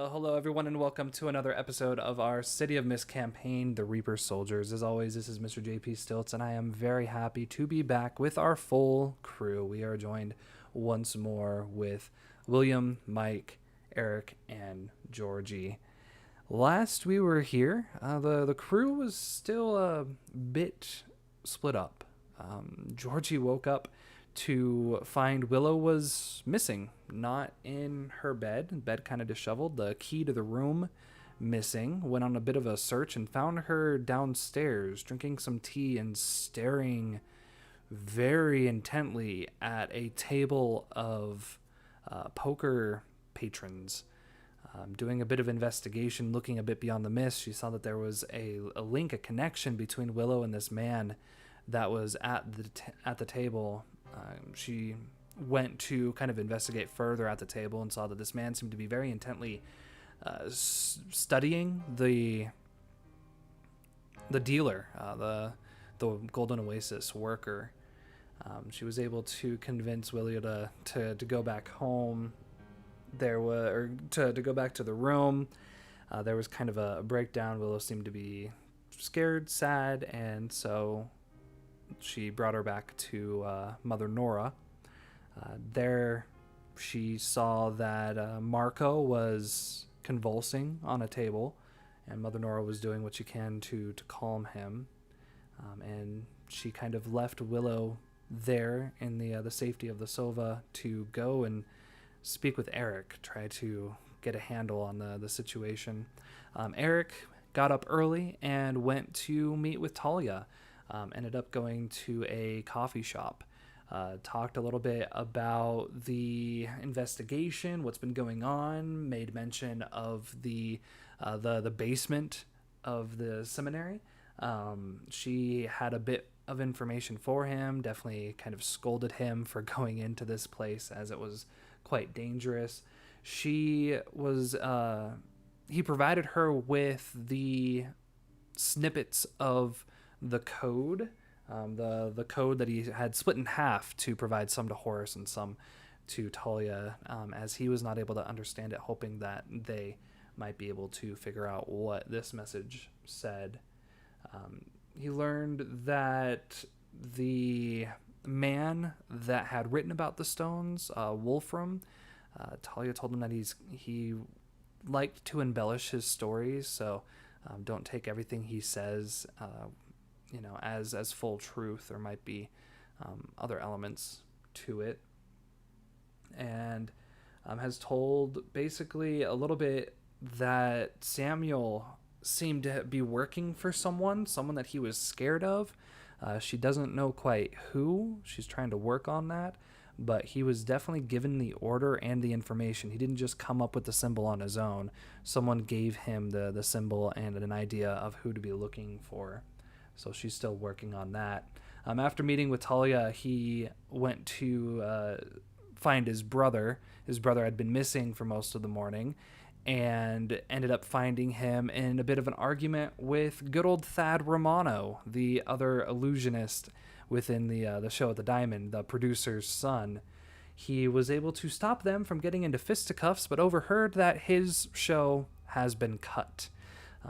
Well, hello everyone, and welcome to another episode of our City of Mist campaign, The Reaper Soldiers. As always, this is Mr. JP Stilts, and I am very happy to be back with our full crew. We are joined once more with William, Mike, Eric, and Georgie. Last we were here, the crew was still a bit split up. Georgie woke up to find Willow was missing, not in her bed kind of disheveled, the key to the room missing. Went on a bit of a search and found her downstairs drinking some tea and staring very intently at a table of poker patrons. Doing a bit of investigation, looking a bit beyond the mist, she saw that there was a link, a connection between Willow and this man that was at the table. She went to kind of investigate further at the table and saw that this man seemed to be very intently studying the dealer, the Golden Oasis worker. She was able to convince Willia to go back home. To go back to the room. There was kind of a breakdown. Willow seemed to be scared, sad, and so she brought her back to Mother Nora. There she saw that Marco was convulsing on a table, and Mother Nora was doing what she can to calm him. And she kind of left Willow there in the safety of the Sova to go and speak with Eric, try to get a handle on the situation. Eric got up early and went to meet with Talia. Ended up going to a coffee shop, talked a little bit about the investigation, what's been going on, made mention of the basement of the seminary. She had a bit of information for him, definitely kind of scolded him for going into this place as it was quite dangerous. He provided her with the snippets of the code, the code that he had split in half to provide some to Horace and some to Talia, as he was not able to understand it, hoping that they might be able to figure out what this message said. He learned that the man that had written about the stones, Wolfram, Talia told him that he liked to embellish his stories, so don't take everything he says as full truth. There might be other elements to it. And has told basically a little bit that Samuel seemed to be working for someone that he was scared of. She doesn't know quite who. She's trying to work on that. But he was definitely given the order and the information. He didn't just come up with the symbol on his own. Someone gave him the symbol and an idea of who to be looking for. So she's still working on that. After meeting with Talia, he went to find his brother. His brother had been missing for most of the morning and ended up finding him in a bit of an argument with good old Thad Romano, the other illusionist within the show at the Diamond, the producer's son. He was able to stop them from getting into fisticuffs, but overheard that his show has been cut,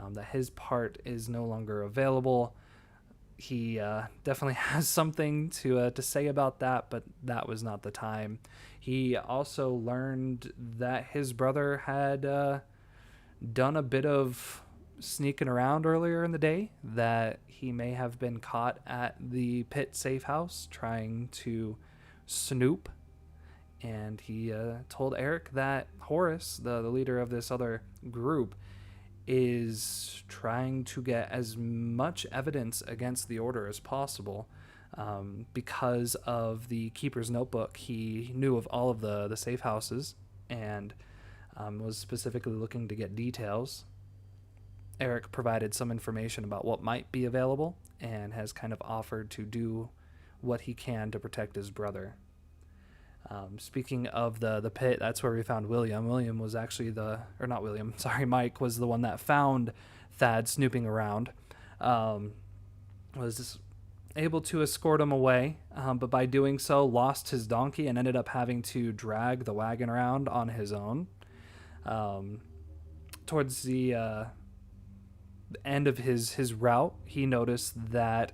that his part is no longer available. He definitely has something to say about that, but that was not the time. He also learned that his brother had done a bit of sneaking around earlier in the day, that he may have been caught at the pit safe house trying to snoop. And he told Eric that Horace, the leader of this other group, is trying to get as much evidence against the Order as possible. Because of the Keeper's Notebook, he knew of all of the safe houses and was specifically looking to get details. Eric provided some information about what might be available and has kind of offered to do what he can to protect his brother. Speaking of the pit, that's where we found William. William was actually Mike was the one that found Thad snooping around. Was able to escort him away, but by doing so lost his donkey and ended up having to drag the wagon around on his own. towards the end of his route, he noticed that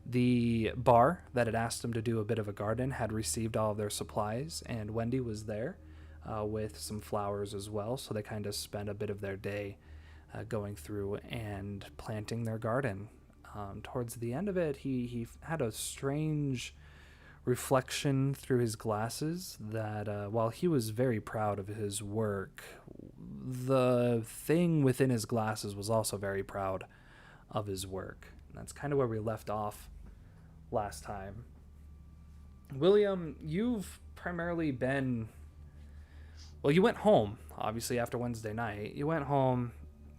the bar that had asked him to do a bit of a garden had received all of their supplies, and Wendy was there with some flowers as well. So they kind of spent a bit of their day going through and planting their garden. Towards the end of it, he had a strange reflection through his glasses that while he was very proud of his work, the thing within his glasses was also very proud of his work. And that's kind of where we left off last time. William, you've primarily been... Well, you went home, obviously, after Wednesday night. You went home,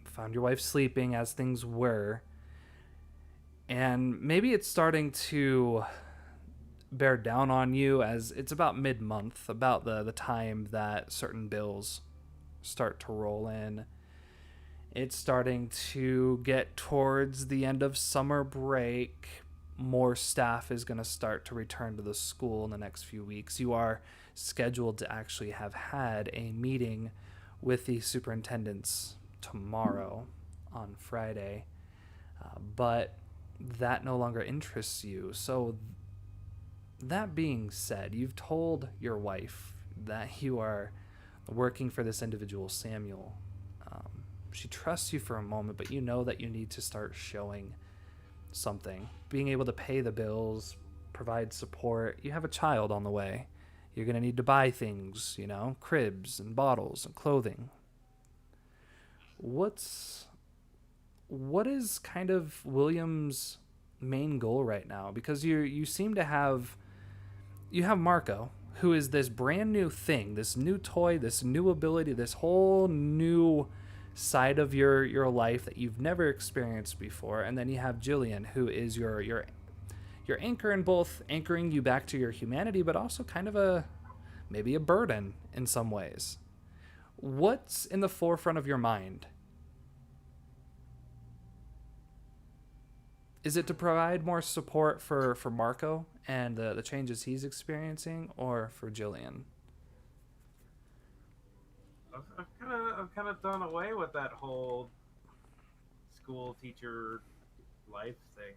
found your wife sleeping as things were, and maybe it's starting to bear down on you as it's about mid-month, about the time that certain bills start to roll in. It's starting to get towards the end of summer break. More staff is going to start to return to the school in the next few weeks. You are scheduled to actually have had a meeting with the superintendents tomorrow on Friday, but that no longer interests you. So that being said, you've told your wife that you are working for this individual, Samuel. She trusts you for a moment, but you know that you need to start showing something. Being able to pay the bills, provide support. You have a child on the way. You're going to need to buy things, cribs and bottles and clothing. What is kind of William's main goal right now? Because you seem to have... You have Marco, who is this brand new thing, this new toy, this new ability, this whole new side of your life that you've never experienced before. And then you have Jillian, who is your anchor, in both anchoring you back to your humanity, but also kind of maybe a burden in some ways. What's in the forefront of your mind? Is it to provide more support for Marco and the changes he's experiencing, or for Jillian? I've kind of done away with that whole school teacher life thing,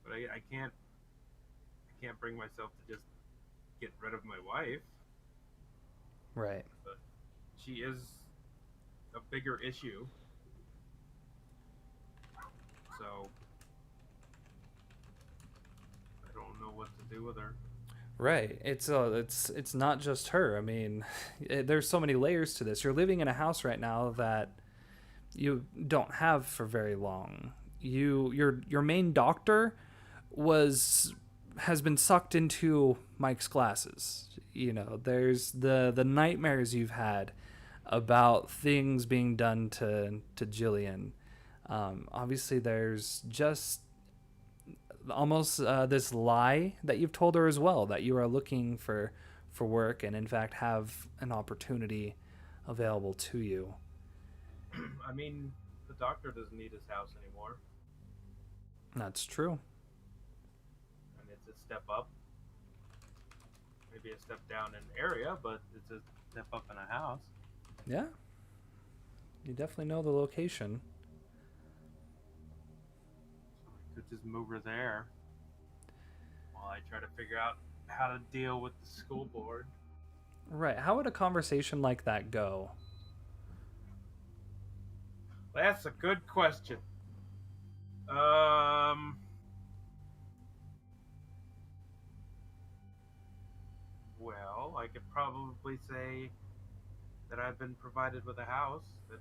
but I can't bring myself to just get rid of my wife. Right. But she is a bigger issue, so I don't know what to do with her. Right. It's not just her. I mean, there's so many layers to this. You're living in a house right now that you don't have for very long. Your main doctor has been sucked into Mike's glasses. There's the nightmares you've had about things being done to Jillian. Obviously, there's just almost this lie that you've told her as well, that you are looking for work and in fact have an opportunity available to you. I mean, the doctor doesn't need his house anymore. That's true. And it's a step up. Maybe a step down in area, but it's a step up in a house. Yeah. You definitely know the location. So I could just move her there while I try to figure out how to deal with the school board. Right. How would a conversation like that go? That's a good question. Well, I could probably say that I've been provided with a house that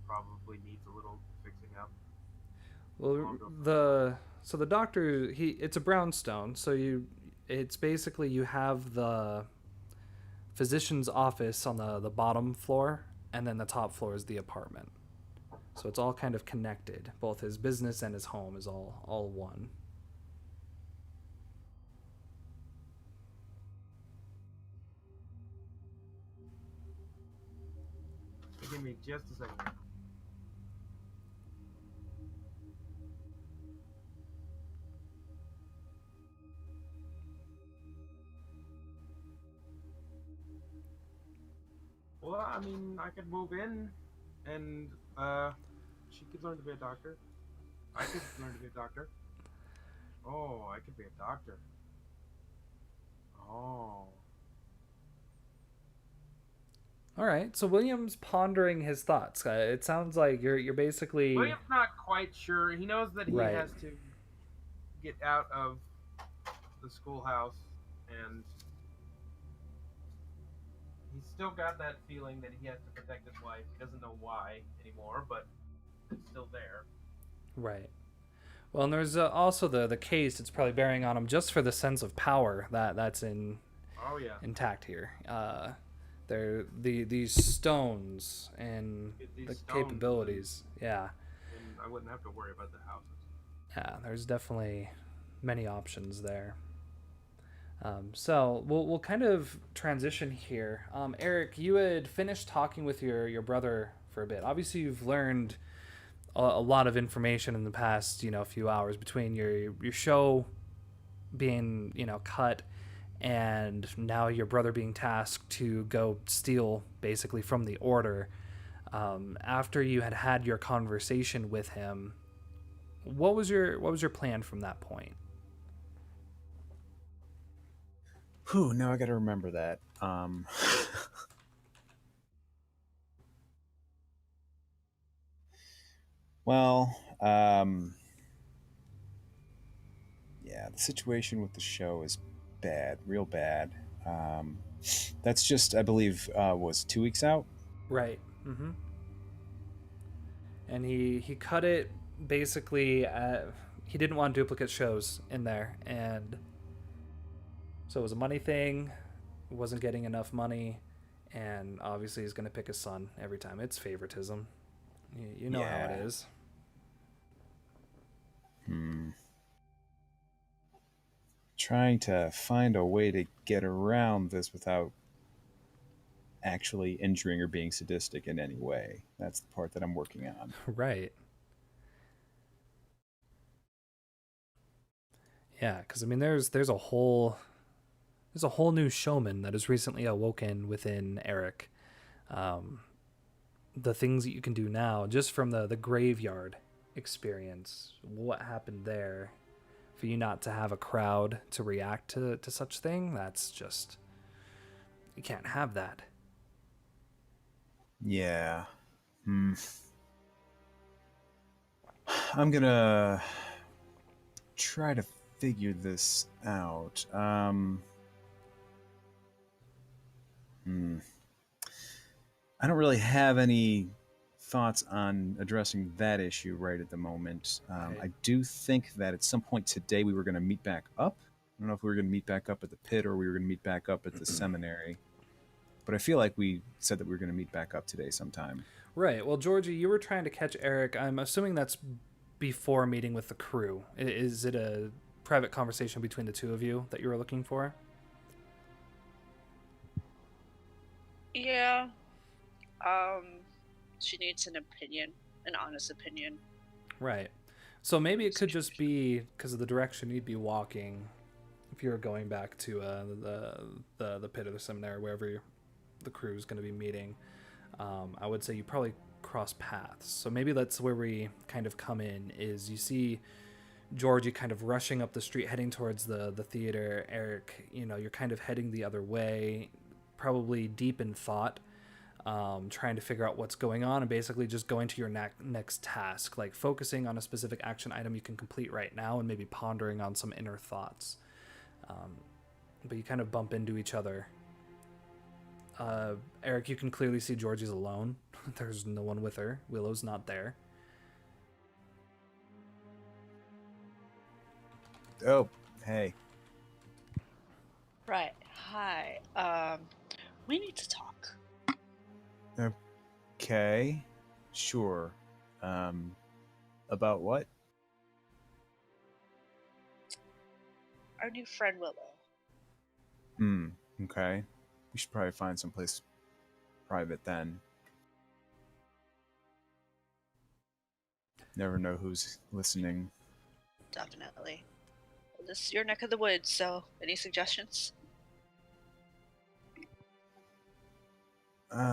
probably needs a little fixing up. Well, the doctor, it's a brownstone, so it's basically you have the physician's office on the bottom floor, and then the top floor is the apartment. So it's all kind of connected. Both his business and his home is all one. Give me just a second. Well, I mean, I could move in, and she could learn to be a doctor. I could learn to be a doctor. Oh, I could be a doctor. Oh. All right. So William's pondering his thoughts. It sounds like you're basically William's not quite sure. He knows that he right. has to get out of the schoolhouse, and he's still got that feeling that he has to protect his wife. He doesn't know why anymore, but it's still there. Right. Well, and there's also the case. It's probably bearing on him just for the sense of power that's Oh yeah, intact here. These stones and get these the stones, capabilities. Yeah, and I wouldn't have to worry about the houses. yeah. There's definitely many options there. So we'll kind of transition here. Eric, you had finished talking with your brother for a bit. Obviously, you've learned a lot of information in the past few hours between your show being cut and now your brother being tasked to go steal basically from the order. After you had your conversation with him, what was your plan from that point? Whew, now I got to remember that. Well, yeah, the situation with the show is bad, real bad. Um, that's just, I believe, was 2 weeks out. Right. And he cut it basically. He didn't want duplicate shows in there, and so it was a money thing. Wasn't getting enough money, and obviously he's going to pick his son every time. It's favoritism. You know how it Yeah. is. Hmm. Trying to find a way to get around this without actually injuring or being sadistic in any way. That's the part that I'm working on. Right. Yeah, because I mean, there's a whole new showman that has recently awoken within Eric. Um, the things that you can do now, just from the graveyard experience, what happened there, for you not to have a crowd to react to such thing, that's just, you can't have that. Yeah. Hmm. I'm gonna try to figure this out. Hmm. I don't really have any thoughts on addressing that issue right at the moment. Right. I do think that at some point today we were going to meet back up. I don't know if we were going to meet back up at the pit or we were going to meet back up at the seminary. But I feel like we said that we were going to meet back up today sometime. Right. Well, Georgie, you were trying to catch Eric. I'm assuming that's before meeting with the crew. Is it a private conversation between the two of you that you were looking for? Yeah. She needs an opinion, an honest opinion. Right. So maybe it could just be because of the direction you'd be walking if you're going back to the pit of the seminary, wherever the crew is going to be meeting. I would say you probably cross paths. So maybe that's where we kind of come in. Is you see Georgie kind of rushing up the street, heading towards the theater. Eric, you're kind of heading the other way, probably deep in thought. Trying to figure out what's going on and basically just going to your next task, like focusing on a specific action item you can complete right now and maybe pondering on some inner thoughts. But you kind of bump into each other. Eric, you can clearly see Georgie's alone. There's no one with her. Willow's not there. Oh, hey. Right. Hi. We need to talk. Okay. Sure. About what? Our new friend Willow. Okay. We should probably find someplace private then. Never know who's listening. Definitely. Well, this is your neck of the woods, so any suggestions?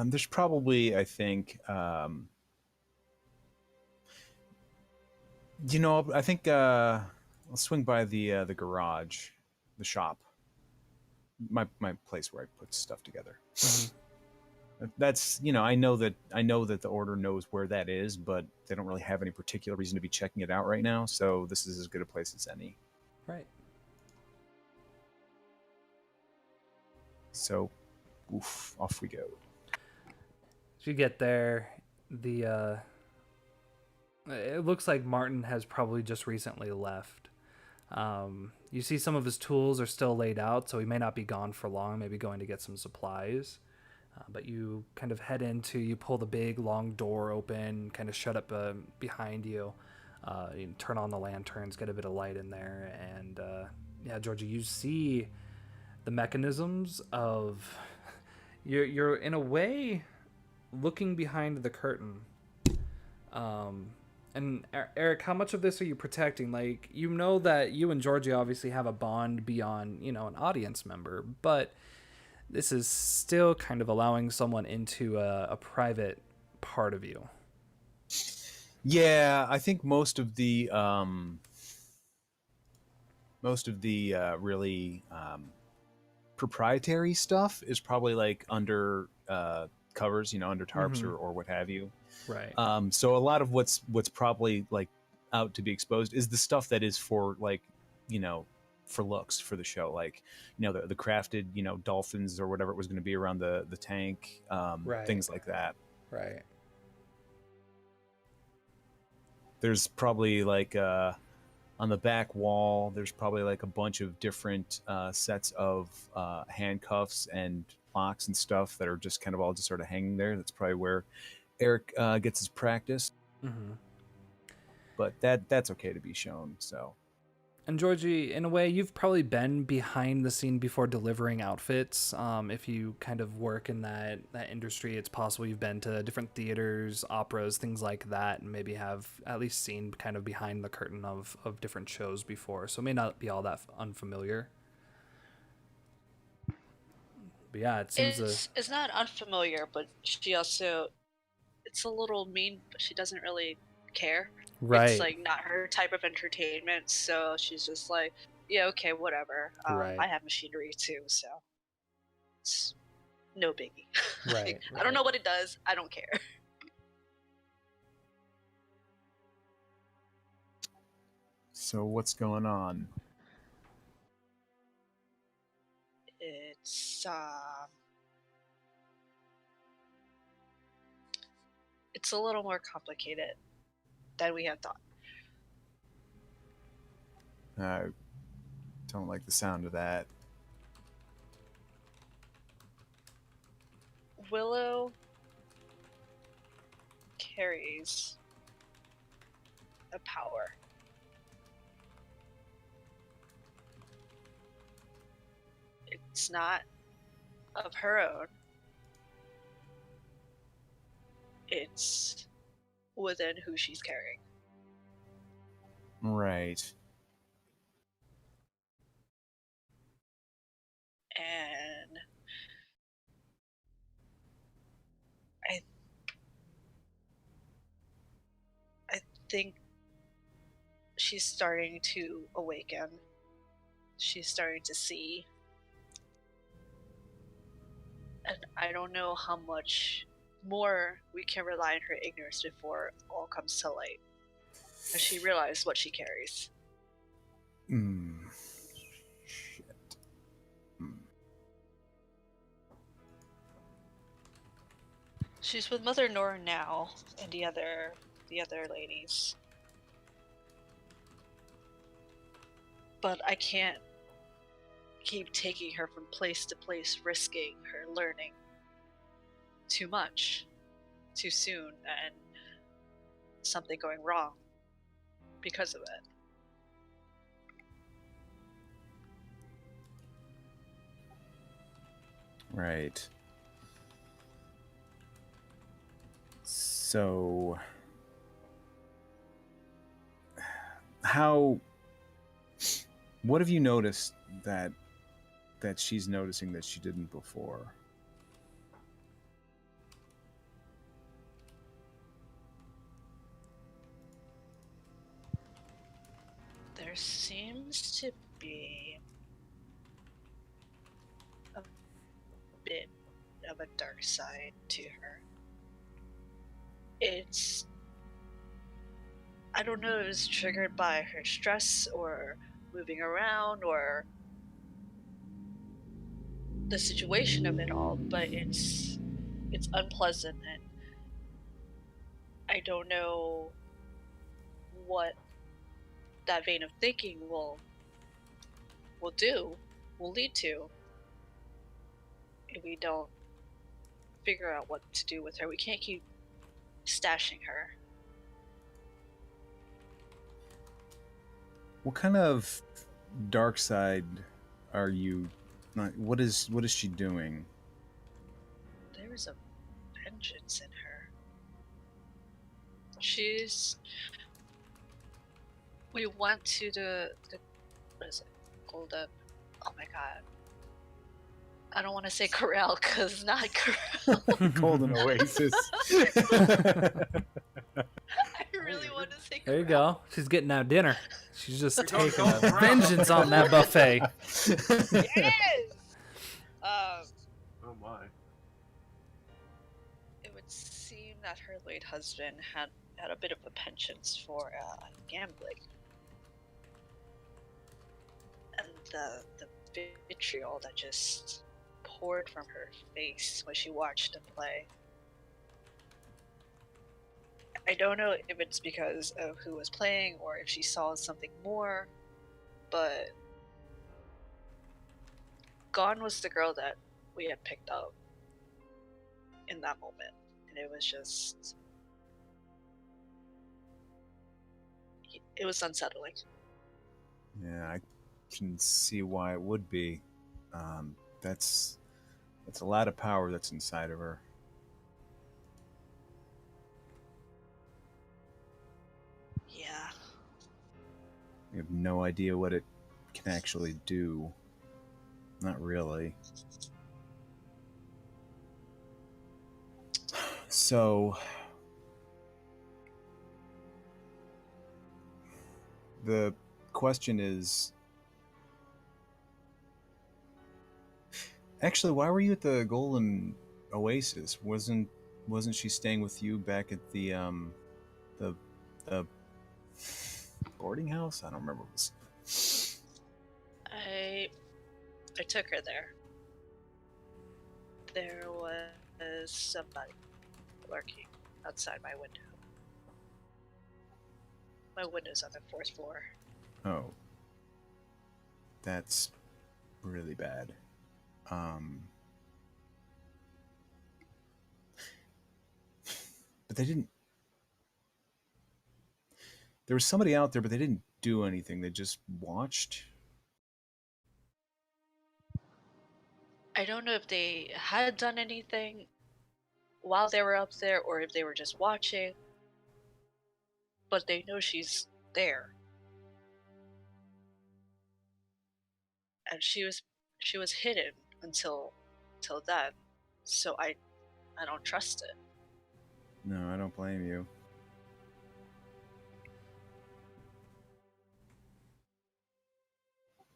There's probably, I think, I think I'll swing by the garage, the shop, my place where I put stuff together. Mm-hmm. That's I know that the order knows where that is, but they don't really have any particular reason to be checking it out right now. So this is as good a place as any. Right. So, off we go. As you get there, it looks like Martin has probably just recently left. You see some of his tools are still laid out, so he may not be gone for long, maybe going to get some supplies. But you kind of you pull the big long door open, kind of shut up behind you. You turn on the lanterns, get a bit of light in there, and yeah, Georgie, you see the mechanisms of you're in a way looking behind the curtain. And Eric, how much of this are you protecting? Like, you know that you and Georgie obviously have a bond beyond, an audience member, but this is still kind of allowing someone into a private part of you. Yeah, I think most of the really proprietary stuff is probably like under covers, under tarps or what have you. Right. So a lot of what's probably like out to be exposed is the stuff that is for like, for looks for the show, like the crafted dolphins or whatever it was going to be around the tank, Right. things like that. Right. There's probably like on the back wall there's probably like a bunch of different sets of handcuffs and locks and stuff that are just kind of all just sort of hanging there. That's probably where Eric gets his practice. But that's okay to be shown. So, and Georgie, in a way, you've probably been behind the scene before delivering outfits. If you kind of work in that industry, it's possible you've been to different theaters, operas, things like that, and maybe have at least seen kind of behind the curtain of different shows before. So it may not be all that unfamiliar. But yeah, it seems it's not unfamiliar, but she also, it's a little mean, but she doesn't really care. Right. It's like not her type of entertainment, so she's just like, yeah, okay, whatever. Right. I have machinery too, so it's no biggie. Right. I don't know what it does. I don't care. So what's going on? It's a little more complicated than we had thought. I don't like the sound of that. Willow carries a power. It's not of her own. It's within who she's carrying. Right. And I think she's starting to awaken. She's starting to see. And I don't know how much more we can rely on her ignorance before it all comes to light. And she realized what she carries. Shit. She's with Mother Nora now and the other ladies. But I can't keep taking her from place to place, risking her learning too much, too soon, and something going wrong because of it. Right. So, what have you noticed that she's noticing that she didn't before? There seems to be a bit of a dark side to her. I don't know if it's triggered by her stress or moving around or the situation of it all, but it's unpleasant, and I don't know what that vein of thinking will lead to if we don't figure out what to do with her. We can't keep stashing her. What kind of dark side are you? What is she doing? There's a vengeance in her. We went to the what is it? Golden. Oh my god. I don't want to say corral because not corral. Golden Oasis. I really want to say corral. There you go. She's getting out dinner. She's just You're going taking to a go around. vengeance on that buffet. Yes! Oh my. It would seem that her late husband had a bit of a penchant for gambling. And the vitriol that just poured from her face when she watched him play. I don't know if it's because of who was playing or if she saw something more, but gone was the girl that we had picked up in that moment. And it was just... it was unsettling. Yeah, I can see why it would be. That's a lot of power that's inside of her. Yeah. You have no idea what it can actually do. Not really. So, the question is, actually, why were you at the Golden Oasis? Wasn't she staying with you back at the boarding house? I don't remember what it was. I took her there. There was somebody lurking outside my window. My window's on the 4th floor. Oh. That's really bad. But they didn't... There was somebody out there, but they didn't do anything. They just watched. I don't know if they had done anything while they were up there or if they were just watching, but they know she's there. And she was hidden until then, so I don't trust it. No, I don't blame you.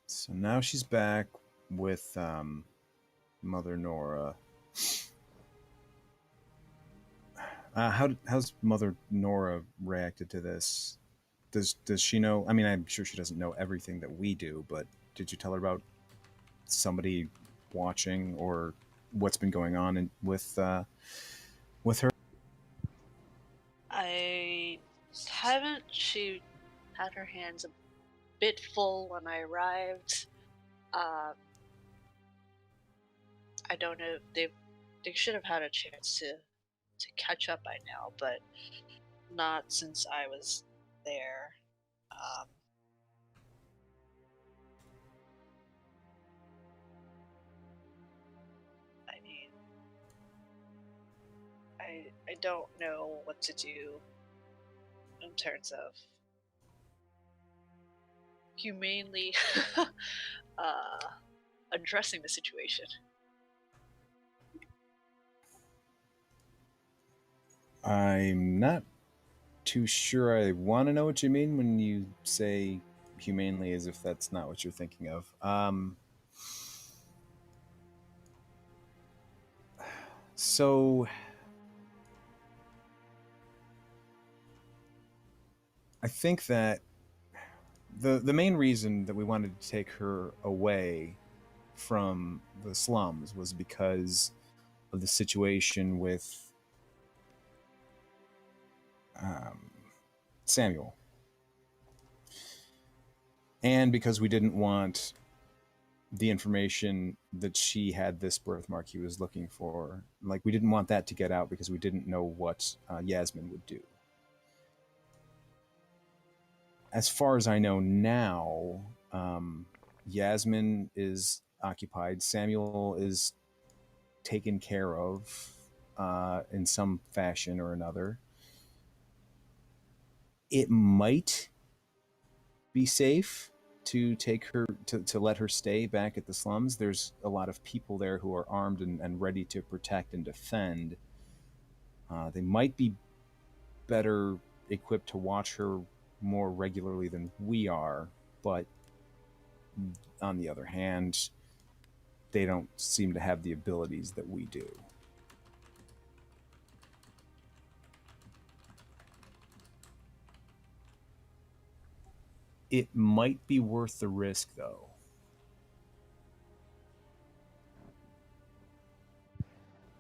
So now she's back with Mother Nora. How's Mother Nora reacted to this? Does she know? I mean, I'm sure she doesn't know everything that we do, but did you tell her about somebody watching or what's been going on with her? I haven't. She had her hands a bit full when I arrived. I don't know if they should have had a chance to catch up by now, but not since I was there. I mean, I don't know what to do in terms of humanely addressing the situation. I'm not too sure I want to know what you mean when you say humanely as if that's not what you're thinking of. So I think that the main reason that we wanted to take her away from the slums was because of the situation with Samuel, and because we didn't want the information that she had this birthmark he was looking for. Like, we didn't want that to get out because we didn't know what Yasmin would do. As far as I know now, Yasmin is occupied. Samuel is taken care of in some fashion or another. It might be safe to take her to let her stay back at the slums. There's a lot of people there who are armed and ready to protect and defend. They might be better equipped to watch her more regularly than we are, but on the other hand, they don't seem to have the abilities that we do. It might be worth the risk, though.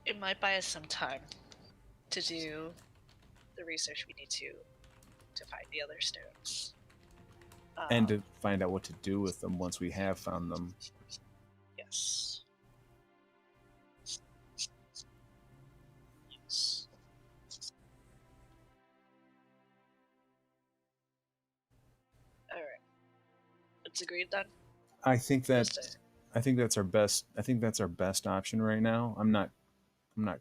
It might buy us some time to do the research we need to find the other stones. And to find out what to do with them once we have found them. Yes. Yes. All right. It's agreed then. I think that's our best. I think that's our best option right now. I'm not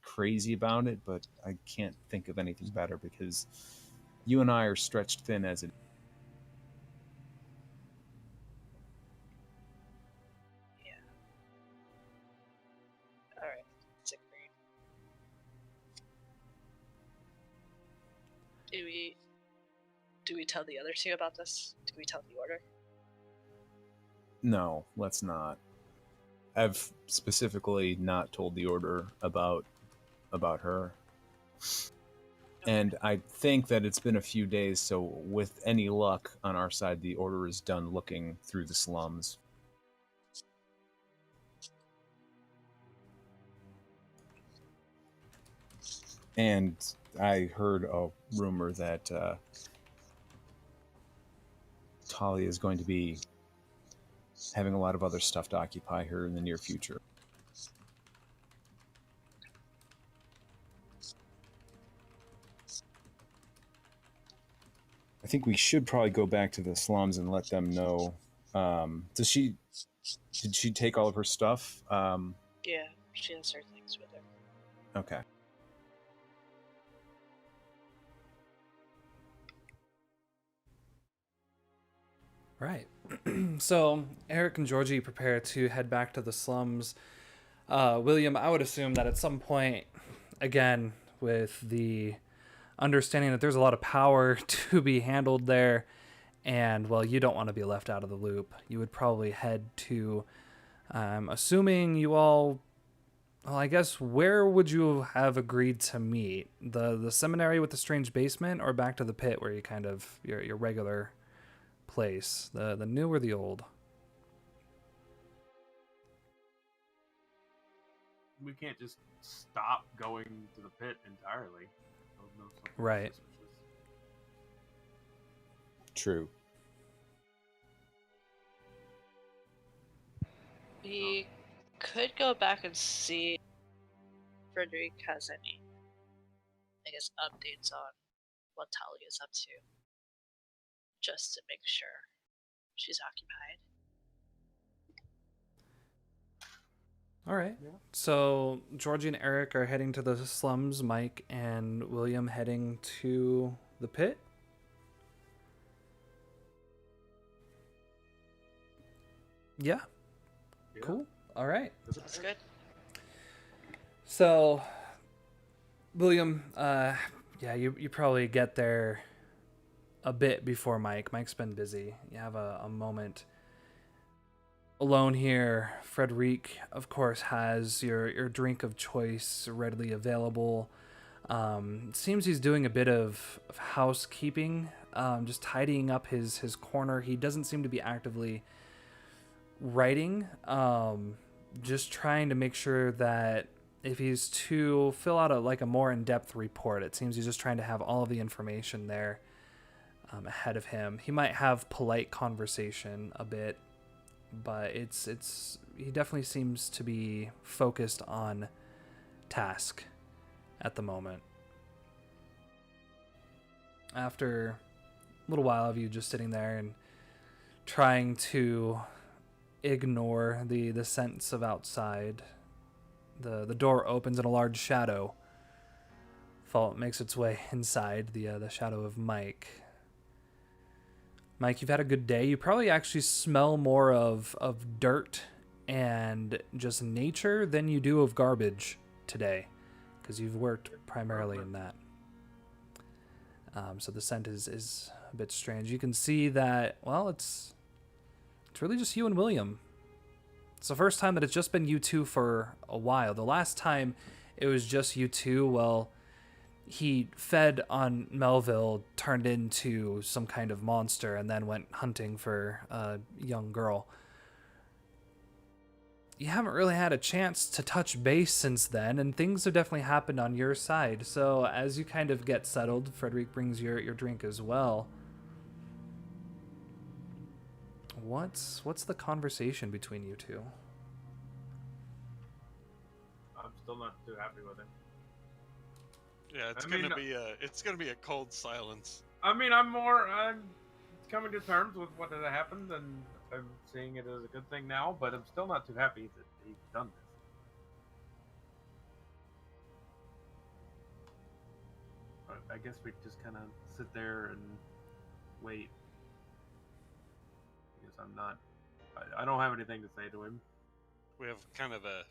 crazy about it, but I can't think of anything better because you and I are stretched thin as it. Yeah. All right. It's agreed. Do we tell the other two about this? Do we tell the order? No, let's not. I've specifically not told the order about her. And I think that it's been a few days, so with any luck on our side, the order is done looking through the slums. And I heard a rumor that Talia is going to be having a lot of other stuff to occupy her in the near future. I think we should probably go back to the slums and let them know. Did she take all of her stuff? Yeah, she has her things with her. Okay. Right. So Eric and Georgie prepare to head back to the slums. William, I would assume that at some point, again, with the understanding that there's a lot of power to be handled there, and, well, you don't want to be left out of the loop, you would probably head to, assuming you all, well, I guess, where would you have agreed to meet? The seminary with the strange basement, or back to the pit where you kind of, your regular place, the new or the old? We can't just stop going to the pit entirely. No Right. True. We could go back and see if Frederick has any, I guess, updates on what Talia's up to, just to make sure she's occupied. All right. Yeah. So Georgie and Eric are heading to the slums. Mike and William heading to the pit. Yeah. Cool. All right. That's good. So, William, yeah, you probably get there a bit before Mike. Mike's been busy. You have a moment alone here. Frederic, of course, has your drink of choice readily available. It seems he's doing a bit of housekeeping, just tidying up his corner. He doesn't seem to be actively writing, just trying to make sure that if he's to fill out a more in-depth report, it seems he's just trying to have all of the information there ahead of him. He might have polite conversation a bit, but he definitely seems to be focused on task at the moment. After a little while of you just sitting there and trying to ignore the sense of outside, the door opens and a large shadow makes its way inside, the shadow of Mike. Mike, you've had a good day. You probably actually smell more of dirt and just nature than you do of garbage today, because you've worked primarily in that. So the scent is a bit strange. You can see that, well, it's really just you and William. It's the first time that it's just been you two for a while. The last time it was just you two, well, he fed on Melville, turned into some kind of monster, and then went hunting for a young girl. You haven't really had a chance to touch base since then, and things have definitely happened on your side. So as you kind of get settled, Frederic brings your drink as well. What's the conversation between you two? I'm still not too happy with it. Yeah, it's gonna be a cold silence. I mean, I'm coming to terms with what has happened, and I'm seeing it as a good thing now, but I'm still not too happy that he's done this. But I guess we just kind of sit there and wait. Because I don't have anything to say to him. We have kind of a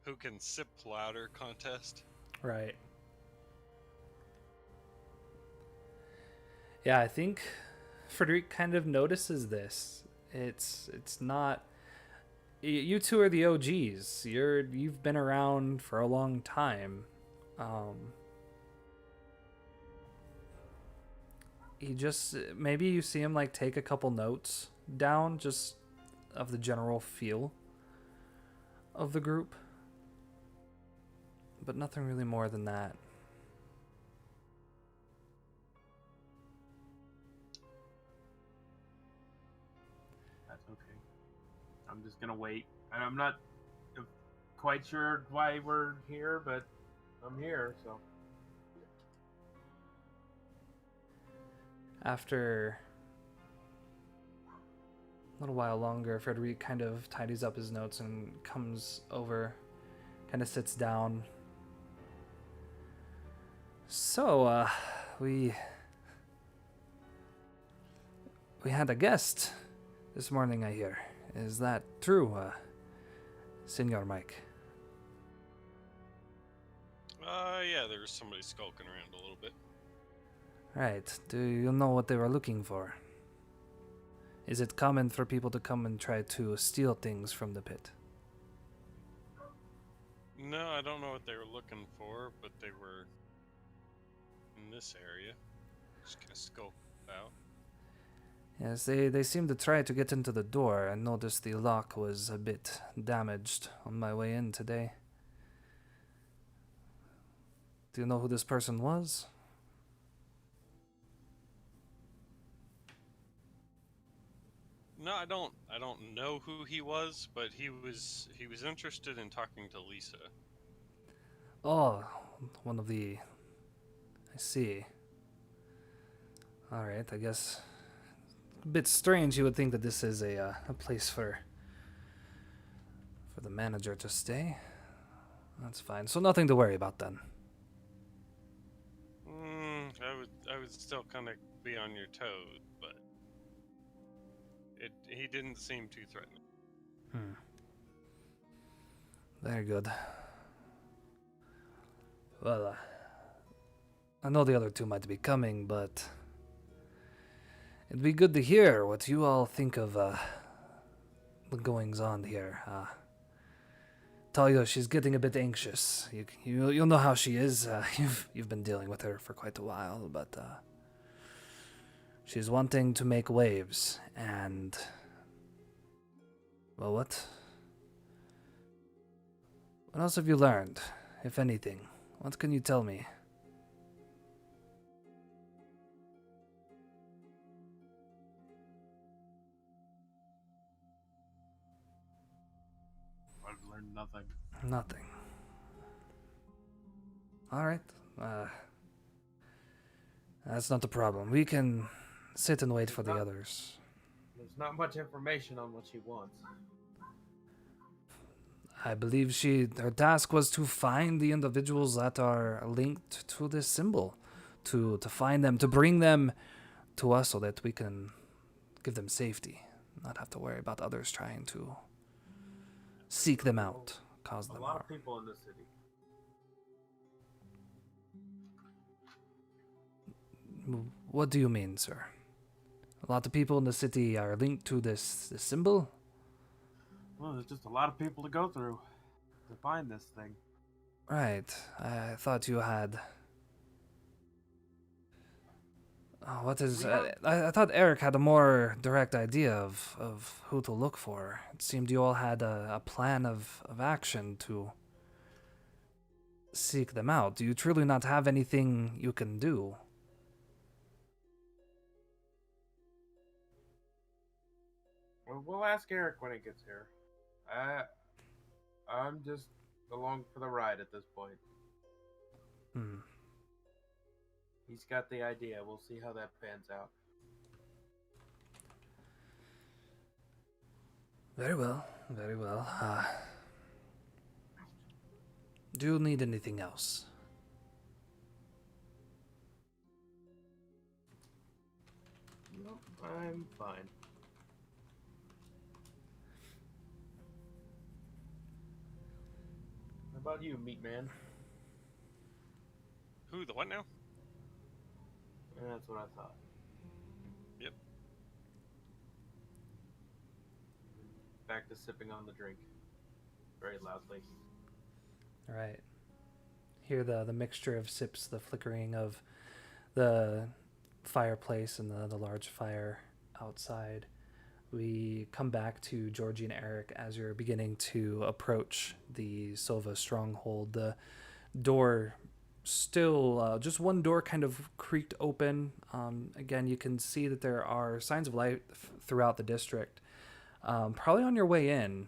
who can sip louder contest. Right. Yeah, I think Frederic kind of notices this. It's not. You two are the OGs. You've been around for a long time. Maybe you see him like take a couple notes down just of the general feel of the group, but nothing really more than that. That's okay. I'm just gonna wait. And I'm not quite sure why we're here, but I'm here, so. After a little while longer, Frederic kind of tidies up his notes and comes over, kind of sits down. So, we had a guest this morning, I hear. Is that true, Senor Mike? Yeah, there's somebody skulking around a little bit. Right. Do you know what they were looking for? Is it common for people to come and try to steal things from the pit? No, I don't know what they were looking for, but they were in this area. Just gonna skulk out. Yes, they seemed to try to get into the door. I noticed the lock was a bit damaged on my way in today. Do you know who this person was? No, I don't know who he was, but he was interested in talking to Lisa. Oh, one of the... I see. Alright, I guess... A bit strange, you would think that this is a place for the manager to stay. That's fine. So nothing to worry about then. I would still kind of be on your toes, but he didn't seem too threatening. Very good. Well, I know the other two might be coming, but It'd be good to hear what you all think of the goings on here. Talia, she's getting a bit anxious. You'll know how she is. You've been dealing with her for quite a while, but she's wanting to make waves. And well, what else have you learned, if anything? What can you tell me? I've learned nothing. Nothing. All right. That's not the problem. We can sit and wait for the others. There's not much information on what she wants. I believe her task was to find the individuals that are linked to this symbol, to find them, to bring them to us so that we can give them safety, not have to worry about others trying to seek them out, cause them A lot harm. of people in this city. What do you mean, sir? A lot of people in the city are linked to this symbol? Well, there's just a lot of people to go through to find this thing. Right. I thought you had... Oh, what is... I thought Eric had a more direct idea of who to look for. It seemed you all had a plan of action to seek them out. Do you truly not have anything you can do? Well, we'll ask Eric when he gets here. I'm just along for the ride at this point. He's got the idea. We'll see how that pans out. Very well, very well. Do you need anything else? Nope, I'm fine. How about you, meat man? Who, the what now? Yeah, that's what I thought. Yep. Back to sipping on the drink. Very loudly. All right. Hear the mixture of sips, the flickering of the fireplace and the large fire outside. We come back to Georgie and Eric as you're beginning to approach the Sova stronghold. The door still, just one door kind of creaked open. Again, you can see that there are signs of life throughout the district. Probably on your way in,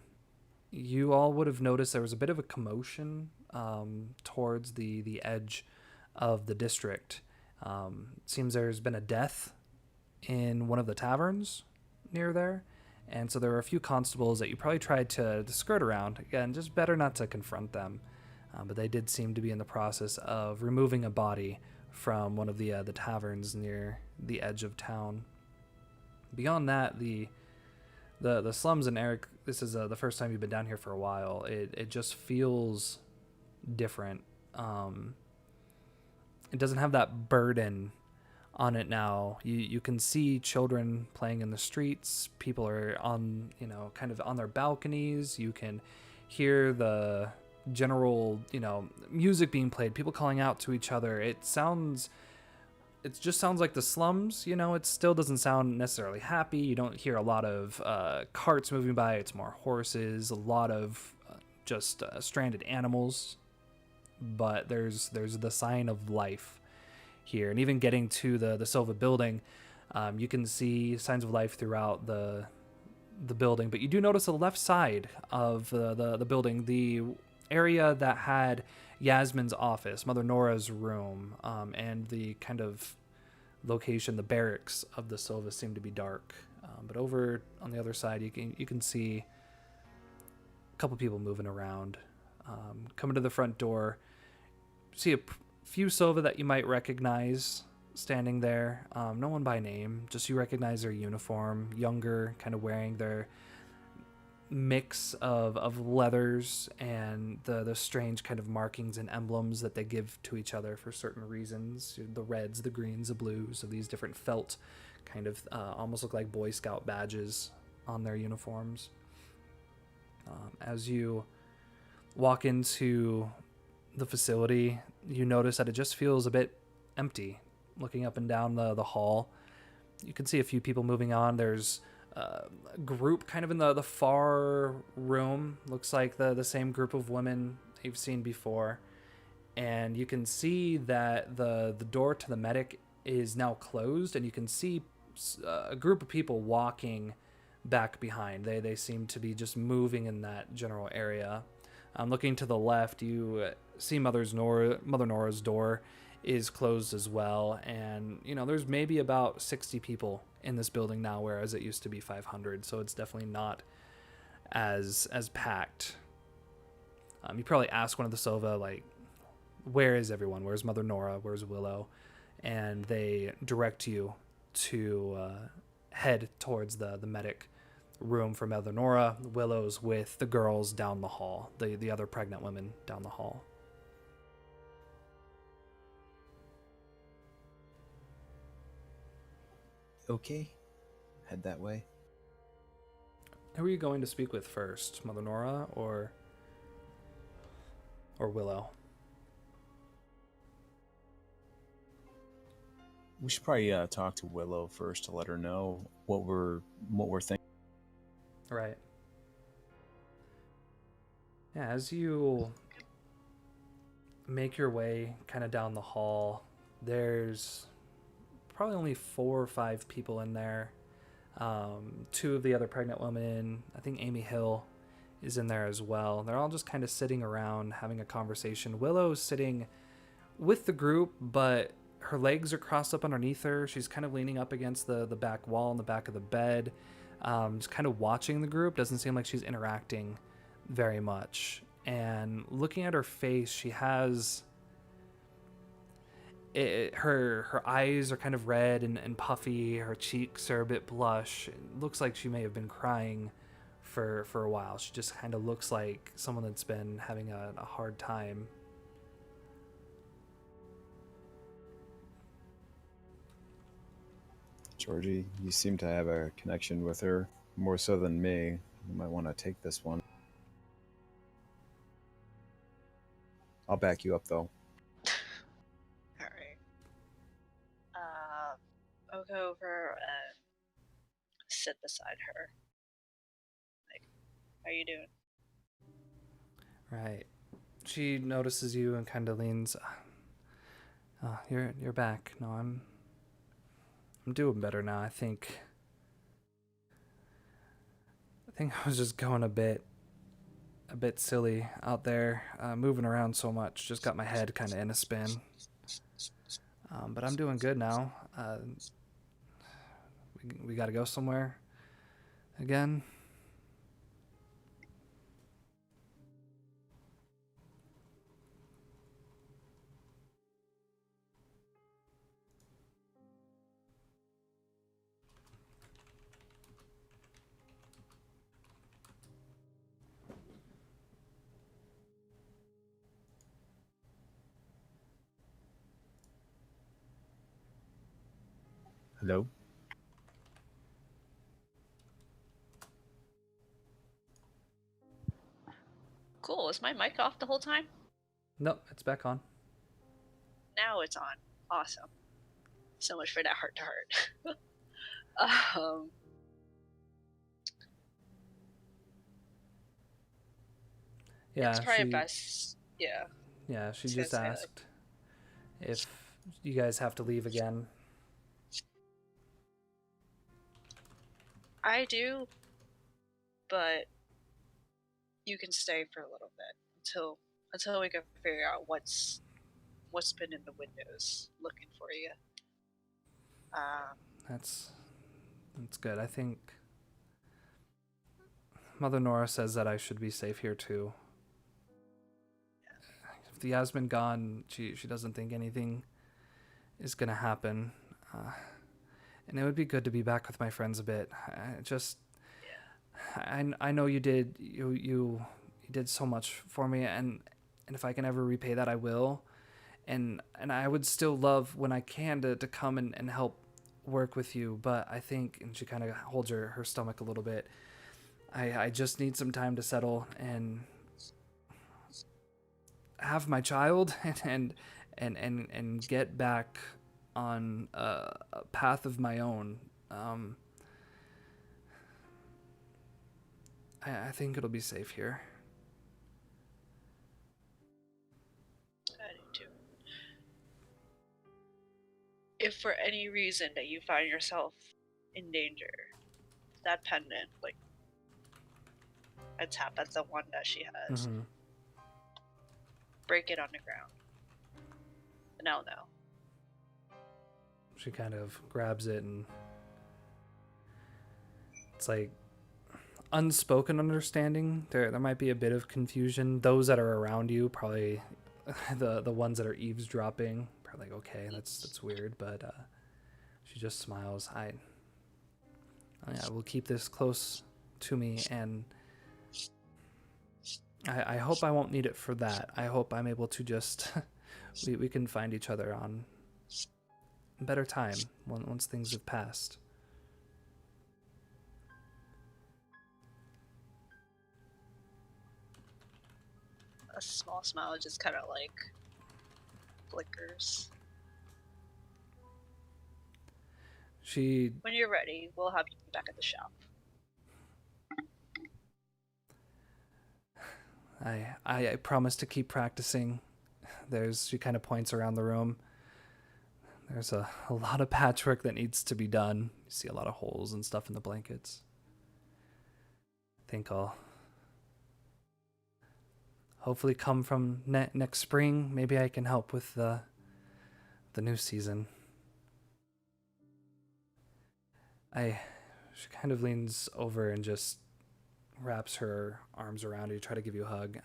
you all would have noticed there was a bit of a commotion towards the edge of the district. It seems there's been a death in one of the taverns near there, and so there were a few constables that you probably tried to skirt around. Again, just better not to confront them, but they did seem to be in the process of removing a body from one of the taverns near the edge of town. Beyond that, the slums, and Eric, this is the first time you've been down here for a while. It just feels different. It doesn't have that burden on it now. You can see children playing in the streets. People are on, kind of on their balconies. You can hear the general, music being played, people calling out to each other. It just sounds like the slums. It still doesn't sound necessarily happy. You don't hear a lot of carts moving by. It's more horses, a lot of just stranded animals. But there's the sign of life here. And even getting to the Silva building, you can see signs of life throughout the building. But you do notice the left side of the building, the area that had Yasmin's office, Mother Nora's room, and the kind of location, the barracks of the Silva seem to be dark. But over on the other side, you can see a couple people moving around. Coming to the front door, see a few Silva that you might recognize standing there. No one by name, just you recognize their uniform, younger, kind of wearing their mix of leathers and the strange kind of markings and emblems that they give to each other for certain reasons. The reds, the greens, the blues of these different felt kind of almost look like Boy Scout badges on their uniforms. As you walk into the facility, you notice that it just feels a bit empty. Looking up and down the hall, you can see a few people moving on. There's a group kind of in the far room. Looks like the same group of women you've seen before. And you can see that the door to the medic is now closed, and you can see a group of people walking back behind. They seem to be just moving in that general area. Looking to the left, you see Mother Nora's door is closed as well, and there's maybe about 60 people in this building now, whereas it used to be 500, so it's definitely not as packed. You probably ask one of the Sova, like, where is everyone? Where's Mother Nora? Where's Willow? And they direct you to head towards the medic room for Mother Nora. Willow's with the girls down the hall, the other pregnant women down the hall. Okay, head that way. Who are you going to speak with first, Mother Nora or Willow? We should probably talk to Willow first to let her know what we're thinking. Right. Yeah, as you make your way kind of down the hall, there's probably only 4 or 5 people in there. 2 of the other pregnant women, I think Amy Hill is in there as well. They're all just kind of sitting around having a conversation. Willow's sitting with the group, but her legs are crossed up underneath her. She's kind of leaning up against the back wall in the back of the bed, just kind of watching the group. Doesn't seem like she's interacting very much. And looking at her face, she has her eyes are kind of red and puffy. Her cheeks are a bit blush. It looks like she may have been crying for a while. She just kind of looks like someone that's been having a hard time. Georgie, you seem to have a connection with her, more so than me. You might want to take this one. I'll back you up, though. Alright. I'll go over and sit beside her. Like, how you doing? Right. She notices you and kind of leans. Oh, you're back. No, I'm doing better now. I think I was just going a bit silly out there, moving around so much. Just got my head kind of in a spin. But I'm doing good now. We got to go somewhere again. Hello? Cool. Is my mic off the whole time? Nope, it's back on. Now it's on. Awesome. So much for that heart to heart. Yeah, it's probably best. Yeah. Yeah, she I was just gonna say, asked if you guys have to leave again. I do, but you can stay for a little bit until we can figure out what's been in the windows looking for you. That's good. I think Mother Nora says that I should be safe here too. If the Yasmin gone, she doesn't think anything is gonna happen, and it would be good to be back with my friends a bit. I know you did so much for me, and if I can ever repay that, I will. And I would still love when I can to come and help work with you, but I think, and she kind of holds her stomach a little bit, I just need some time to settle and have my child and get back on a path of my own. I think it'll be safe here. I do too. If for any reason that you find yourself in danger, that pendant, like, I tap at the one that she has. Mm-hmm. Break it on the ground. And I'll know. She kind of grabs it, and it's like unspoken understanding. There might be a bit of confusion. Those that are around you, probably the ones that are eavesdropping, probably like, okay, that's weird. But she just smiles. I will keep this close to me, and I hope I won't need it for that. I hope I'm able to just we can find each other on better time once things have passed. A small smile just kind of like flickers. When you're ready, we'll have you back at the shop. I promise to keep practicing. She kind of points around the room. There's a lot of patchwork that needs to be done. You see a lot of holes and stuff in the blankets. I think I'll hopefully come from next spring. Maybe I can help with the new season. She kind of leans over and just wraps her arms around you, try to give you a hug.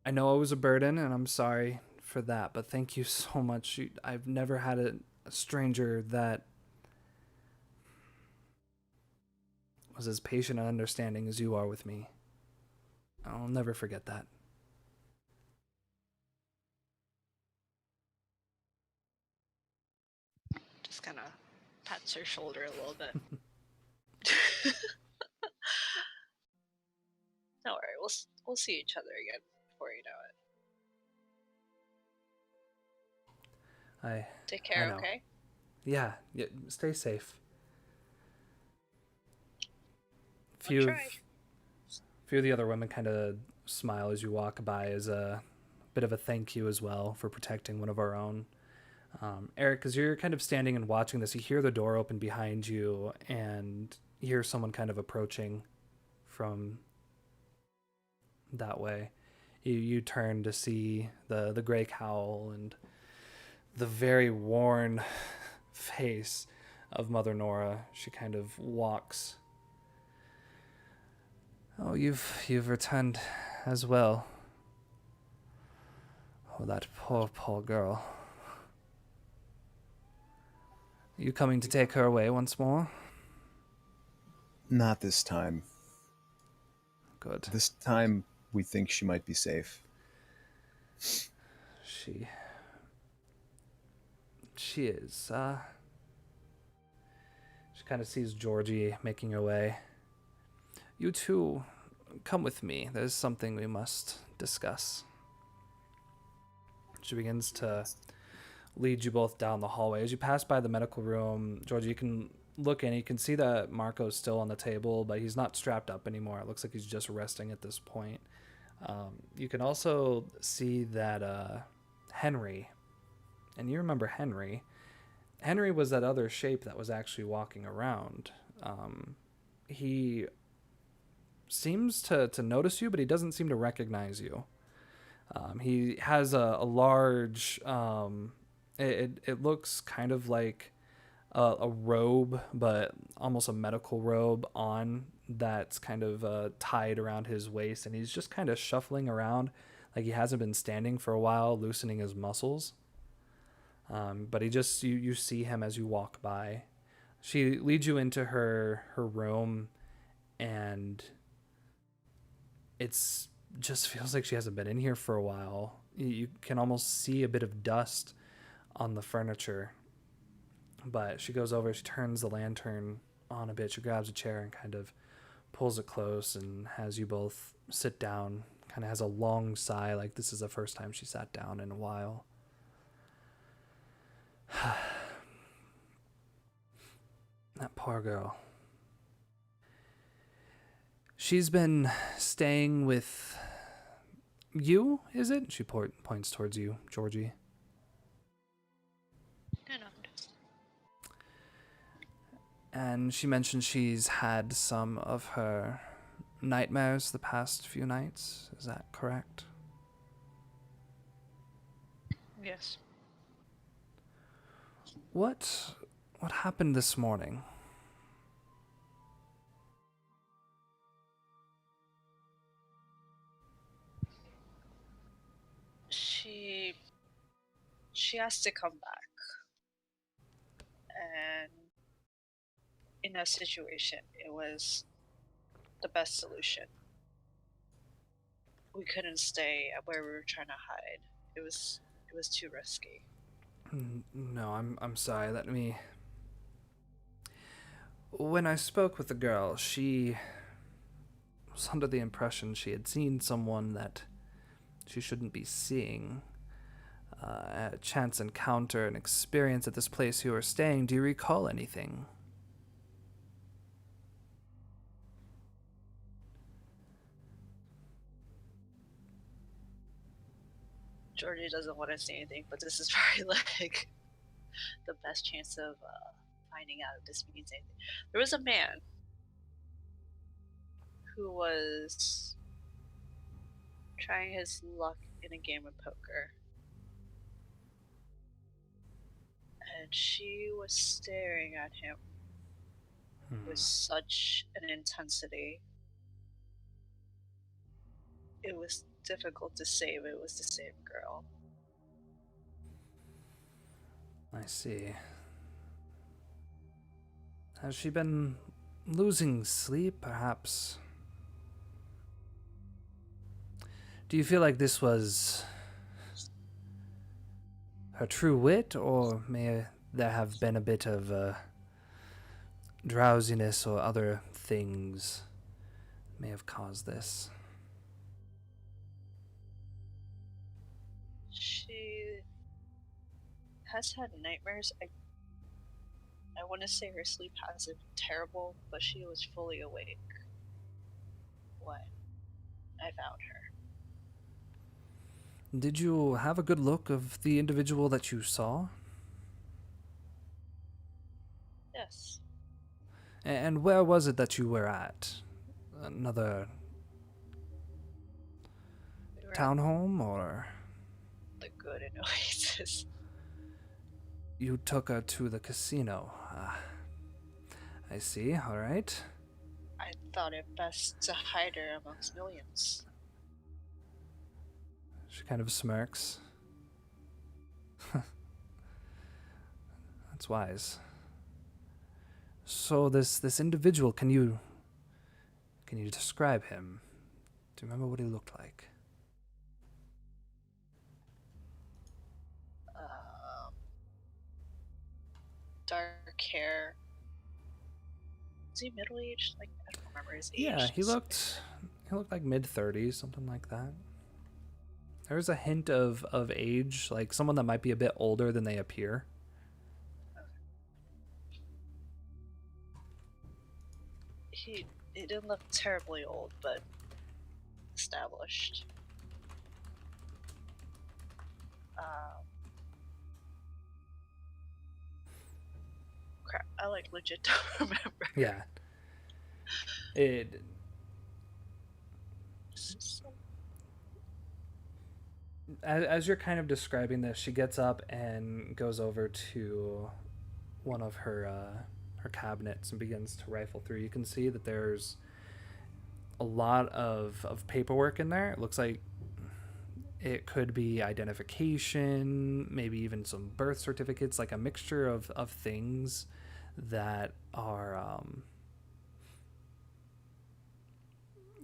I know I was a burden, and I'm sorry for that, but thank you so much. I've never had a stranger that was as patient and understanding as you are with me. I'll never forget that. Just kind of pats her shoulder a little bit. Don't worry, we'll see each other again before you know it. Take care, I know. okay? Yeah, stay safe. I'll try. Few of the other women kind of smile as you walk by as a bit of a thank you as well for protecting one of our own. Eric, as you're kind of standing and watching this, you hear the door open behind you and you hear someone kind of approaching from that way. You turn to see the gray cowl and the very worn face of Mother Nora. She kind of walks. Oh, you've returned as well. Oh, that poor girl. Are you coming to take her away once more? Not this time. Good. This time, we think she might be safe. She is. She kind of sees Georgie making her way. You two, come with me. There's something we must discuss. She begins to lead you both down the hallway. As you pass by the medical room, Georgie, you can look in. You can see that Marco's still on the table, but he's not strapped up anymore. It looks like he's just resting at this point. You can also see that Henry, and you remember Henry. Henry was that other shape that was actually walking around. He seems to notice you, but he doesn't seem to recognize you. He has a large, it looks kind of like a robe, but almost a medical robe on that's kind of tied around his waist, and he's just kind of shuffling around like he hasn't been standing for a while, loosening his muscles. But he just, you see him as you walk by. She leads you into her room, and it's just feels like she hasn't been in here for a while. You can almost see a bit of dust on the furniture. But she goes over, she turns the lantern on a bit, she grabs a chair and kind of pulls it close and has you both sit down. Kind of has a long sigh, like this is the first time she sat down in a while. That poor girl. She's been staying with you, is it? She points towards you, Georgie. I know. And she mentioned she's had some of her nightmares the past few nights. Is that correct? Yes. What happened this morning? She has to come back. And in that situation, it was the best solution. We couldn't stay at where we were trying to hide. It was too risky. No, I'm sorry. Let me. When I spoke with the girl, she was under the impression she had seen someone that she shouldn't be seeing. A chance encounter, an experience at this place you were staying. Do you recall anything? Georgie doesn't want to say anything, but this is probably like the best chance of finding out if this means anything. There was a man who was trying his luck in a game of poker. And she was staring at him with such an intensity. It was difficult to say, but it was the same girl. I see. Has she been losing sleep, perhaps? Do you feel like this was her true wit, or may there have been a bit of drowsiness or other things may have caused this? She has had nightmares. I want to say her sleep hasn't been terrible, but she was fully awake when I found her. Did you have a good look of the individual that you saw? Yes. And where was it that you were at? Another We were at townhome, or the good in Oasis. you took her to the casino? I see, alright. I thought it best to hide her amongst millions. She kind of smirks. That's wise. So this individual, can you describe him? Do you remember what he looked like? Dark hair. Is he middle-aged? Like, I don't remember his age. Yeah, he looked like mid-30s, something like that. There was a hint of age, like someone that might be a bit older than they appear. He didn't look terribly old, but established. Crap, I like legit don't remember. Yeah. As you're kind of describing this, she gets up and goes over to one of her cabinets and begins to rifle through. You can see that there's a lot of paperwork in there. It looks like it could be identification, maybe even some birth certificates, like a mixture of things that are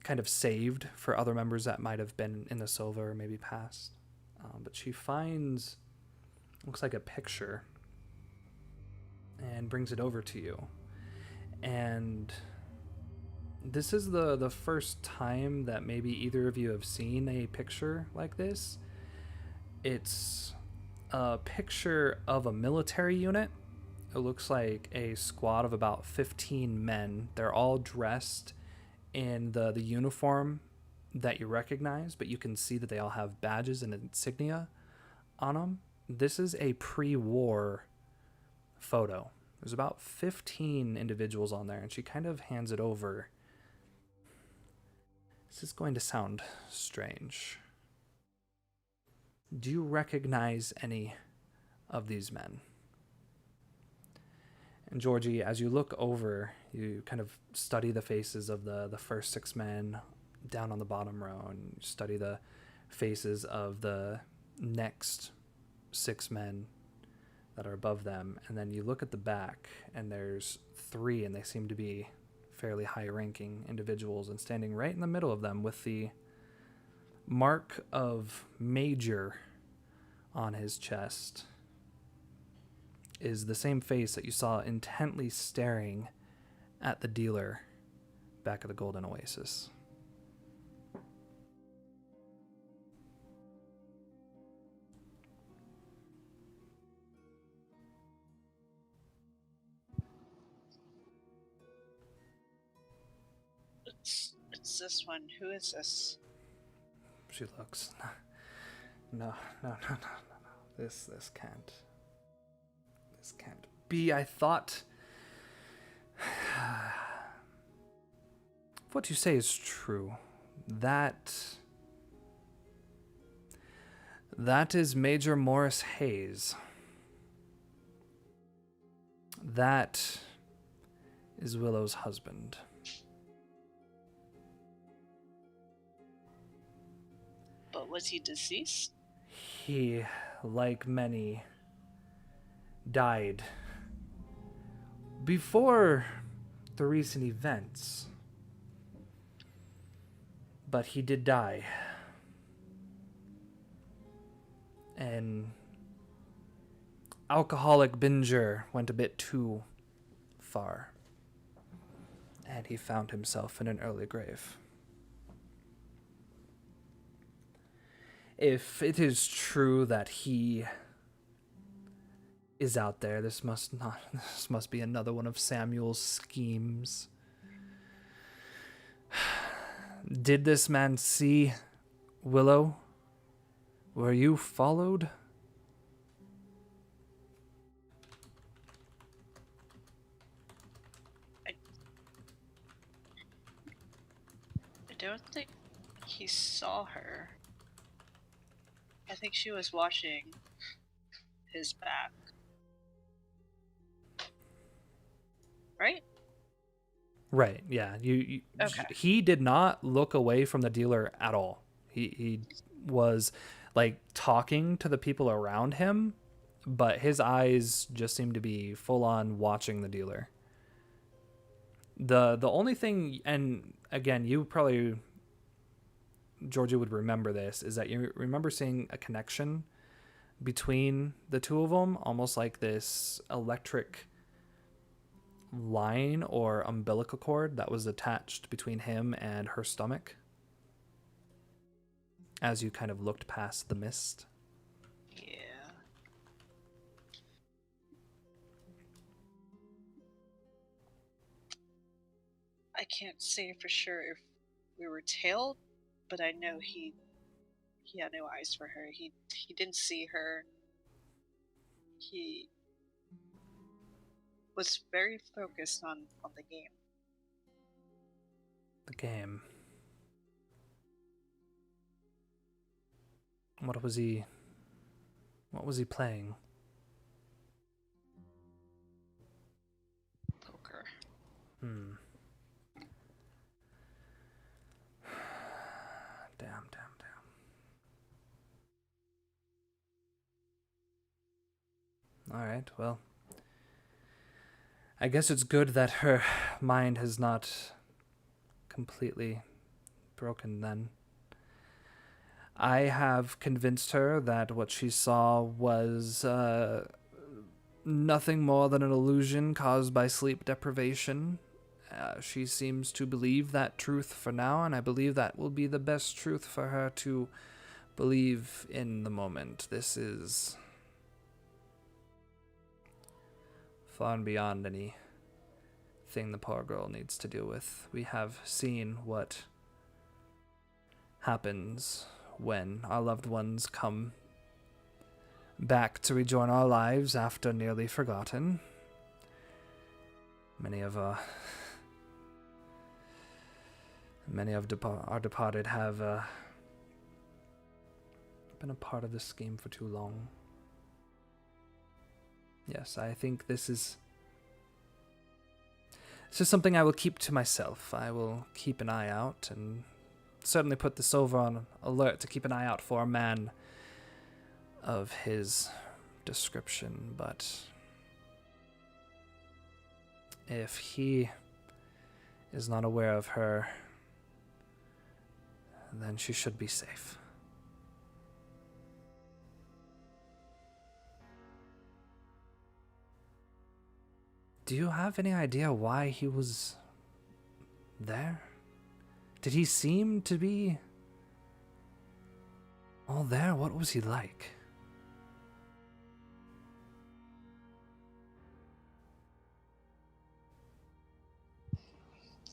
kind of saved for other members that might have been in the Silva or maybe passed. But she finds looks like a picture, and brings it over to you. And this is the first time that maybe either of you have seen a picture like this. It's a picture of a military unit. It looks like a squad of about 15 men. They're all dressed in the uniform that you recognize, but you can see that they all have badges and insignia on them. This is a pre-war photo. There's about 15 individuals on there, and she kind of hands it over. This is going to sound strange. Do you recognize any of these men? And Georgie, as you look over, you kind of study the faces of the first 6 men down on the bottom row, and you study the faces of the next 6 men that are above them. And then you look at the back, and there's 3, and they seem to be fairly high-ranking individuals. And standing right in the middle of them with the mark of Major on his chest is the same face that you saw intently staring at the dealer back at the Golden Oasis. It's this one. Who is this? She looks. No. This can't. This can't be. I thought. What you say is true. That is Major Morris Hayes. That is Willow's husband. But was he deceased? He, like many, died before the recent events. But he did die. An alcoholic binger went a bit too far, and he found himself in an early grave. If it is true that he is out there, this must be another one of Samuel's schemes. Did this man see Willow? Were you followed? I don't think he saw her. I think she was watching his back. Right? Right, yeah. You Okay. He did not look away from the dealer at all. He was like talking to the people around him, but his eyes just seemed to be full on watching the dealer. The only thing, and again, you probably, Georgia, would remember this, is that you remember seeing a connection between the two of them, almost like this electric line or umbilical cord that was attached between him and her stomach as you kind of looked past the mist. Yeah. I can't say for sure if we were tailed, but I know he had no eyes for her. He didn't see her. He was very focused on the game. The game. What was he playing? Poker. Damn. All right, well, I guess it's good that her mind has not completely broken then. I have convinced her that what she saw was nothing more than an illusion caused by sleep deprivation. She seems to believe that truth for now, and I believe that will be the best truth for her to believe in the moment. This is far and beyond anything the poor girl needs to deal with. We have seen what happens when our loved ones come back to rejoin our lives after nearly forgotten. Many of our departed have been a part of this game for too long. Yes, I think this is something I will keep to myself. I will keep an eye out and certainly put this over on alert to keep an eye out for a man of his description, but if he is not aware of her, then she should be safe. Do you have any idea why he was there? Did he seem to be all there? What was he like?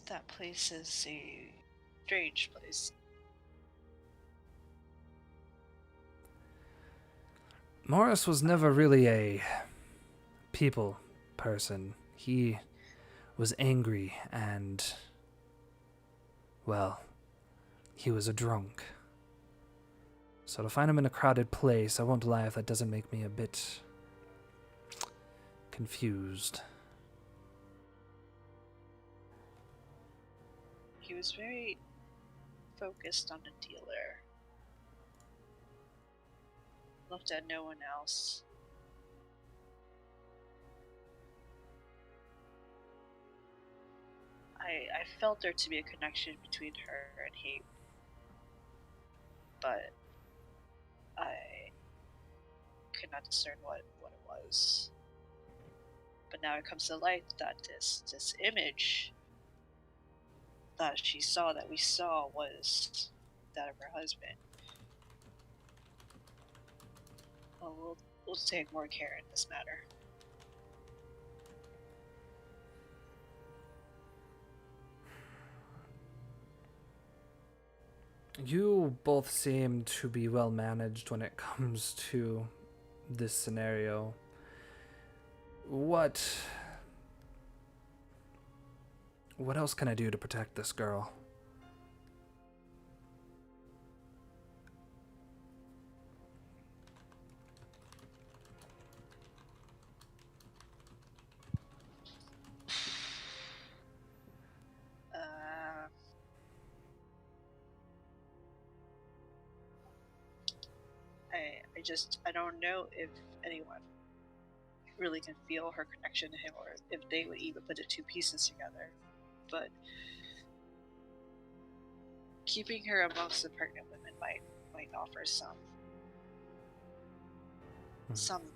That place is a strange place. Morris was never really a people person. He was angry and, well, he was a drunk. So to find him in a crowded place, I won't lie if that doesn't make me a bit confused. He was very focused on a dealer. Looked at no one else. I felt there to be a connection between her and he, but I could not discern what it was. But now it comes to light that this image that she saw, that we saw, was that of her husband. Well, we'll take more care in this matter. You both seem to be well managed when it comes to this scenario. What else can I do to protect this girl? I don't know if anyone really can feel her connection to him, or if they would even put the two pieces together. But keeping her amongst the pregnant women might offer some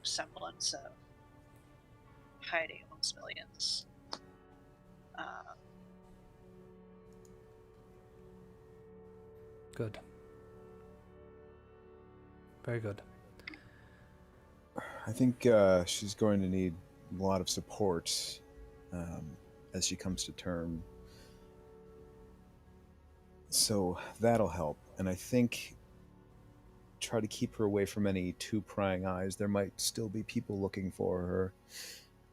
semblance of hiding amongst millions. Good. Very good. I think she's going to need a lot of support as she comes to term. So that'll help. And I think try to keep her away from any too prying eyes. There might still be people looking for her.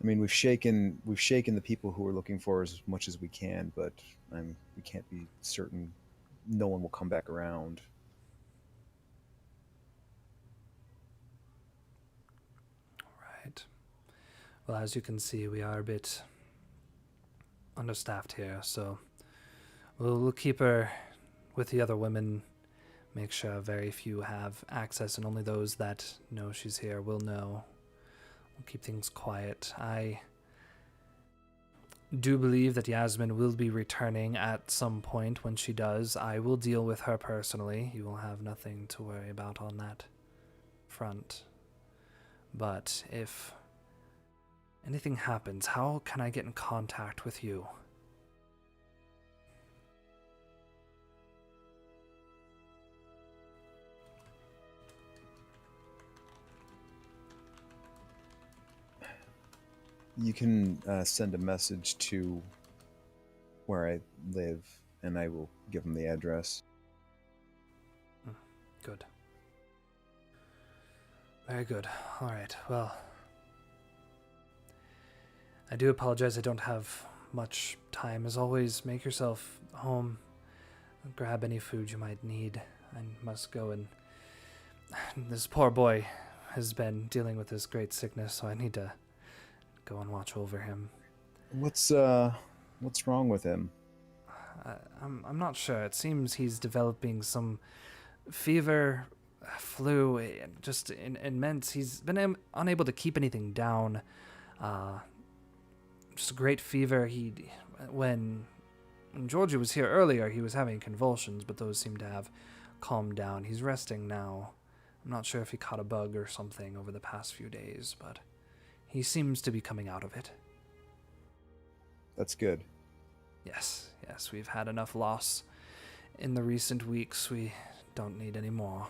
I mean, we've shaken the people who are looking for her as much as we can, but we can't be certain no one will come back around. Right. Well, as you can see, we are a bit understaffed here, so we'll keep her with the other women, make sure very few have access, and only those that know she's here will know. We'll keep things quiet. do believe that Yasmin will be returning at some point. When she does, I will deal with her personally. You will have nothing to worry about on that front. But if anything happens, how can I get in contact with you? You can send a message to where I live, and I will give them the address. Good. Very good. All right, well, I do apologize I don't have much time. As always, make yourself home. Grab any food you might need. I must go and... This poor boy has been dealing with this great sickness, so I need to go and watch over him. What's wrong with him? I'm not sure. It seems he's developing some fever, flu, just immense. He's been unable to keep anything down. Just a great fever. When Georgie was here earlier, he was having convulsions, but those seem to have calmed down. He's resting now. I'm not sure if he caught a bug or something over the past few days, but he seems to be coming out of it. That's good. Yes, we've had enough loss in the recent weeks. We don't need any more.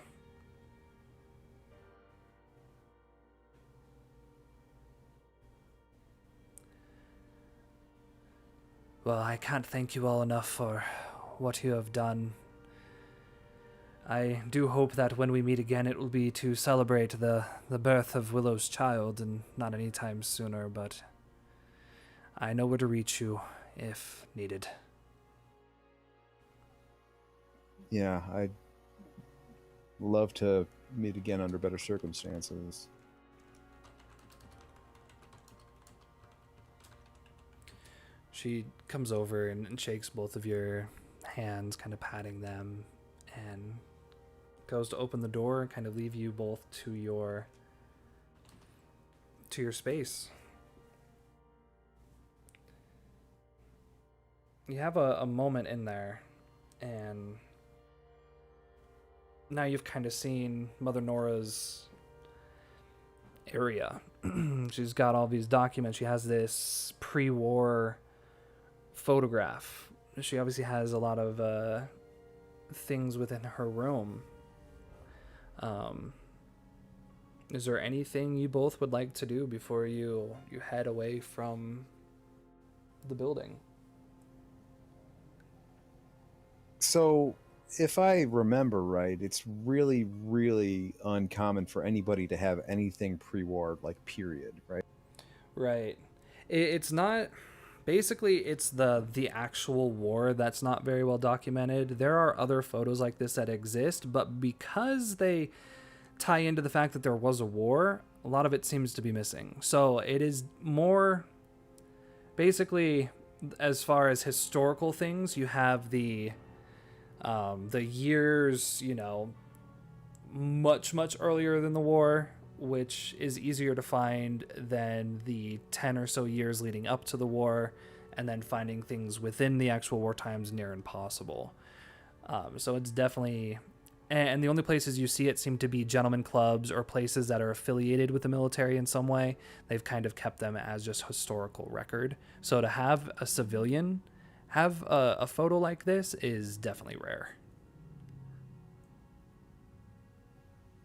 Well, I can't thank you all enough for what you have done. I do hope that when we meet again, it will be to celebrate the birth of Willow's child, and not any time sooner, but I know where to reach you if needed. Yeah, I'd love to meet again under better circumstances. She comes over and shakes both of your hands, kind of patting them, and goes to open the door and kind of leave you both to your space. You have a moment in there, and now you've kind of seen Mother Nora's area. She's got all these documents. She has this pre-war photograph. She obviously has a lot of things within her room. Is there anything you both would like to do before you head away from the building? So, if I remember right, it's really, really uncommon for anybody to have anything pre-war, like, period, right? Right. It's not... Basically, it's the actual war that's not very well documented. There are other photos like this that exist, but because they tie into the fact that there was a war, a lot of it seems to be missing. So it is more... Basically, as far as historical things, you have the years, much, much earlier than the war, which is easier to find than the 10 or so years leading up to the war, and then finding things within the actual war times near impossible. So it's definitely... And the only places you see it seem to be gentlemen clubs or places that are affiliated with the military in some way. They've kind of kept them as just historical record. So to have a civilian have a photo like this is definitely rare.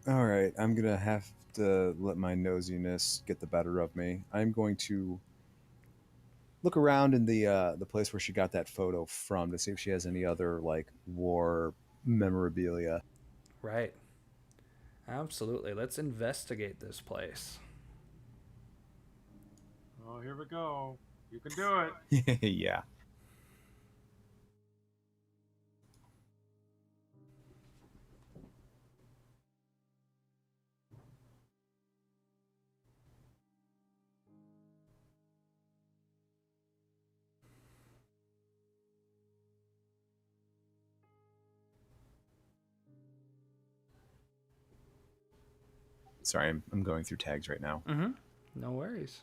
All right, I'm going to have to let my nosiness get the better of me. I'm going to look around in the place where she got that photo from to see if she has any other, like, war memorabilia. Right. Absolutely. Let's investigate this place. Oh, here we go. You can do it. Yeah. Sorry, I'm going through tags right now. Mm-hmm. No worries.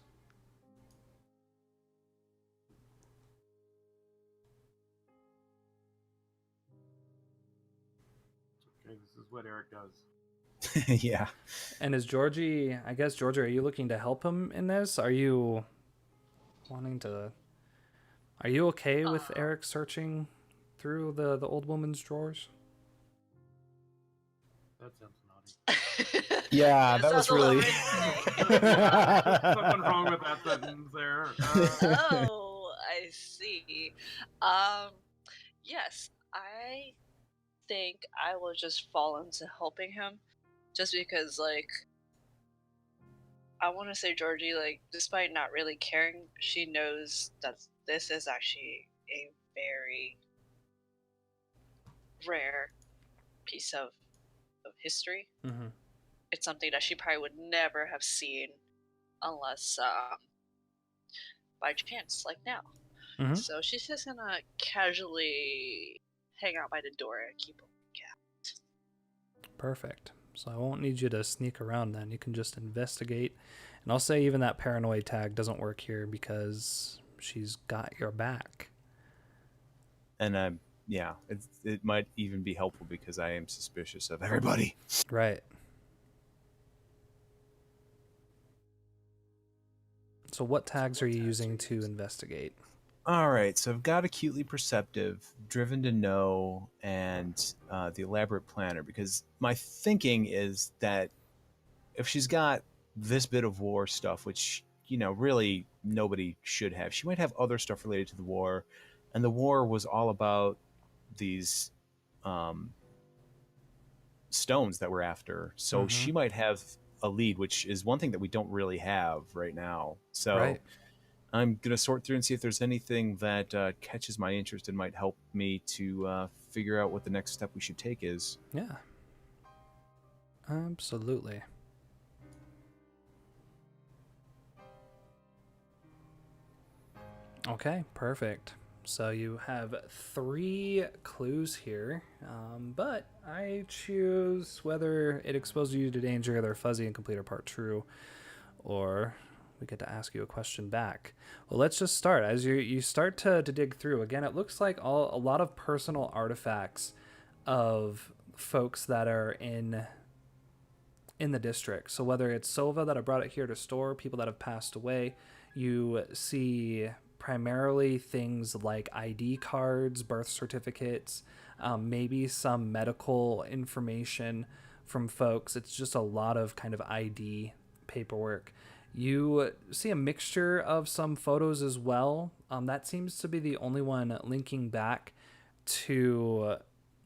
what Eric does. Yeah. And is Georgie, I guess, Georgie, are you looking to help him in this? Are you wanting to... Are you okay with Eric searching through the old woman's drawers? That sounds naughty. Yeah, It that was sounds a little really. risky. There's something wrong with that sentence there. Oh, I see. Um, yes, I think I will just fall into helping him, just because, like, I want to say Georgie, like, despite not really caring, she knows that this is actually a very rare piece of history. Mm-hmm. It's something that she probably would never have seen unless by chance, like now. Mm-hmm. So she's just gonna casually hang out by the door and keep a lookout. Perfect. So I won't need you to sneak around then. You can just investigate. And I'll say even that paranoid tag doesn't work here because she's got your back. And yeah, it might even be helpful because I am suspicious of everybody. Right. So what tags are you using to investigate? All right, so I've got acutely perceptive, driven to know, and the elaborate planner, because my thinking is that if she's got this bit of war stuff, which, really nobody should have, she might have other stuff related to the war, and the war was all about these stones that we're after. So she might have a lead, which is one thing that we don't really have right now. So Right. I'm going to sort through and see if there's anything that catches my interest and might help me to figure out what the next step we should take is. Yeah. Absolutely. Okay, perfect. So you have 3 clues here, but I choose whether it exposes you to danger, either fuzzy, incomplete, or part true, or we get to ask you a question back. Well, let's just start. As you start to dig through, again, it looks like a lot of personal artifacts of folks that are in the district. So whether it's Silva that I brought it here to store, people that have passed away, you see primarily things like ID cards, birth certificates, maybe some medical information from folks. It's just a lot of kind of ID paperwork. You see a mixture of some photos as well. That seems to be the only one linking back to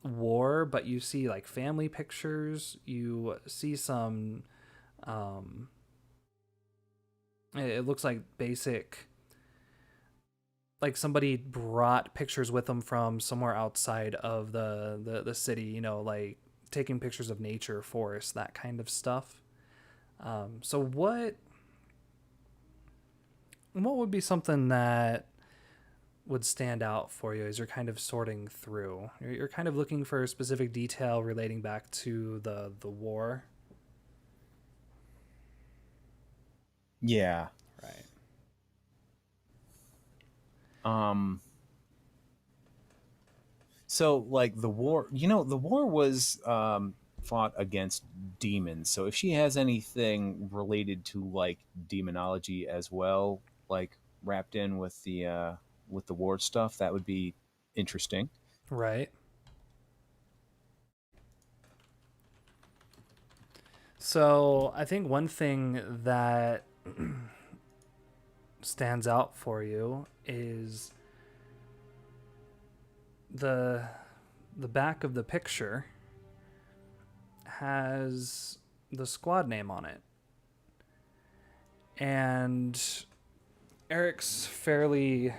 war, but you see like family pictures. You see some it looks like basic, like somebody brought pictures with them from somewhere outside of the city, like taking pictures of nature, forest, that kind of stuff. So what would be something that would stand out for you as you're kind of sorting through? You're kind of looking for specific detail relating back to the war. Yeah. Right. So like the war, the war was fought against demons. So if she has anything related to like demonology as well, like wrapped in with the war stuff, that would be interesting. Right. So I think one thing that stands out for you is the back of the picture has the squad name on it. And Eric's fairly...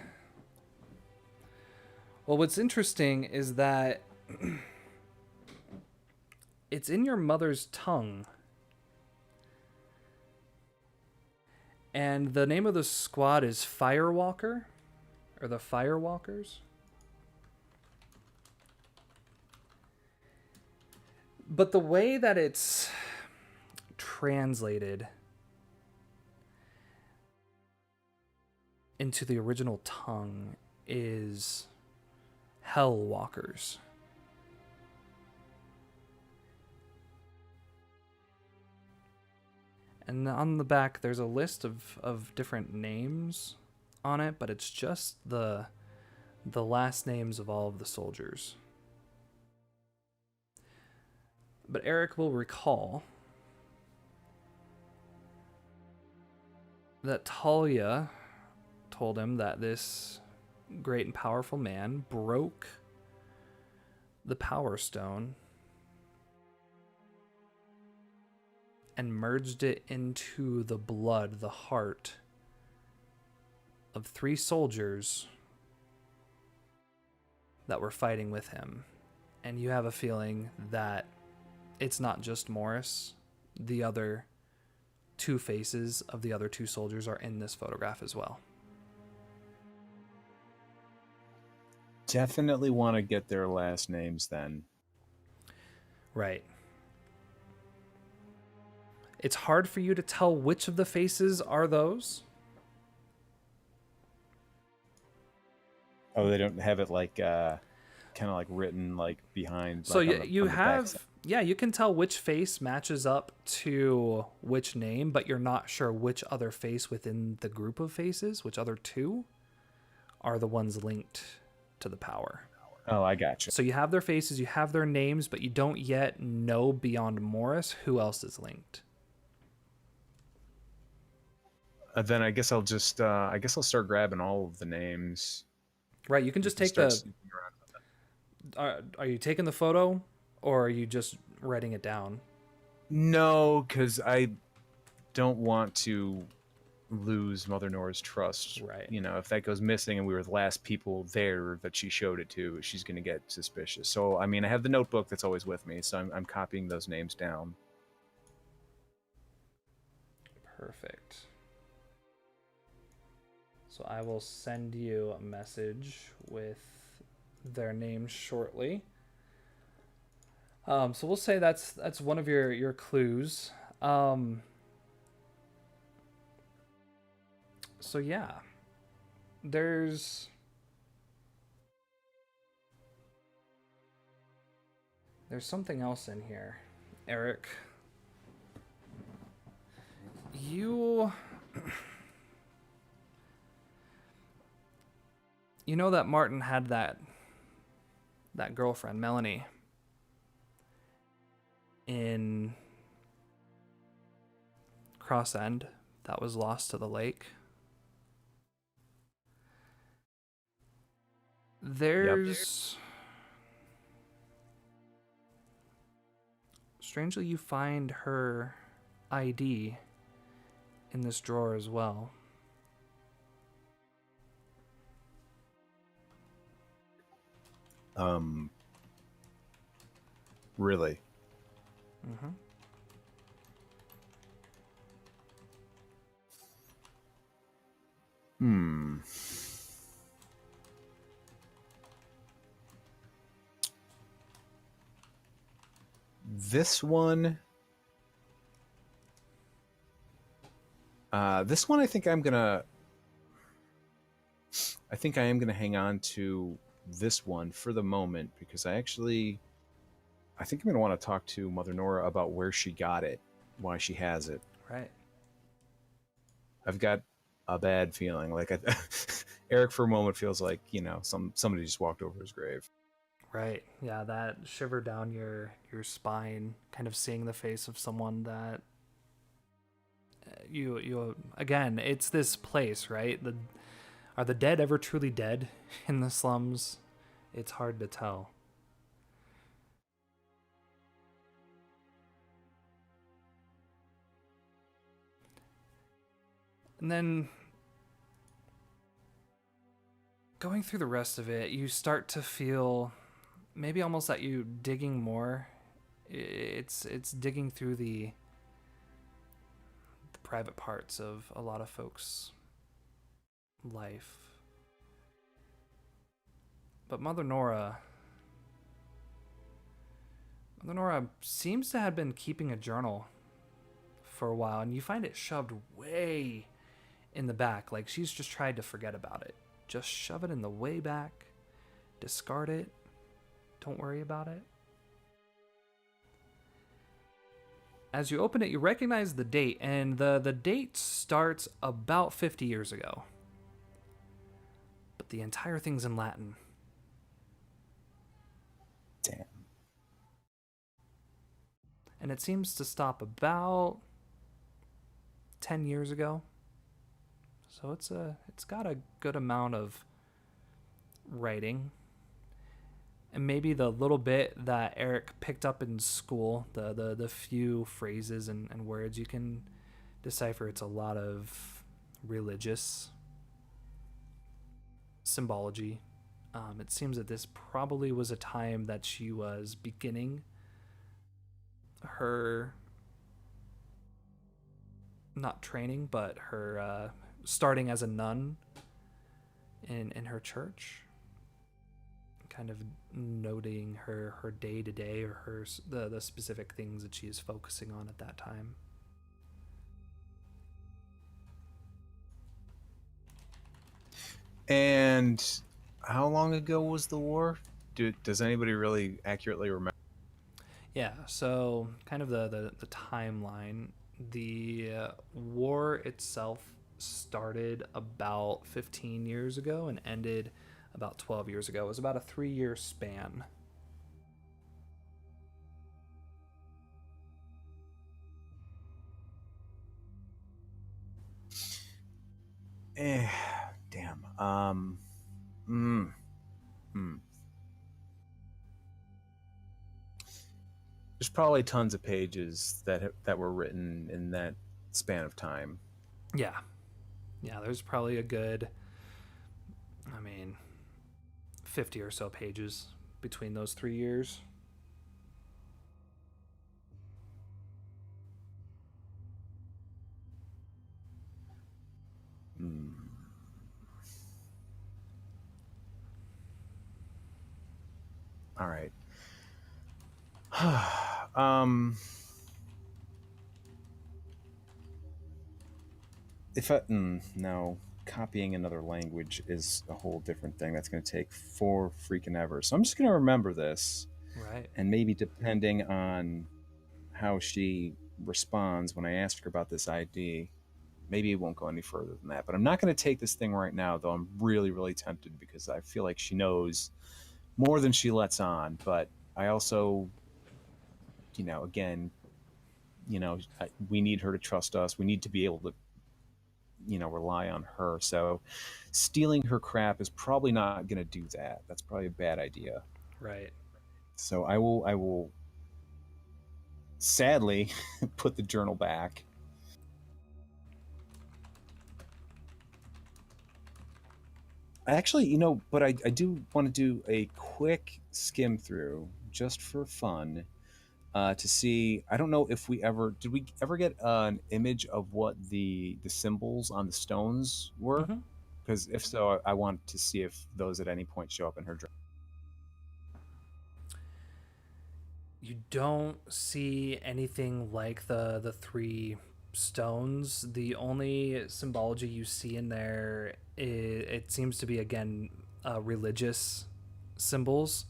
Well, what's interesting is that it's in your mother's tongue. And the name of the squad is Firewalker, or the Firewalkers. But the way that it's translated into the original tongue is Hellwalkers. And on the back, there's a list of different names on it, but it's just the last names of all of the soldiers. But Eric will recall that Talia told him that this great and powerful man broke the Power Stone and merged it into the blood, the heart of 3 soldiers that were fighting with him. And you have a feeling that it's not just Morris. The other 2 faces of the other 2 soldiers are in this photograph as well. Definitely want to get their last names then. Right. It's hard for you to tell which of the faces are those. Oh, they don't have it like kind of like written like behind. So like you on the back side. yeah, you can tell which face matches up to which name, but you're not sure which other face within the group of faces, which other 2 are the ones linked to the power. Oh, I gotcha. So you have their faces, you have their names, but you don't yet know beyond Morris who else is linked. Then I guess I'll just I guess I'll start grabbing all of the names. Right, you can just take Start the... sneaking around. Are you taking the photo, or are you just writing it down? No, because I don't want to lose Mother Nora's trust. Right. You know, if that goes missing and we were the last people there that she showed it to, she's going to get suspicious. So, I mean, I have the notebook that's always with me, so I'm copying those names down. Perfect. So I will send you a message with their names shortly. So we'll say that's one of your clues. So yeah, there's something else in here, Eric. You know that Martin had that girlfriend, Melanie, in Cross End that was lost to the lake? There's... Strangely, you find her ID in this drawer as well. Really? Mm-hmm. This one I think I am gonna hang on to this one for the moment, because I think I'm gonna want to talk to Mother Nora about where she got it, why she has it. Right. I've got a bad feeling. Like Eric for a moment feels like, somebody just walked over his grave. Right. Yeah, that shiver down your spine, kind of seeing the face of someone that you again, it's this place, right? Are the dead ever truly dead in the slums? It's hard to tell. And then going through the rest of it, you start to feel maybe almost that you digging more. It's digging through the private parts of a lot of folks' life. But Mother Nora seems to have been keeping a journal for a while, and you find it shoved way in the back, like she's just tried to forget about it. Just shove it in the way back, discard it, don't worry about it. as you open it, you recognize the date, and the date starts about 50 years ago. But the entire thing's in Latin. Damn. And it seems to stop about 10 years ago. So it's got a good amount of writing. And maybe the little bit that Eric picked up in school, the few phrases and words, you can decipher it's a lot of religious symbology. It seems that this probably was a time that she was beginning her, not training, but her starting as a nun in her church, kind of noting her day to day, or the specific things that she is focusing on at that time. And how long ago was the war? Does anybody really accurately remember? Yeah, so kind of the timeline. The war itself started about 15 years ago and ended about 12 years ago. It was about a 3-year span. Damn. Mm, hmm. There's probably tons of pages that were written in that span of time. Yeah. There's probably a good, 50 or so pages between those 3 years. Hmm. All right. If I no, copying another language is a whole different thing. That's going to take for freaking ever. So I'm just going to remember this, Right. and maybe depending on how she responds when I ask her about this ID, maybe it won't go any further than that. But I'm not going to take this thing right now, though. I'm really, really tempted because I feel like she knows more than she lets on. But I also, again, we need her to trust us. We need to be able to, rely on her. So stealing her crap is probably not going to do that. That's probably a bad idea. Right. So I will sadly put the journal back. Actually, but I do want to do a quick skim through just for fun to see. I don't know if did we ever get an image of what the symbols on the stones were? Mm-hmm. Because if so, I want to see if those at any point show up in her journal. You don't see anything like the 3 stones. The only symbology you see in there, it seems to be, again, religious symbols.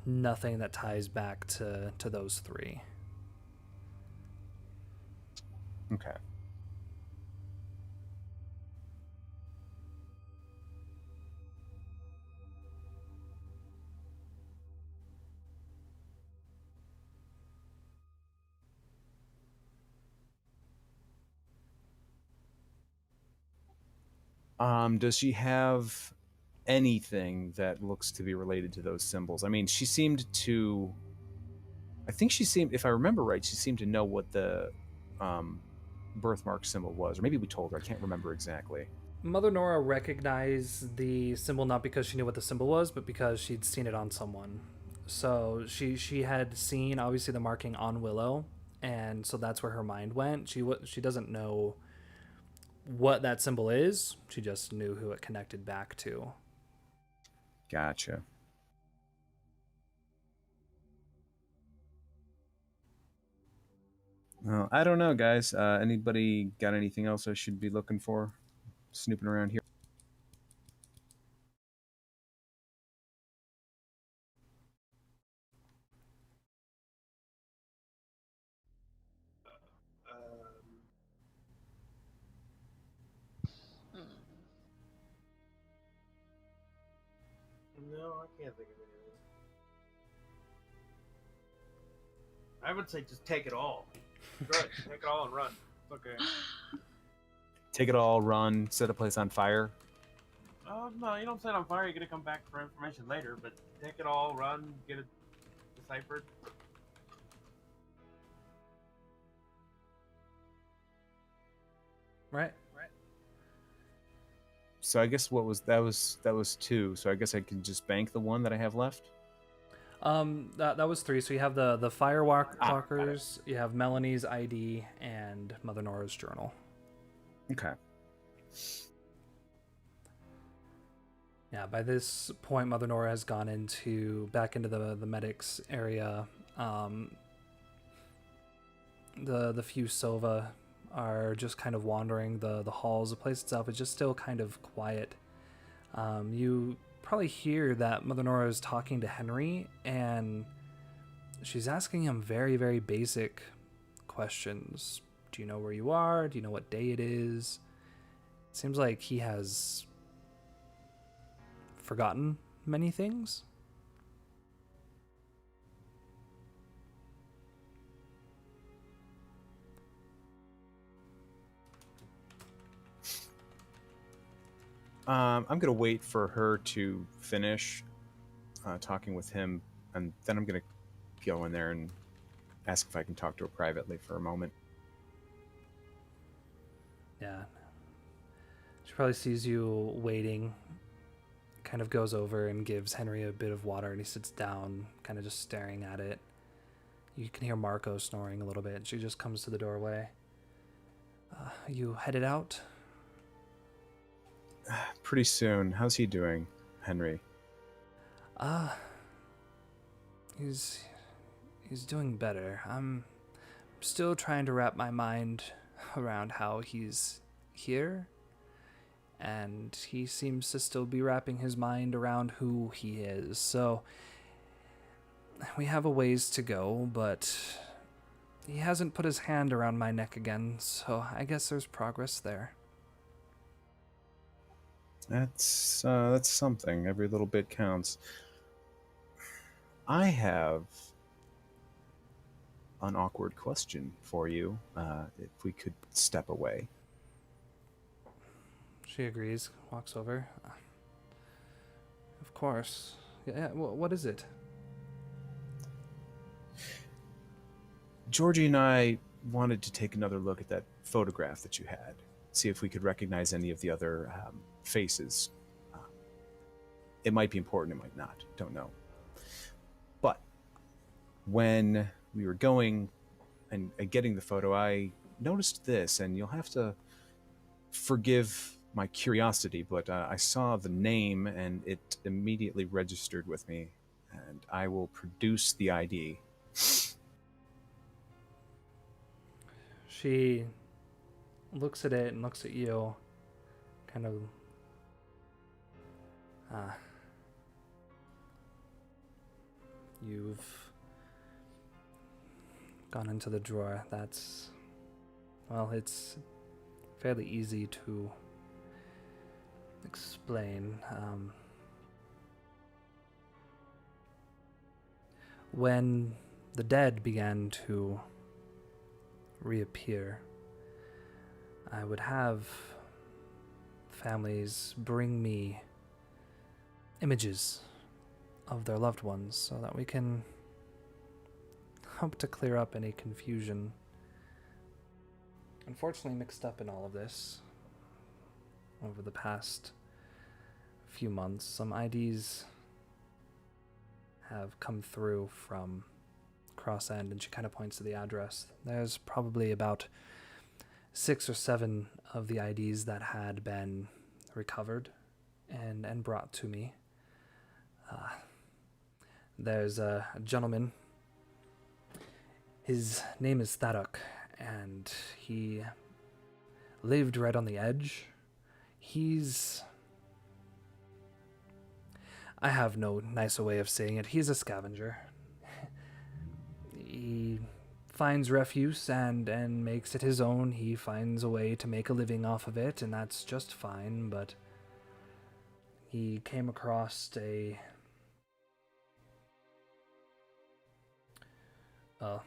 Nothing that ties back to those 3. Okay. Does she have anything that looks to be related to those symbols? I mean, she seemed to. I think she seemed, if I remember right, she seemed to know what the birthmark symbol was, or maybe we told her. I can't remember exactly. Mother Nora recognized the symbol not because she knew what the symbol was, but because she'd seen it on someone. So she had seen, obviously, the marking on Willow, and so that's where her mind went. She doesn't know what that symbol is. She just knew who it connected back to. Gotcha. Well, I don't know, guys. Anybody got anything else I should be looking for? Snooping around here. I can't think of anything. I would say just take it all. Good, take it all and run. It's okay. Take it all, run, set a place on fire. No, you don't set it on fire. You're gonna come back for information later. But take it all, run, get it deciphered. Right. So I guess that was 2. So I guess I can just bank the 1 that I have left. That was 3. So you have the got it. firewalkers, you have Melanie's ID, and Mother Nora's journal. Okay. Yeah, by this point, Mother Nora has gone back into the medics area. The few Sova are just kind of wandering the halls. The place itself is just still kind of quiet. You probably hear that Mother Nora is talking to Henry, and she's asking him very, very basic questions. Do you know where you are? Do you know what day it is? It seems like he has forgotten many things. I'm going to wait for her to finish talking with him, and then I'm going to go in there and ask if I can talk to her privately for a moment. Yeah. She probably sees you waiting, kind of goes over and gives Henry a bit of water, and he sits down, kind of just staring at it. You can hear Marco snoring a little bit. She just comes to the doorway. You headed out? Pretty soon. How's he doing, Henry? He's doing better. I'm still trying to wrap my mind around how he's here, and he seems to still be wrapping his mind around who he is. So we have a ways to go, but he hasn't put his hand around my neck again, so I guess there's progress there. That's something. Every little bit counts. I have an awkward question for you. If we could step away. She agrees, walks over. Of course. Yeah, what is it? Georgie and I wanted to take another look at that photograph that you had. See if we could recognize any of the other faces. It might be important, it might not. Don't know. But when we were going and getting the photo, I noticed this, and you'll have to forgive my curiosity, but I saw the name and it immediately registered with me, and I will produce the ID. She looks at it and looks at you, kind of you've gone into the drawer. That's, well, it's fairly easy to explain. When the dead began to reappear, I would have families bring me images of their loved ones so that we can hope to clear up any confusion. Unfortunately, mixed up in all of this over the past few months, some IDs have come through from Cross End, and she kind of points to the address. There's probably about 6 or 7 of the IDs that had been recovered and brought to me. There's a gentleman. His name is Thadok, and he lived right on the edge. I have no nicer way of saying it. He's a scavenger. He finds refuse and makes it his own. He finds a way to make a living off of it, and that's just fine, but he came across a Well,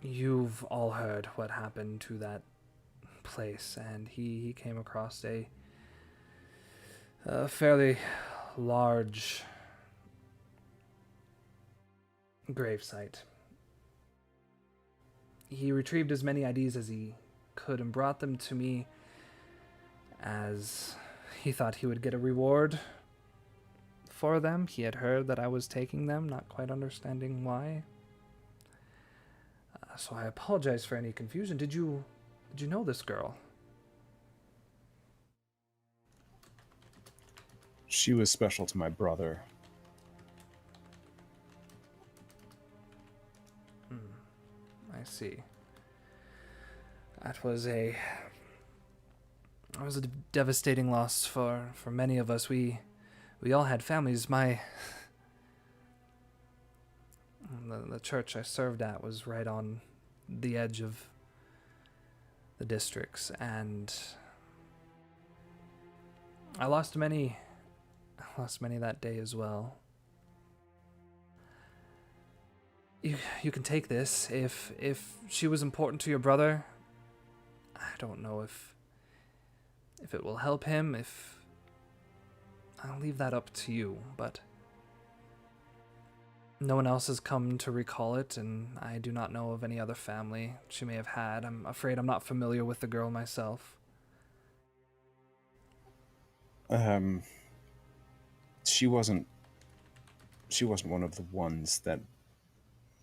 you've all heard what happened to that place, and he came across a fairly large gravesite. He retrieved as many IDs as he could and brought them to me, as he thought he would get a reward for them. He had heard that I was taking them, not quite understanding why. So I apologize for any confusion. Did you know this girl? She was special to my brother. I see. That was a devastating loss for many of us. We all had families. The church I served at was right on the edge of the districts, and I lost many that day as well. You can take this. If she was important to your brother, I don't know if it will help him. I'll leave that up to you, but no one else has come to recall it, and I do not know of any other family she may have had. I'm afraid I'm not familiar with the girl myself. She wasn't one of the ones that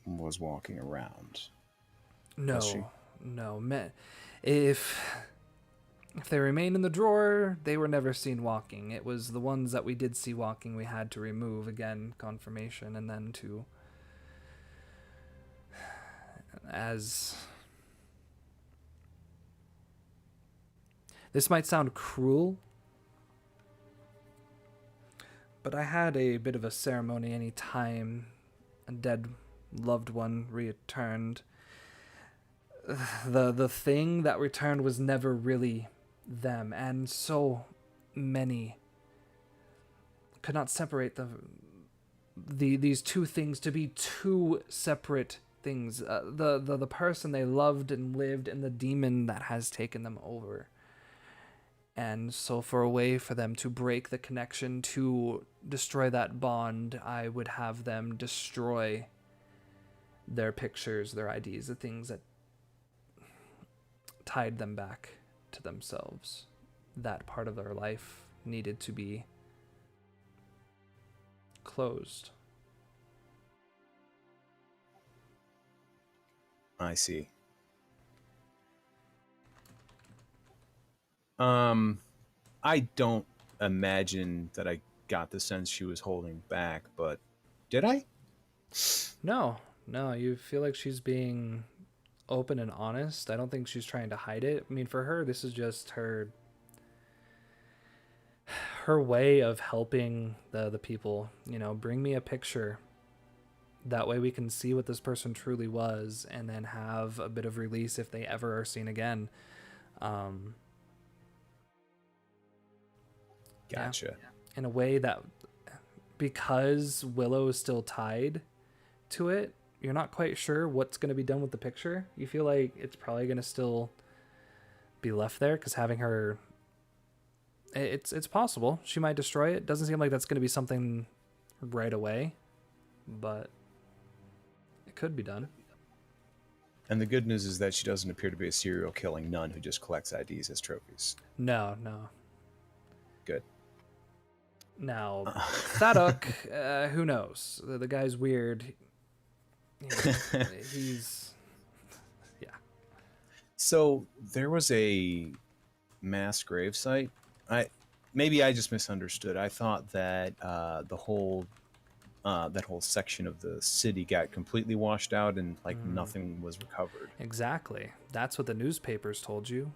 was walking around. Was she? No. If they remain in the drawer, they were never seen walking. It was the ones that we did see walking we had to remove, again, confirmation, and then this might sound cruel, but I had a bit of a ceremony any time a dead loved one returned. The thing that returned was never really them, and so many could not separate these two things to be two separate things. The person they loved and lived, and the demon that has taken them over. And so for a way for them to break the connection, to destroy that bond, I would have them destroy their pictures, their IDs, the things that tied them back to themselves. That part of their life needed to be closed. I see. I don't imagine that I got the sense she was holding back, but did I? No, you feel like she's being open and honest. I don't think she's trying to hide it. I mean, for her, this is just her way of helping the people. Bring me a picture. That way we can see what this person truly was, and then have a bit of release if they ever are seen again. Gotcha. Yeah. In a way that, because Willow is still tied to it, you're not quite sure what's going to be done with the picture. You feel like it's probably going to still be left there, because having her, it's possible she might destroy it. Doesn't seem like that's going to be something right away, but it could be done. And the good news is that she doesn't appear to be a serial killing nun who just collects IDs as trophies. No. Good. Now, Thadok, who knows? The guy's weird. He's... Yeah. So, there was a mass gravesite. Maybe I just misunderstood. I thought that that whole section of the city got completely washed out and nothing was recovered. Exactly. That's what the newspapers told you.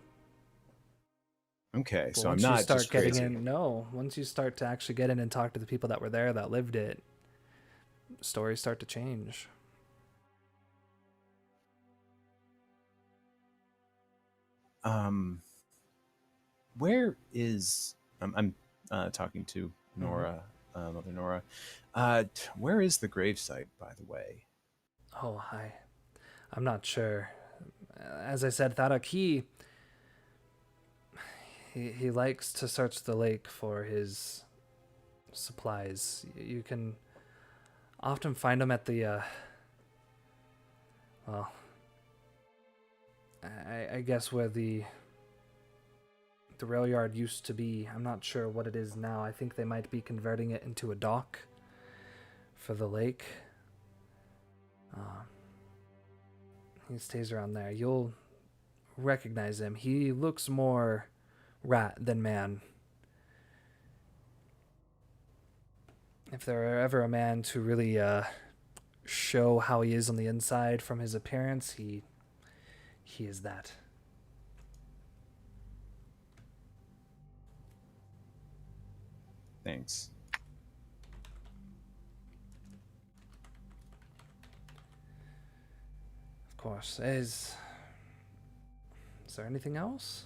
Okay, But so I'm once not you start just getting crazy. in, no. Once you start to actually get in and talk to the people that were there, that lived it, stories start to change. Where is I'm talking to Nora. Mother Nora. Where is the gravesite, by the way? Oh, I'm not sure. As I said, Tharak, he likes to search the lake for his supplies. You can often find them at the, well, I guess where the rail yard used to be. I'm not sure what it is now. I think they might be converting it into a dock for the lake. He stays around there. You'll recognize him. He looks more rat than man. If there were ever a man to really show how he is on the inside from his appearance, he is that. Thanks. Of course. Is there anything else?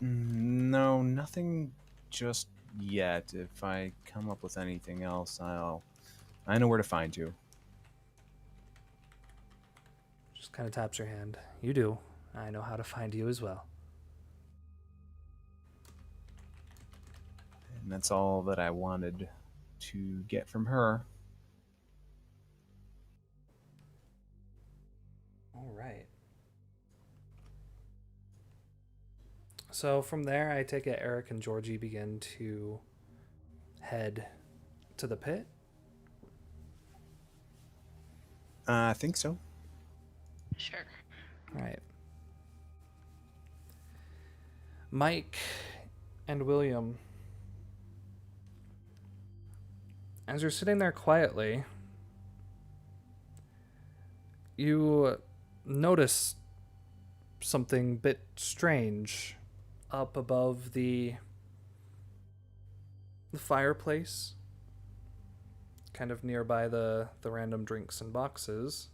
No, nothing just yet. If I come up with anything else, I know where to find you. Just kind of taps your hand. You do. I know how to find you as well. And that's all that I wanted to get from her. All right. So from there, I take it Eric and Georgie begin to head to the pit. I think so. Sure. Right. Mike and William, as you're sitting there quietly, you notice something a bit strange up above the fireplace, kind of nearby the random drinks and boxes.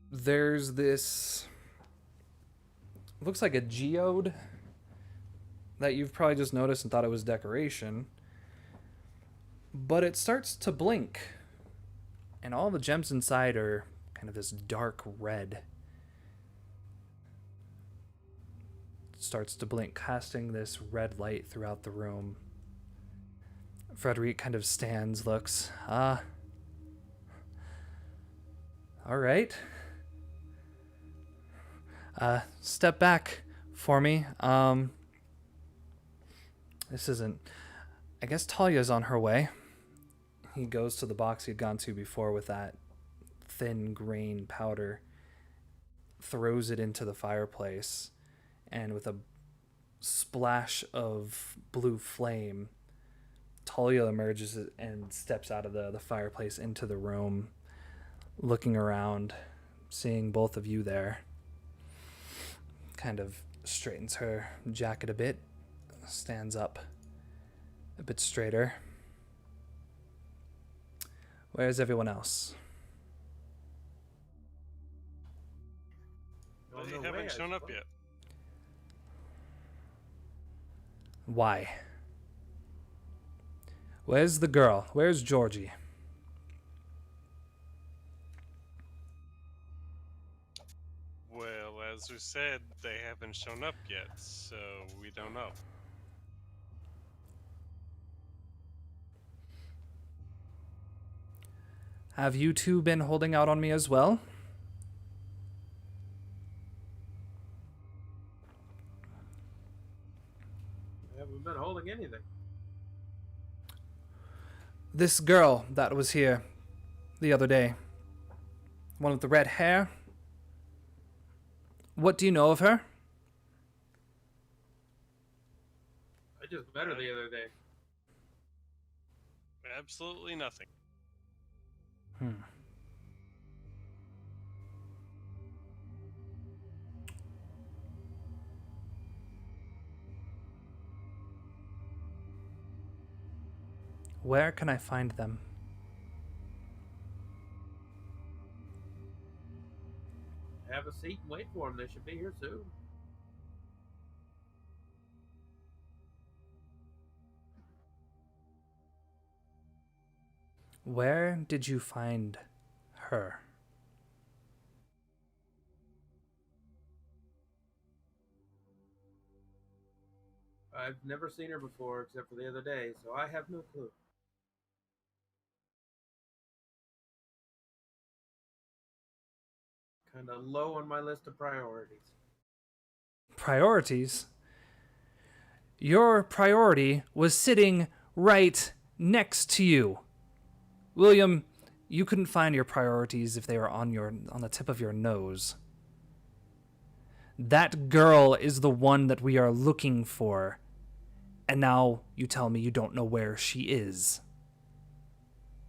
There's this, looks like a geode that you've probably just noticed and thought it was decoration, but it starts to blink, and all the gems inside are kind of this dark red. It starts to blink, casting this red light throughout the room. Frederic kind of stands, looks, all right. Step back for me. This isn't... I guess Talia's on her way. He goes to the box he'd gone to before with that thin grain powder, throws it into the fireplace, and with a splash of blue flame, Talia emerges and steps out of the fireplace into the room, looking around, seeing both of you there. Kind of straightens her jacket a bit, stands up a bit straighter. Where's everyone else? They haven't shown up yet. Why? Where's the girl? Where's Georgie? Well, as we said, they haven't shown up yet, so we don't know. Have you two been holding out on me as well? We haven't been holding anything. This girl that was here the other day, one with the red hair, what do you know of her? I just met her the other day. Absolutely nothing. Where can I find them? Have a seat and wait for them. They should be here soon. Where did you find her? I've never seen her before except for the other day, so I have no clue. Kind of low on my list of priorities. Priorities? Your priority was sitting right next to you. William, you couldn't find your priorities if they were on the tip of your nose. That girl is the one that we are looking for. And now you tell me you don't know where she is.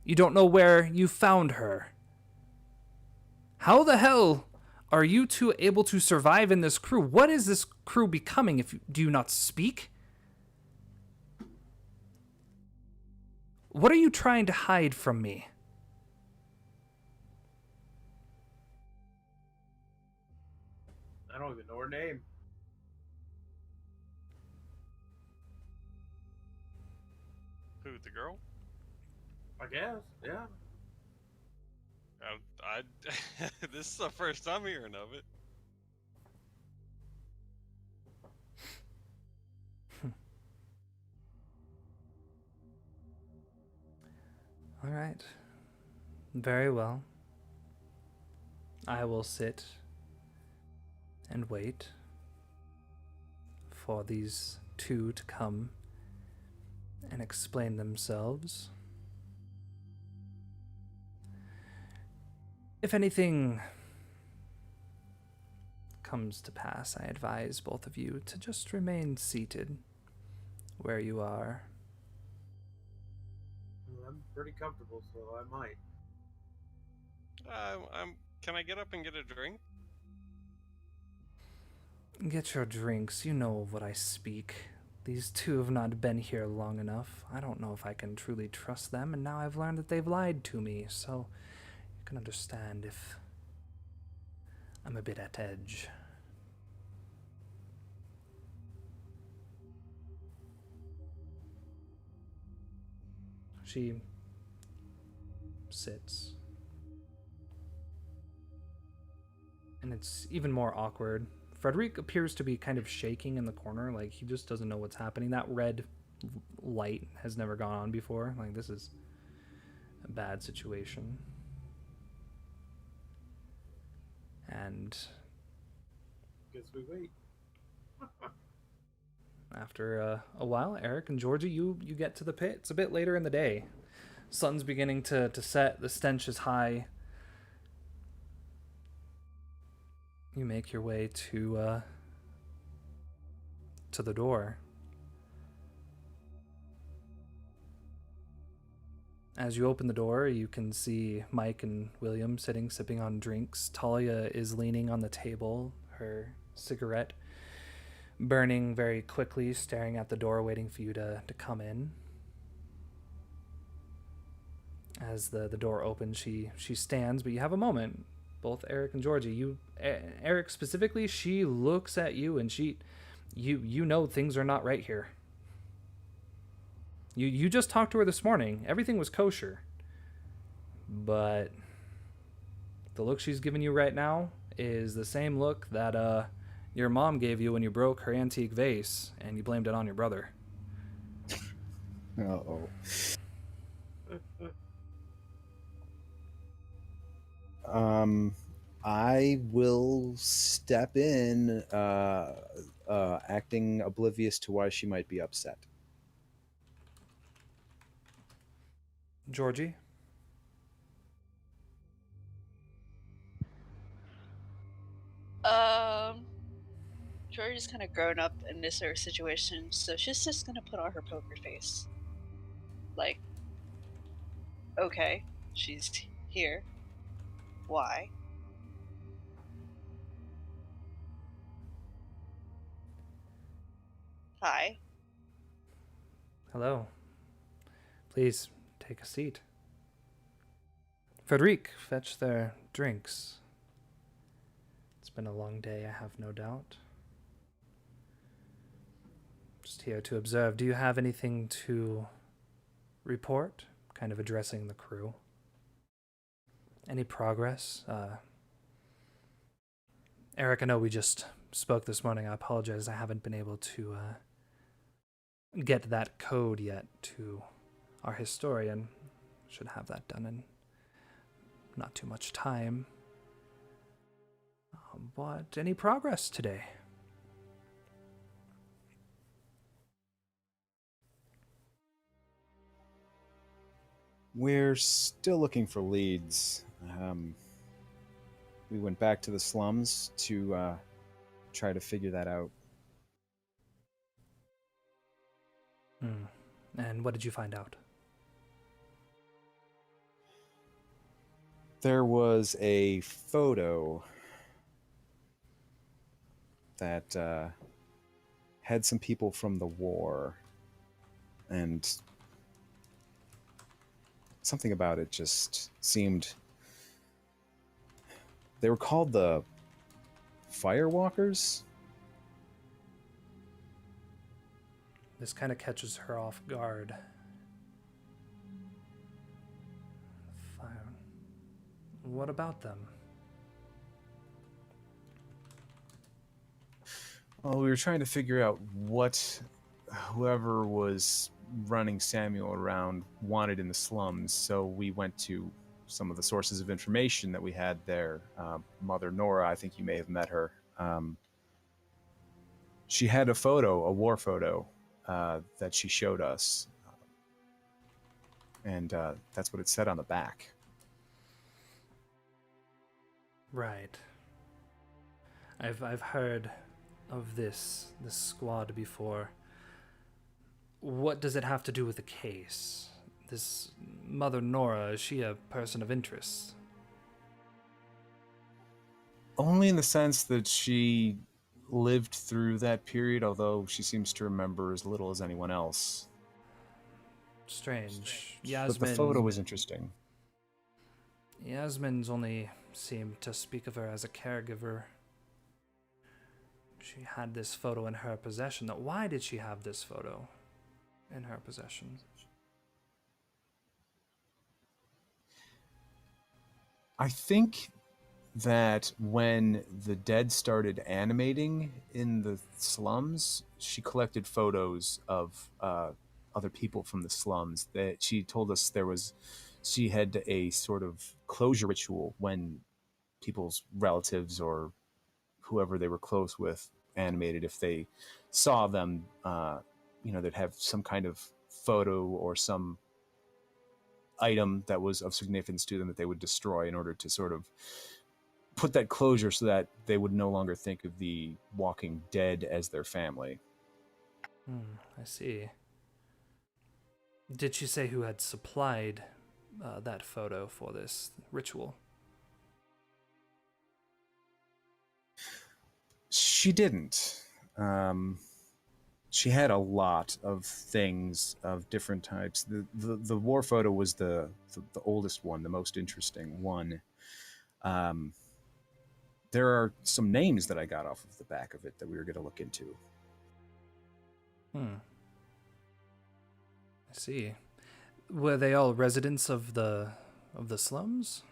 You don't know where you found her. How the hell are you two able to survive in this crew? What is this crew becoming if do you not speak? What are you trying to hide from me? I don't even know her name. Who, the girl? I guess, yeah. This is the first I'm hearing of it. All right. Very well. I will sit and wait for these two to come and explain themselves. If anything comes to pass, I advise both of you to just remain seated where you are. I'm pretty comfortable, so I might. Can I get up and get a drink? Get your drinks. You know of what I speak. These two have not been here long enough. I don't know if I can truly trust them, and now I've learned that they've lied to me, so you can understand if I'm a bit at edge. She sits. And it's even more awkward. Frederic appears to be kind of shaking in the corner, like he just doesn't know what's happening. That red light has never gone on before. Like, this is a bad situation. And Guess we wait. after a while, Eric and Georgie, you get to the pit. It's a bit later in the day. Sun's beginning to set. The stench is high. You make your way to the door. As you open the door, you can see Mike and William sitting, sipping on drinks. Talia is leaning on the table, her cigarette burning very quickly, staring at the door, waiting for you to come in. As the door opens, she stands, but you have a moment. Both Eric and Georgie. Eric specifically, she looks at you and you know things are not right here. You just talked to her this morning. Everything was kosher. But the look she's giving you right now is the same look that your mom gave you when you broke her antique vase and you blamed it on your brother. Uh-oh. I will step in, acting oblivious to why she might be upset. Georgie? Georgie's kind of grown up in this sort of situation, so she's just gonna put on her poker face. Like, okay, she's here. Why? Hi. Hello. Please take a seat. Frederic, fetch their drinks. It's been a long day, I have no doubt. Just here to observe. Do you have anything to report kind of addressing the crew. Any progress? Eric, I know we just spoke this morning. I apologize. I haven't been able to get that code yet to our historian. Should have that done in not too much time. But any progress today? We're still looking for leads. We went back to the slums to try to figure that out. And what did you find out? There was a photo that had some people from the war, and something about it just seemed... They were called the Firewalkers? This kind of catches her off guard. Fine. What about them? Well, we were trying to figure out what whoever was running Samuel around wanted in the slums, so we went to some of the sources of information that we had there. Mother Nora, I think you may have met her. She had a photo, a war photo, that she showed us. And that's what it said on the back. Right. I've heard of this squad before. What does it have to do with the case? This Mother Nora, is she a person of interest? Only in the sense that she lived through that period, although she seems to remember as little as anyone else. Strange. But the photo was interesting. Yasmin's only seemed to speak of her as a caregiver. She had this photo in her possession. Why did she have this photo in her possession? I think that when the dead started animating in the slums, she collected photos of other people from the slums. That she told us she had a sort of closure ritual when people's relatives or whoever they were close with animated. If they saw them, they'd have some kind of photo or some item that was of significance to them that they would destroy in order to sort of put that closure so that they would no longer think of the walking dead as their family. I see. Did she say who had supplied that photo for this ritual? She didn't. She had a lot of things of different types. The war photo was the oldest one, the most interesting one. There are some names that I got off of the back of it that we were going to look into. I see. Were they all residents of the slums?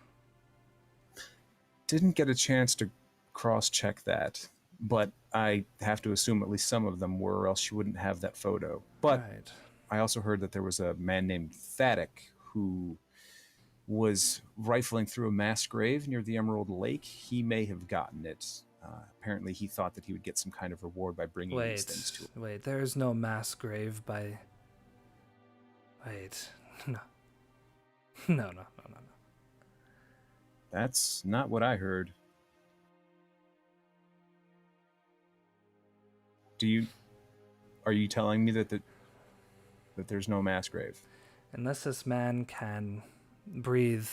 Didn't get a chance to cross-check that, but I have to assume at least some of them were, or else she wouldn't have that photo. But right. I also heard that there was a man named Thaddeus who was rifling through a mass grave near the Emerald Lake. He may have gotten it. Apparently he thought that he would get some kind of reward by bringing these things to him. Wait, there is no mass grave by... Wait, no. No. That's not what I heard. Are you telling me that there's no mass grave? Unless this man can breathe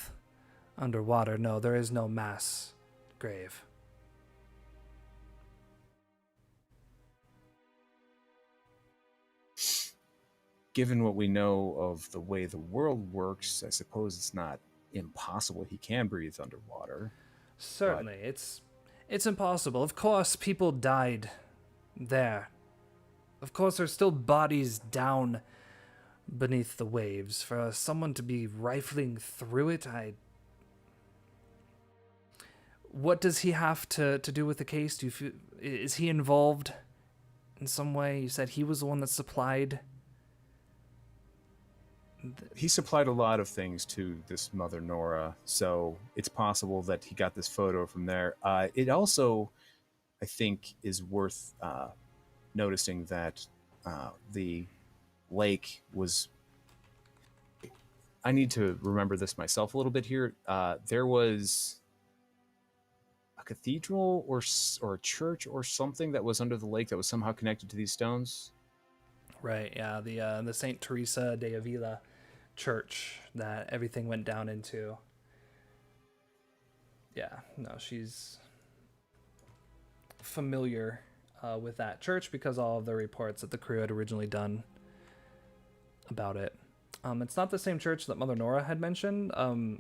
underwater, no, there is no mass grave. Given what we know of the way the world works, I suppose it's not impossible he can breathe underwater. Certainly, it's impossible. Of course, people died there. Of course, there's still bodies down beneath the waves. For someone to be rifling through it, what does he have to do with the case? Do you feel, is he involved in some way? You said he was the one that supplied. He supplied a lot of things to this Mother Nora, so it's possible that he got this photo from there. It also, I think, is worth noticing that the lake was. I need to remember this myself a little bit here. There was a cathedral or a church or something that was under the lake that was somehow connected to these stones. Right, yeah, the Saint Teresa de Avila church that everything went down into. Yeah, no, she's familiar with that church because all of the reports that the crew had originally done about it. It's not the same church that Mother Nora had mentioned.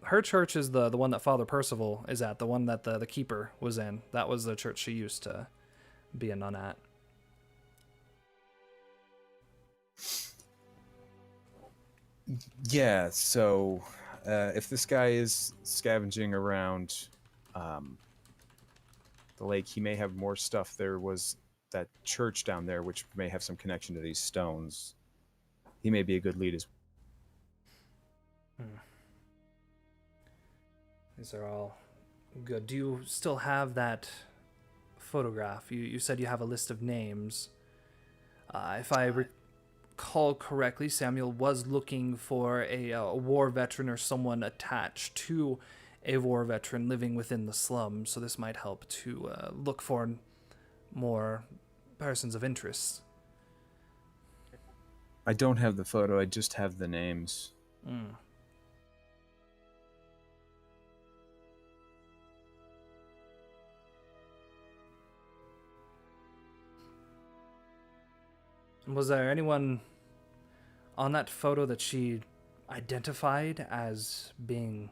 Her church is the one that Father Percival is at, the one that the keeper was in. That was the church she used to be a nun at. Yeah, so if this guy is scavenging around the lake, he may have more stuff. There was that church down there, which may have some connection to these stones. He may be a good lead as well. These are all good. Do you still have that photograph? You said you have a list of names. If I recall correctly, Samuel was looking for a war veteran or someone attached to a war veteran living within the slums, so this might help to look for more persons of interest. I don't have the photo, I just have the names. Was there anyone on that photo that she identified as being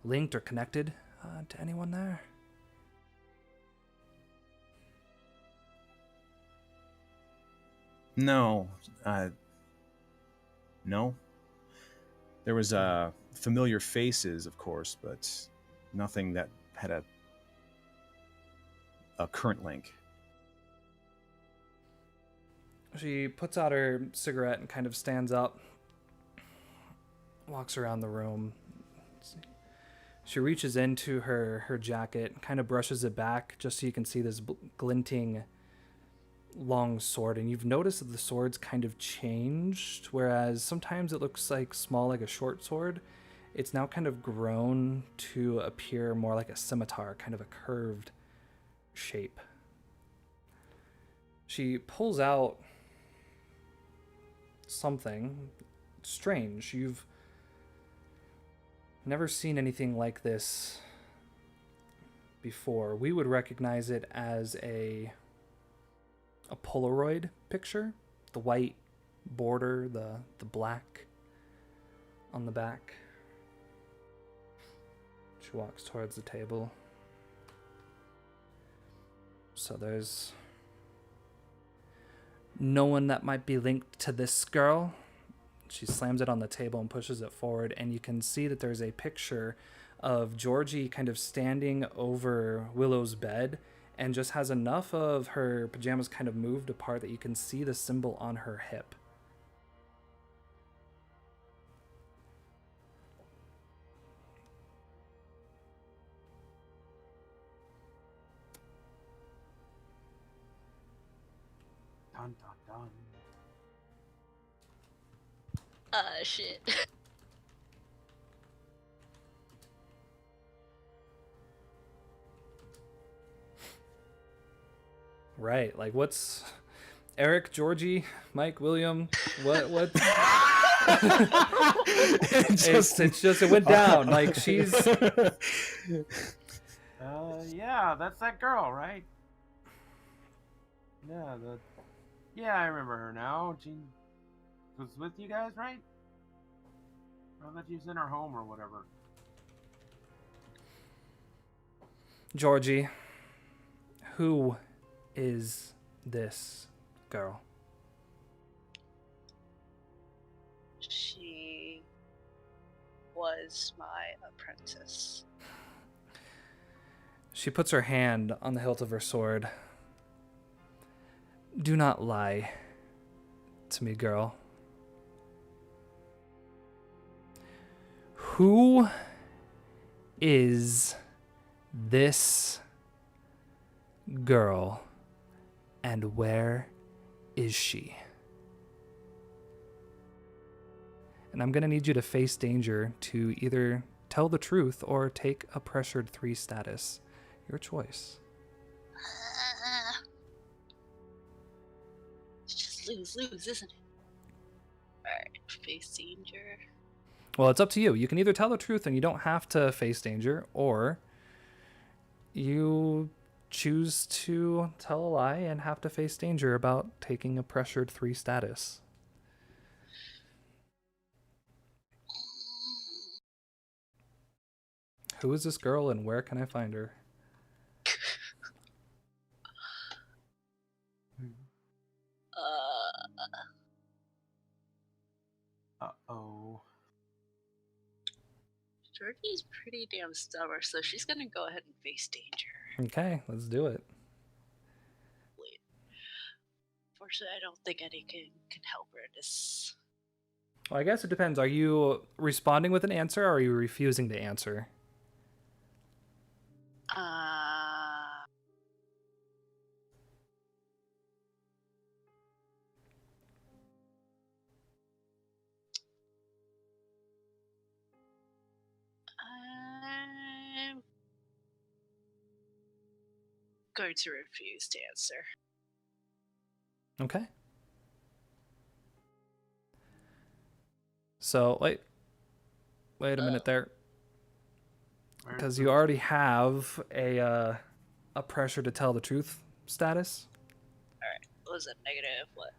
linked or connected to anyone there? No. No. There was familiar faces, of course, but nothing that had a current link. She puts out her cigarette and kind of stands up, walks around the room. She reaches into her jacket, kind of brushes it back just so you can see this glinting long sword. And you've noticed that the sword's kind of changed, whereas sometimes it looks like small, like a short sword. It's now kind of grown to appear more like a scimitar, kind of a curved shape. She pulls out something strange. You've never seen anything like this before. We would recognize it as a Polaroid picture. The white border, the black on the back. She walks towards the table. So there's no one that might be linked to this girl. She slams it on the table and pushes it forward, and you can see that there's a picture of Georgie kind of standing over Willow's bed and just has enough of her pajamas kind of moved apart that you can see the symbol on her hip. Dun, dun, dun. Shit. Right, like what's Eric, Georgie, Mike, William, what it's just it went down. Like she's Yeah, that's that girl, right? Yeah, I remember her now. She was with you guys, right? I thought she was in her home or whatever. Georgie. Who is this girl? was my apprentice. She puts her hand on the hilt of her sword. Do not lie to me, girl. Who is this girl, and where is she? And I'm going to need you to face danger to either tell the truth or take a pressured 3 status. Your choice. It's just lose, isn't it? Alright, face danger. Well, it's up to you. You can either tell the truth and you don't have to face danger, or you choose to tell a lie and have to face danger about taking a pressured 3 status. Who is this girl and where can I find her? Uh-oh. Georgie's pretty damn stubborn, so she's gonna go ahead and face danger. Okay, let's do it. Fortunately, I don't think Eddie can help her in this. Well, I guess it depends. Are you responding with an answer or are you refusing to answer? I'm going to refuse to answer. Okay. So, wait a minute there. Because you already have a pressure to tell the truth status. Alright, what was it, negative what?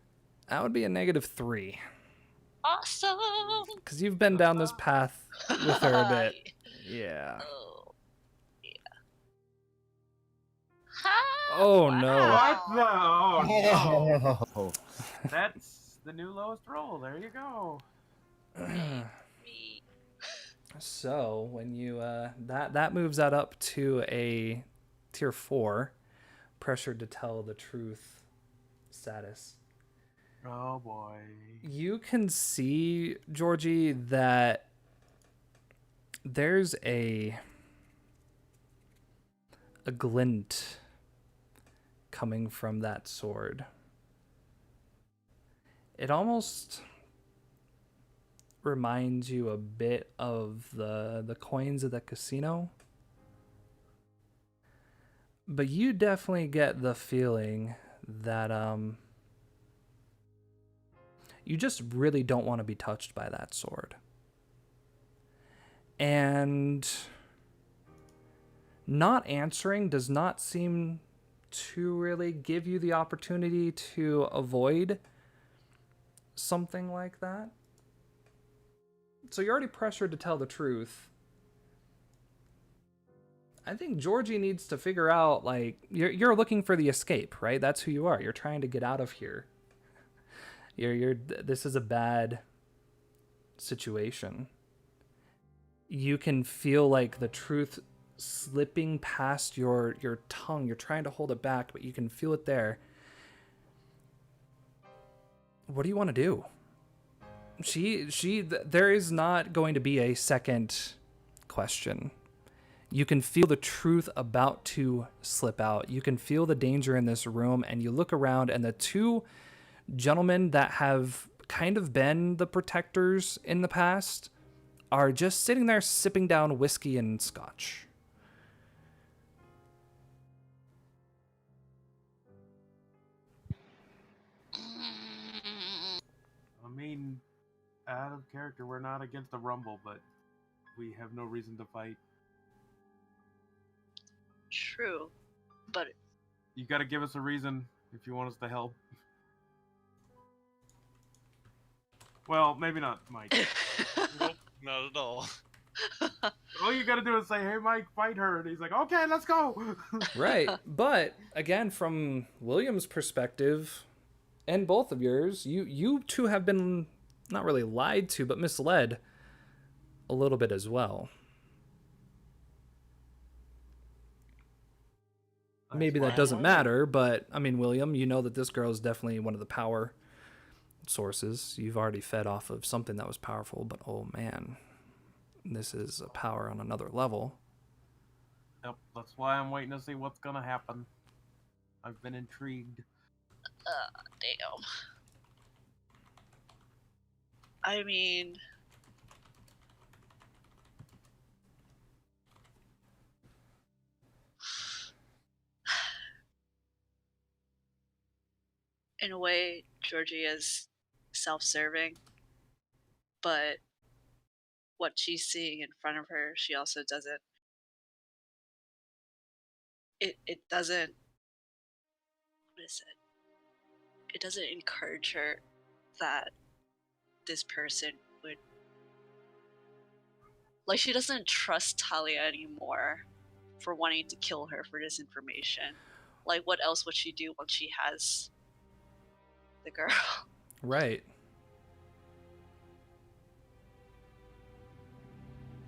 That would be a -3. Awesome! Because you've been down this path with her a bit. Yeah. Oh, yeah. Oh, no. What the? Oh, no. Oh, That's the new lowest roll. There you go. Me. So when you that moves that up to a tier 4, pressured to tell the truth status. Oh boy. You can see, Georgie, that there's a glint coming from that sword. It almost reminds you a bit of the coins of the casino. But you definitely get the feeling that you just really don't want to be touched by that sword. And not answering does not seem to really give you the opportunity to avoid something like that. So you're already pressured to tell the truth. I think Georgie needs to figure out, like, you're looking for the escape, right? That's who you are. You're trying to get out of here. This is a bad situation. You can feel like the truth slipping past your tongue. You're trying to hold it back, but you can feel it there. What do you want to do? There is not going to be a second question. You can feel the truth about to slip out. You can feel the danger in this room, and you look around, and the 2 gentlemen that have kind of been the protectors in the past are just sitting there sipping down whiskey and scotch. I mean, out of character, we're not against the rumble, but we have no reason to fight. True, but You gotta give us a reason if you want us to help. Well, maybe not, Mike. Nope, not at all. All you gotta do is say, "Hey, Mike, fight her," and he's like, "Okay, let's go." Right. But again, from William's perspective, and both of yours, you 2 have been not really lied to, but misled a little bit as well. Maybe That's that why doesn't I'm matter, but I mean, William, you know that this girl is definitely one of the power sources. You've already fed off of something that was powerful, but oh man, this is a power on another level. Yep, that's why I'm waiting to see what's gonna happen. I've been intrigued. Damn. I mean, in a way, Georgie is self-serving, but what she's seeing in front of her, she also doesn't. It doesn't. What is it? It doesn't encourage her that this person would, like, she doesn't trust Talia anymore for wanting to kill her for this information. Like, what else would she do once she has the girl? Right.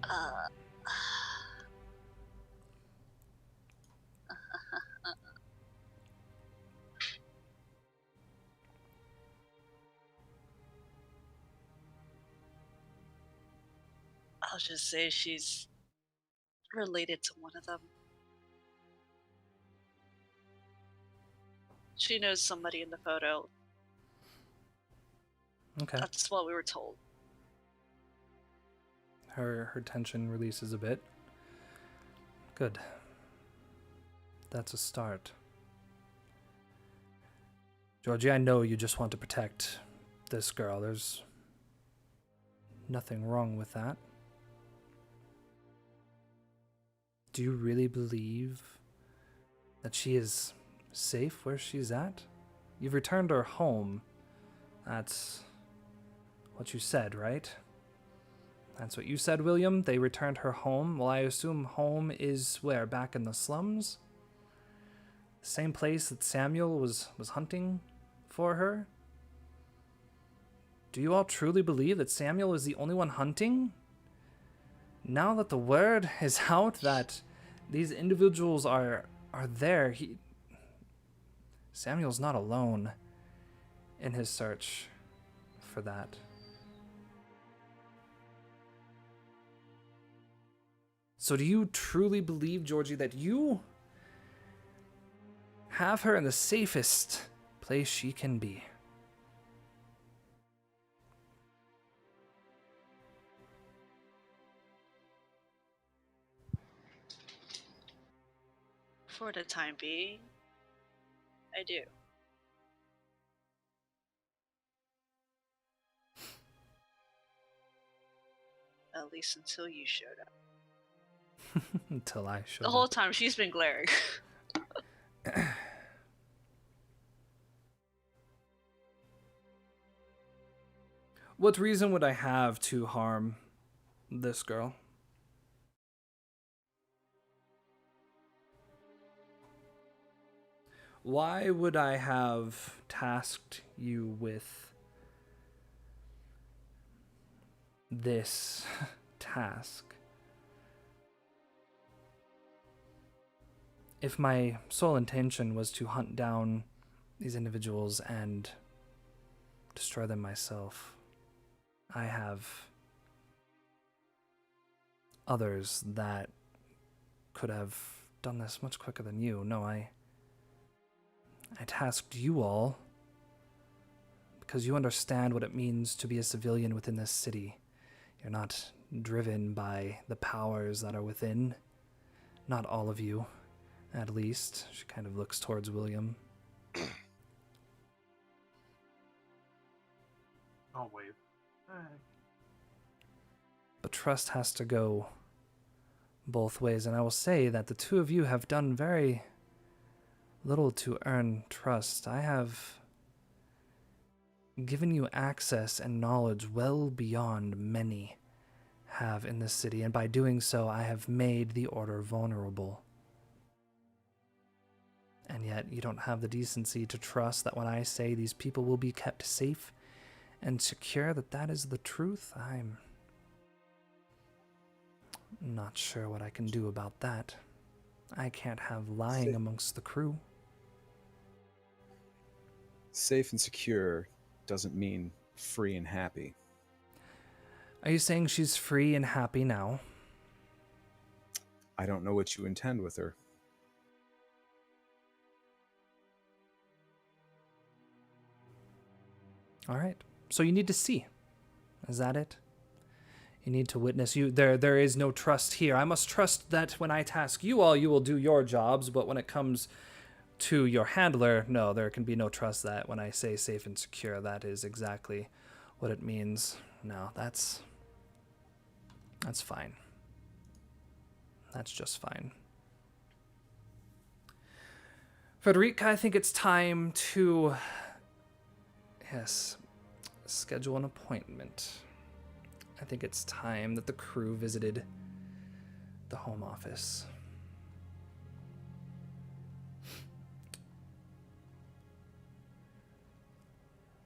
Uh, I'll just say she's related to one of them. She knows somebody in the photo. Okay. That's what we were told. Her tension releases a bit. Good. That's a start. Georgie, I know you just want to protect this girl. There's nothing wrong with that. Do you really believe that she is safe where she's at? You've returned her home. That's what you said, right? That's what you said, William? They returned her home? Well, I assume home is where? Back in the slums? The same place that Samuel was hunting for her? Do you all truly believe that Samuel is the only one hunting? Now that the word is out that these individuals are there, Samuel's not alone in his search for that. So do you truly believe, Georgie, that you have her in the safest place she can be? For the time being, I do. At least until you showed up. Until I showed The whole up. time she's been glaring. What reason would I have to harm this girl? Why would I have tasked you with this task if my sole intention was to hunt down these individuals and destroy them myself? I have others that could have done this much quicker than you. No, I tasked you all because you understand what it means to be a civilian within this city. You're not driven by the powers that are within. Not all of you, at least. She kind of looks towards William. I'll wave. But trust has to go both ways, and I will say that the two of you have done very little to earn trust. I have given you access and knowledge well beyond many have in this city, and by doing so, I have made the Order vulnerable. And yet, you don't have the decency to trust that when I say these people will be kept safe and secure, that is the truth. Not sure what I can do about that. I can't have lying amongst the crew. Safe and secure doesn't mean free and happy. Are you saying she's free and happy now? I don't know what you intend with her. All right. So you need to see. Is that it? You need to witness. There is no trust here. I must trust that when I task you all, you will do your jobs, but when it comes to your handler, no, there can be no trust that when I say safe and secure, that is exactly what it means. No, that's fine. That's just fine. Frederica, I think it's time to, yes, schedule an appointment. I think it's time that the crew visited the home office.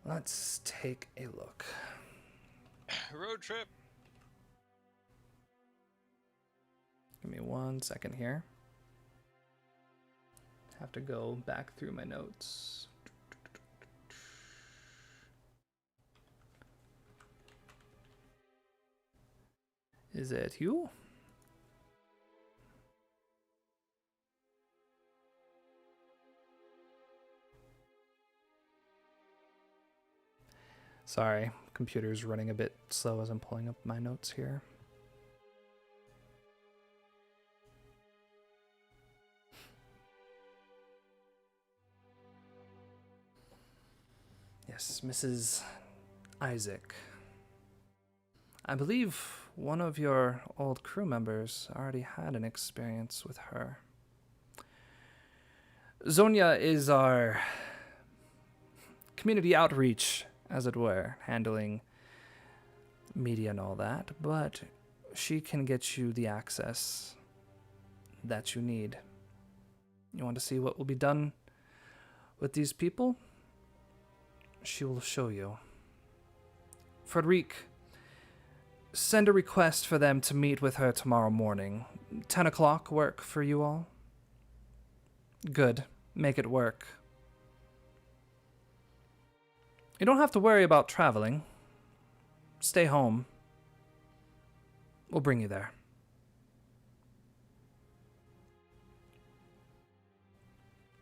Let's take a look. Road trip. Give me 1 second here. Have to go back through my notes. Is it you? Sorry, computer's running a bit slow as I'm pulling up my notes here. Yes, Mrs. Isaac. I believe one of your old crew members already had an experience with her. Zonia is our community outreach, as it were, handling media and all that, but she can get you the access that you need. You want to see what will be done with these people? She will show you. Frederic, send a request for them to meet with her tomorrow morning. 10 o'clock work for you all? Good. Make it work. You don't have to worry about traveling. Stay home. We'll bring you there.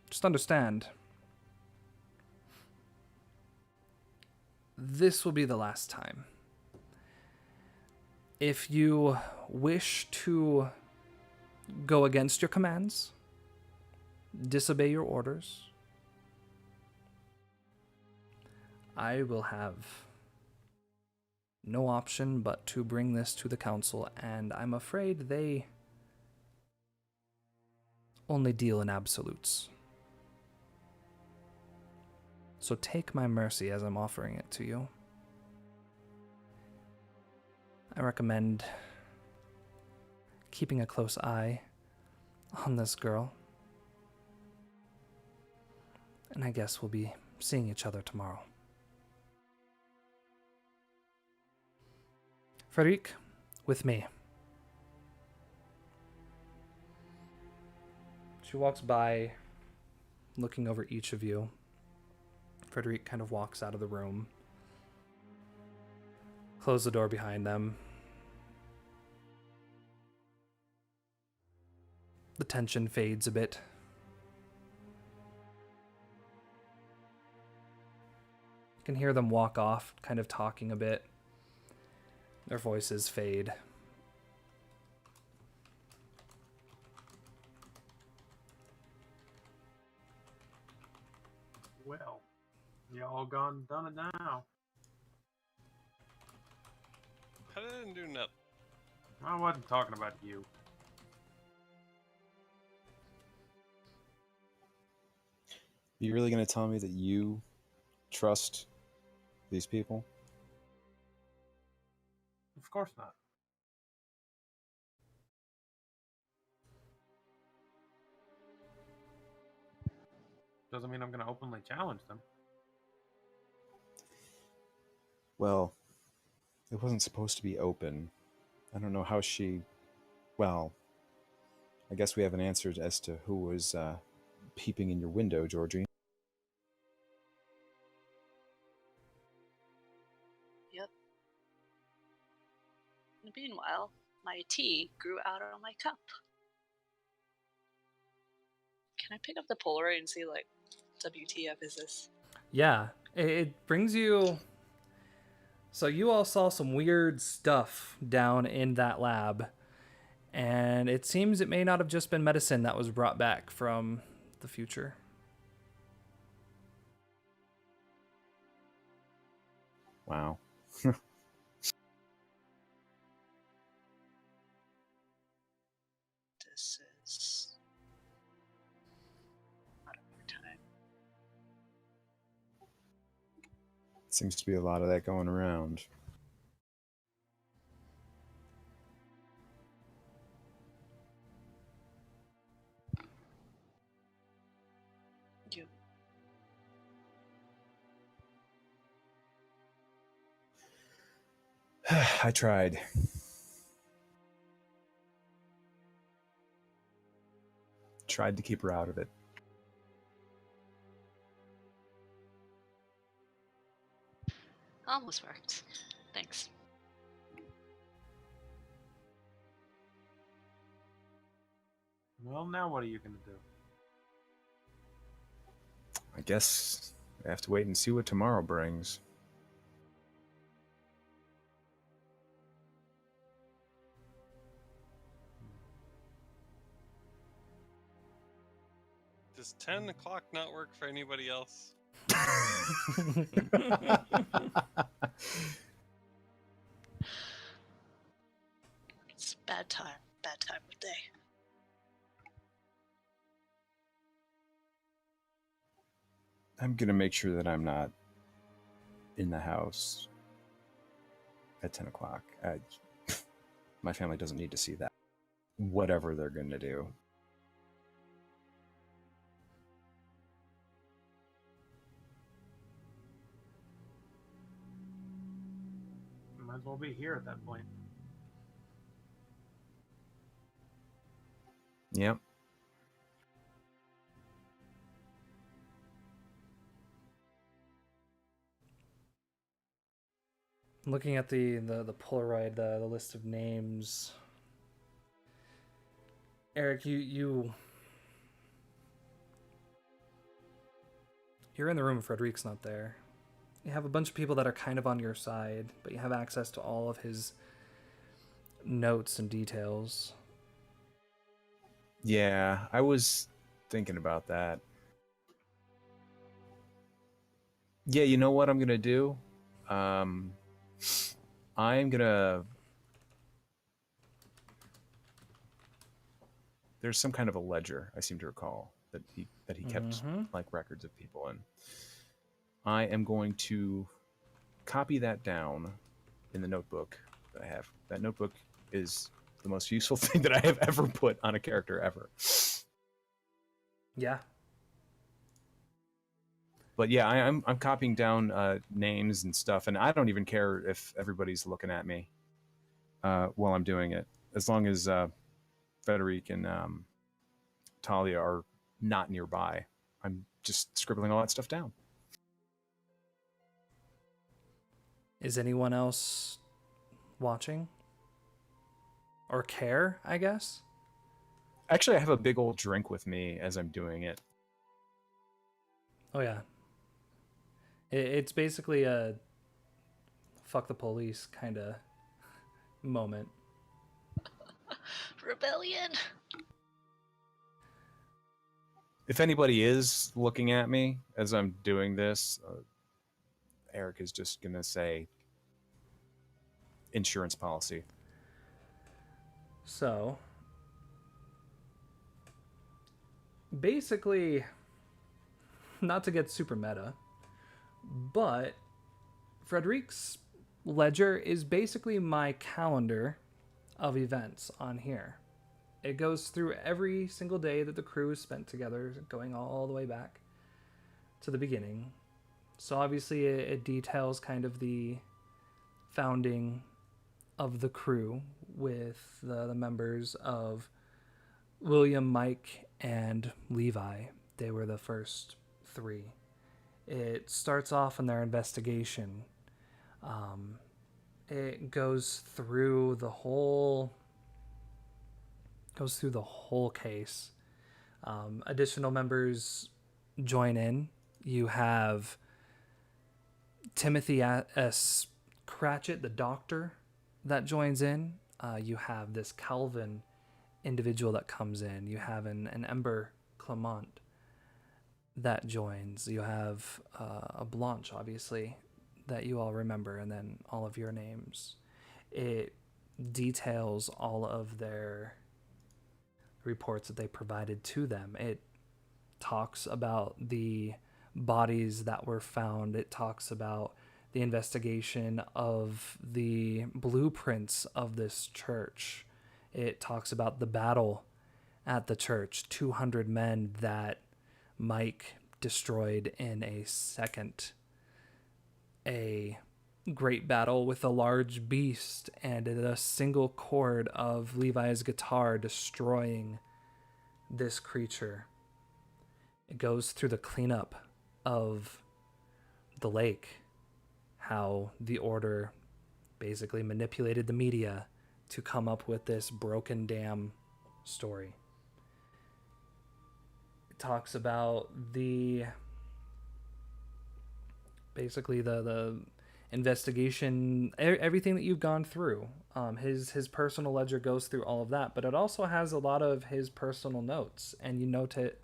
Just understand, this will be the last time. If you wish to go against your commands, disobey your orders, I will have no option but to bring this to the council, and I'm afraid they only deal in absolutes. So take my mercy as I'm offering it to you. I recommend keeping a close eye on this girl. And I guess we'll be seeing each other tomorrow. Frederic, with me. She walks by, looking over each of you. Frederic kind of walks out of the room. Close the door behind them. The tension fades a bit. You can hear them walk off, kind of talking a bit. Their voices fade. Well, y'all gone done it now. I didn't do nothing. I wasn't talking about you. You really going to tell me that you trust these people? Of course not. Doesn't mean I'm going to openly challenge them. Well, it wasn't supposed to be open. I don't know how she Well, I guess we have an answer as to who was peeping in your window, Georgie. Yep. Meanwhile, my tea grew out of my cup. Can I pick up the Polaroid and see, like, WTF is this? Yeah, it brings you. So you all saw some weird stuff down in that lab, and it seems it may not have just been medicine that was brought back from the future. Wow. This is not a time. Seems to be a lot of that going around. You. I tried. Tried to keep her out of it. Almost worked. Thanks. Well, now what are you gonna do? I guess I have to wait and see what tomorrow brings. Does 10 o'clock not work for anybody else? It's a bad time. Bad time of day. I'm gonna make sure that I'm not in the house at 10 o'clock. My family doesn't need to see that. Whatever they're gonna do. Might as well be here at that point. Yep. Looking at the Polaroid, the list of names. Eric, you're in the room. Frederick's not there. You have a bunch of people that are kind of on your side, but you have access to all of his notes and details. Yeah, I was thinking about that. Yeah, you know what I'm gonna do? I'm gonna. There's some kind of a ledger I seem to recall that he kept like records of people in. I am going to copy that down in the notebook that I have. That notebook is the most useful thing that I have ever put on a character ever. Yeah. But yeah, I'm copying down names and stuff, and I don't even care if everybody's looking at me while I'm doing it, as long as Frederic and Talia are not nearby. I'm just scribbling all that stuff down. Is anyone else watching? Or care, I guess? Actually, I have a big old drink with me as I'm doing it. Oh, yeah. It's basically a fuck the police kind of moment. Rebellion. If anybody is looking at me as I'm doing this, Eric is just going to say insurance policy. So, basically, not to get super meta, but Frederick's ledger is basically my calendar of events on here. It goes through every single day that the crew is spent together, going all the way back to the beginning. So obviously it details kind of the founding of the crew, with the members of William, Mike, and Levi. They were the first three. It starts off in their investigation. It goes through the whole case. Additional members join in. You have Timothy S. Cratchit, the doctor, that joins in. You have this Calvin individual that comes in. You have an Ember Clement that joins. You have a Blanche, obviously, that you all remember, and then all of your names. It details all of their reports that they provided to them. It talks about the bodies that were found. It talks about the investigation of the blueprints of this church. It talks about the battle at the church, 200 men that Mike destroyed in a great battle with a large beast and a single chord of Levi's guitar destroying this creature. It goes through the cleanup of the lake, how the Order basically manipulated the media to come up with this broken dam story. It talks about the investigation, everything that you've gone through. His personal ledger goes through all of that, but it also has a lot of his personal notes, and you note it.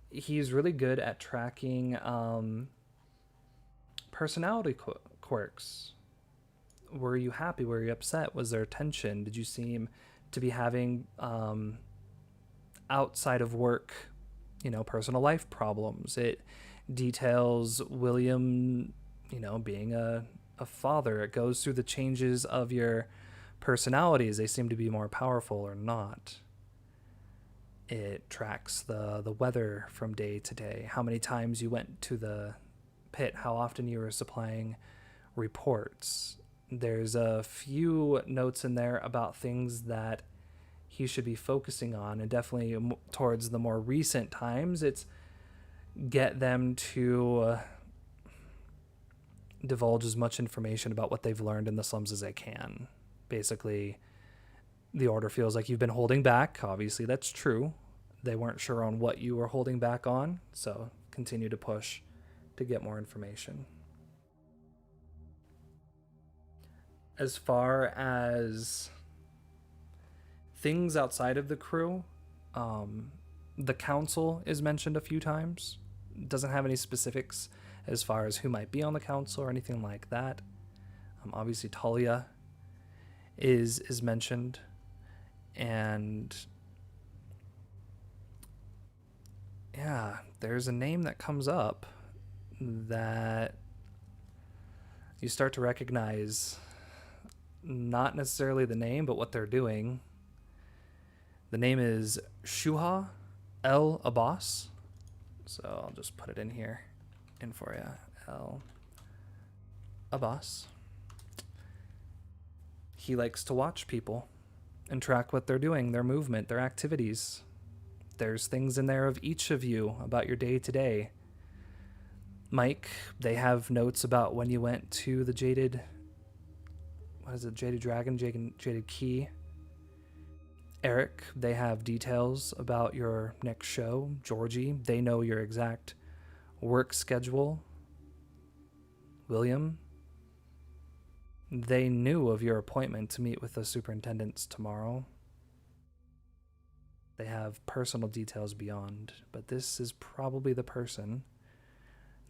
He's really good at tracking personality quirks. Were you happy? Were you upset? Was there tension? Did you seem to be having outside of work, personal life problems? It details William, being a father. It goes through the changes of your personalities. They seem to be more powerful or not. It tracks the weather from day to day, how many times you went to the pit, how often you were supplying reports. There's a few notes in there about things that he should be focusing on, and definitely towards the more recent times, it's get them to divulge as much information about what they've learned in the slums as they can. Basically, the Order feels like you've been holding back. Obviously, that's true. They weren't sure on what you were holding back on, so continue to push to get more information. As far as things outside of the crew, the council is mentioned a few times. It doesn't have any specifics as far as who might be on the council or anything like that. Obviously, Talia is mentioned, and yeah, there's a name that comes up that you start to recognize, not necessarily the name, but what they're doing. The name is Shuha El Abbas. So I'll just put it in here for you. El Abbas. He likes to watch people and track what they're doing, their movement, their activities. There's things in there of each of you about your day to day. Mike, they have notes about when you went to the Jaded Dragon, Jaded Key. Eric, they have details about your next show. Georgie, they know your exact work schedule. William, they knew of your appointment to meet with the superintendents tomorrow. They have personal details beyond, but this is probably the person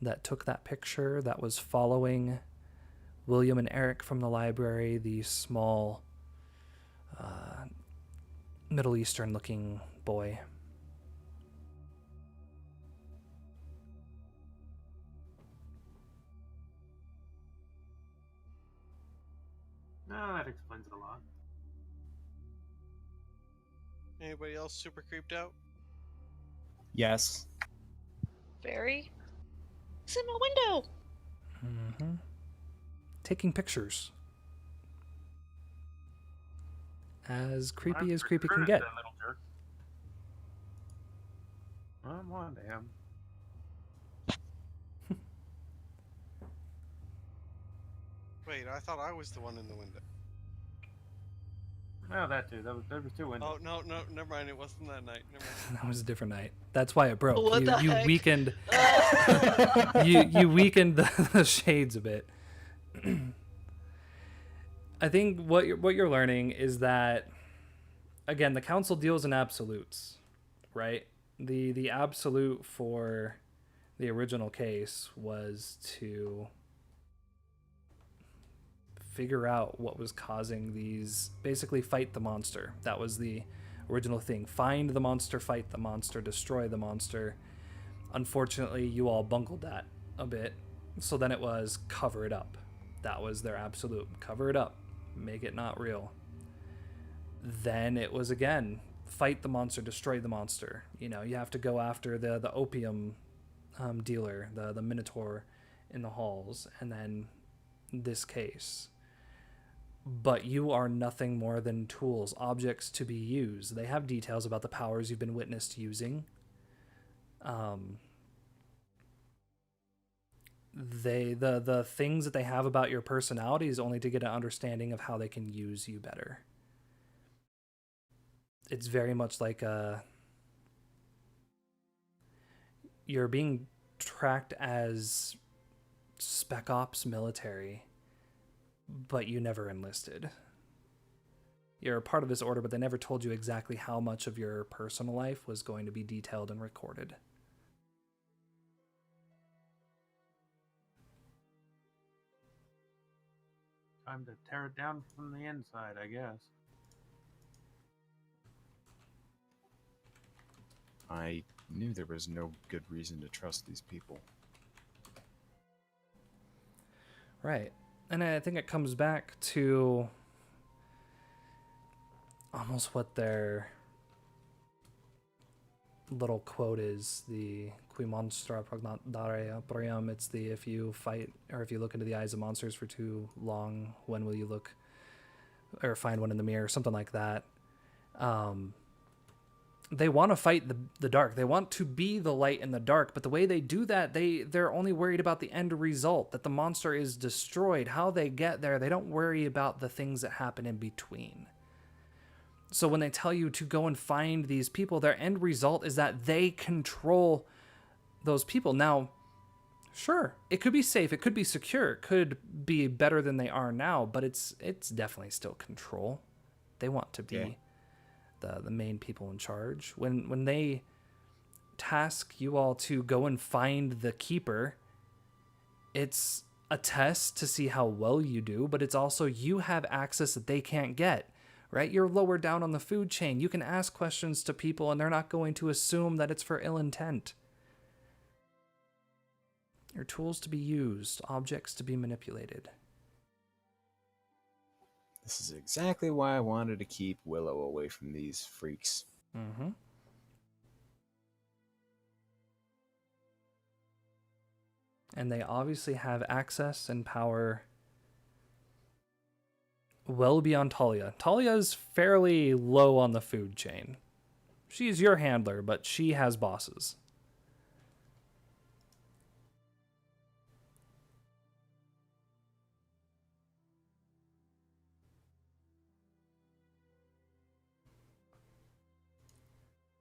that took that picture, that was following William and Eric from the library, the small Middle Eastern looking boy. No, that explains it a lot. Anybody else super creeped out? Yes. Very. It's in my window. Mm-hmm. Taking pictures. As creepy I've as creepy can recruited get. that little jerk. I'm on to him. Wait, I thought I was the one in the window. No, that too. There was two windows. Oh no, never mind. It wasn't that night. Never mind. That was a different night. That's why it broke. What the you heck? weakened you weakened the shades a bit. I think what you're learning is that, again, the council deals in absolutes, right? The absolute for the original case was to figure out what was causing these, basically fight the monster. That was the original thing. Find the monster, fight the monster, destroy the monster. Unfortunately, you all bungled that a bit. So then it was cover it up. That was their absolute. Cover it up. Make it not real. Then it was, again, fight the monster, destroy the monster. You know, you have to go after the opium dealer, the minotaur in the halls, and then this case. But you are nothing more than tools, objects to be used. They have details about the powers you've been witnessed using. The things that they have about your personality is only to get an understanding of how they can use you better. It's very much like you're being tracked as spec ops military, but you never enlisted. You're a part of this order, but they never told you exactly how much of your personal life was going to be detailed and recorded. Time to tear it down from the inside, I guess. I knew there was no good reason to trust these people. Right. And I think it comes back to almost what their little quote is, the qui monstra prognare priam. It's the, if you fight or if you look into the eyes of monsters for too long, when will you look or find one in the mirror, something like that. They want to fight the dark. They want to be the light in the dark, but the way they do that, they're only worried about the end result, that the monster is destroyed. How they get there, they don't worry about the things that happen in between. So when they tell you to go and find these people, their end result is that they control those people. Now, sure, it could be safe, it could be secure, it could be better than they are now, but it's definitely still control. They want to be the main people in charge. When they task you all to go and find the keeper, it's a test to see how well you do, but it's also you have access that they can't get, right? You're lower down on the food chain. You can ask questions to people and they're not going to assume that it's for ill intent. You're tools to be used, objects to be manipulated. This is exactly why I wanted to keep Willow away from these freaks. Mm-hmm. And they obviously have access and power well beyond Talia. Talia's fairly low on the food chain. She's your handler, but she has bosses.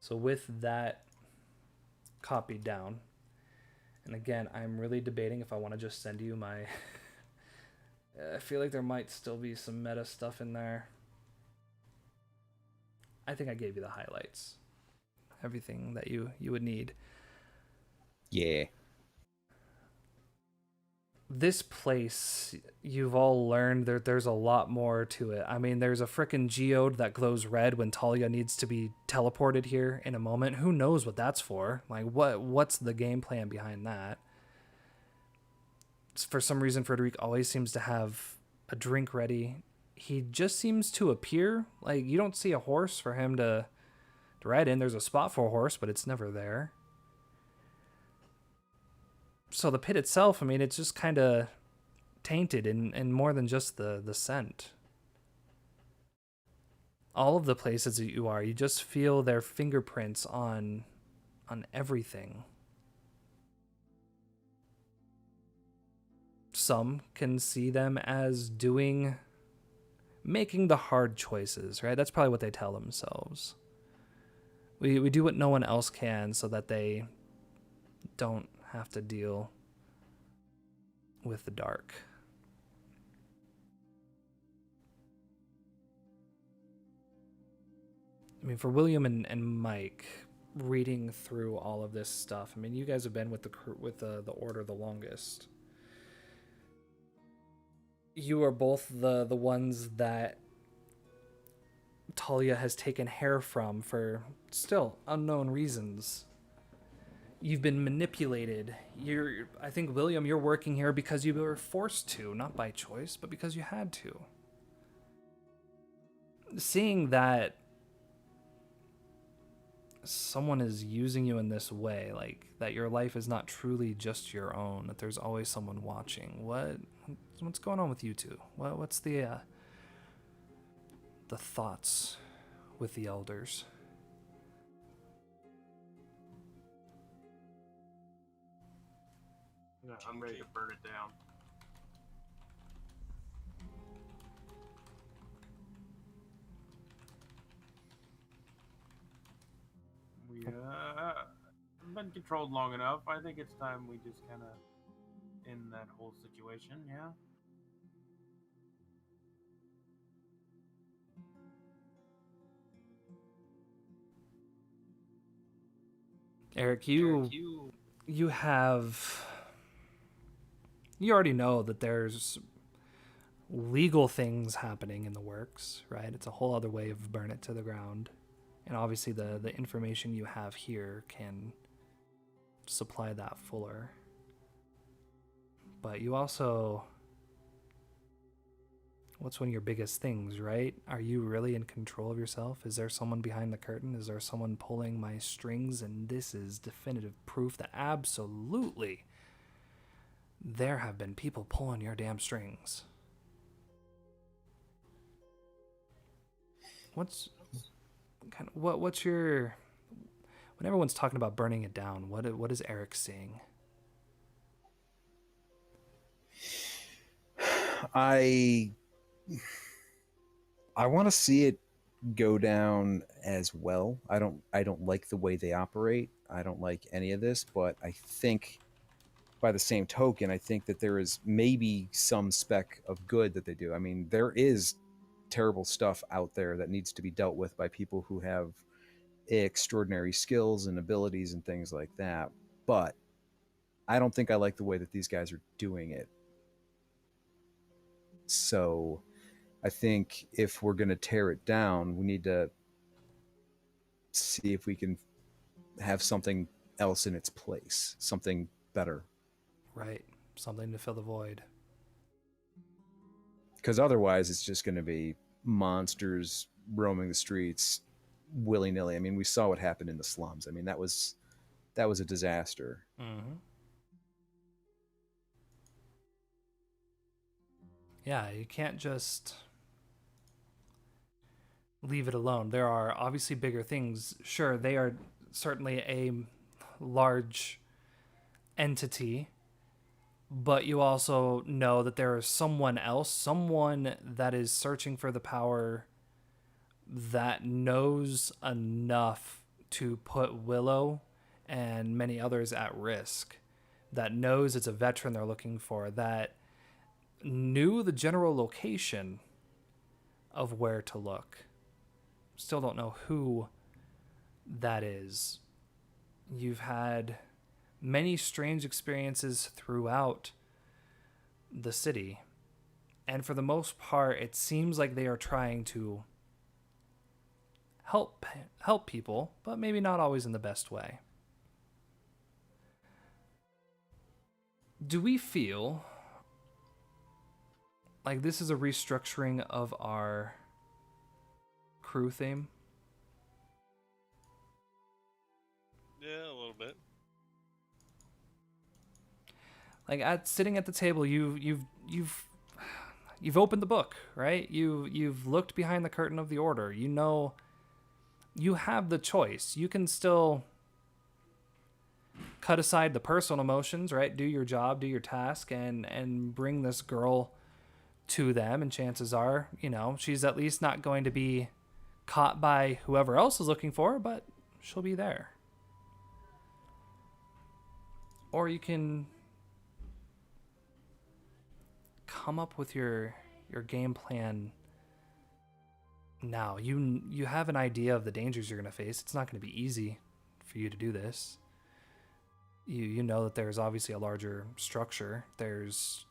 So with that copied down, and again, I'm really debating if I want to just send you my... I feel like there might still be some meta stuff in there. I think I gave you the highlights. Everything that you would need. Yeah. This place, you've all learned there's a lot more to it. I mean, there's a frickin' geode that glows red when Talia needs to be teleported here in a moment. Who knows what that's for? Like, what's the game plan behind that? For some reason, Frederic always seems to have a drink ready. He just seems to appear. Like, you don't see a horse for him to ride in. There's a spot for a horse, but it's never there. So the pit itself, I mean, it's just kind of tainted in more than just the scent. all of the places that you are, you just feel their fingerprints on everything. Some can see them as making the hard choices, right? That's probably what they tell themselves. We do what no one else can so that they don't have to deal with the dark. I mean, for William and Mike, reading through all of this stuff, I mean, you guys have been with the order the longest. You are both the ones that Talia has taken hair from for still unknown reasons. You've been manipulated. I think, William, you're working here because you were forced to, not by choice, but because you had to. Seeing that someone is using you in this way, like that your life is not truly just your own, that there's always someone watching. What's going on with you two? What's the thoughts with the elders? Yeah, I'm ready to burn it down. We been controlled long enough. I think it's time we just kind of end that whole situation. Yeah. Eric, you already know that there's legal things happening in the works, right? It's a whole other way of burn it to the ground. And obviously the information you have here can supply that fuller. But you also... What's one of your biggest things, right? Are you really in control of yourself? Is there someone behind the curtain? Is there someone pulling my strings? And this is definitive proof that absolutely there have been people pulling your damn strings. What's your... When everyone's talking about burning it down, what is Eric seeing? I want to see it go down as well. I don't like the way they operate. I don't like any of this, but I think by the same token, I think that there is maybe some speck of good that they do. I mean, there is terrible stuff out there that needs to be dealt with by people who have extraordinary skills and abilities and things like that. But I don't think I like the way that these guys are doing it. So I think if we're going to tear it down, we need to see if we can have something else in its place, something better. Right. Something to fill the void. Because otherwise it's just going to be monsters roaming the streets willy-nilly. I mean, we saw what happened in the slums. I mean, that was a disaster. Mm-hmm. Yeah, you can't just leave it alone. There are obviously bigger things. Sure, they are certainly a large entity, but you also know that there is someone else, someone that is searching for the power, that knows enough to put Willow and many others at risk, that knows it's a veteran they're looking for, that knew the general location of where to look. Still don't know who that is. You've had many strange experiences throughout the city, and for the most part, it seems like they are trying to help people, but maybe not always in the best way. Do we feel like this is a restructuring of our crew theme? Yeah, a little bit. Like sitting at the table, you've you've opened the book, right? You've looked behind the curtain of the order. You know, you have the choice. You can still cut aside the personal emotions, right? Do your job, do your task, and bring this girl to them. And chances are, you know, she's at least not going to be caught by whoever else is looking for her, but she'll be there. Or you can come up with your game plan now. You have an idea of the dangers you're going to face. It's not going to be easy for you to do this. You know that there's obviously a larger structure. There's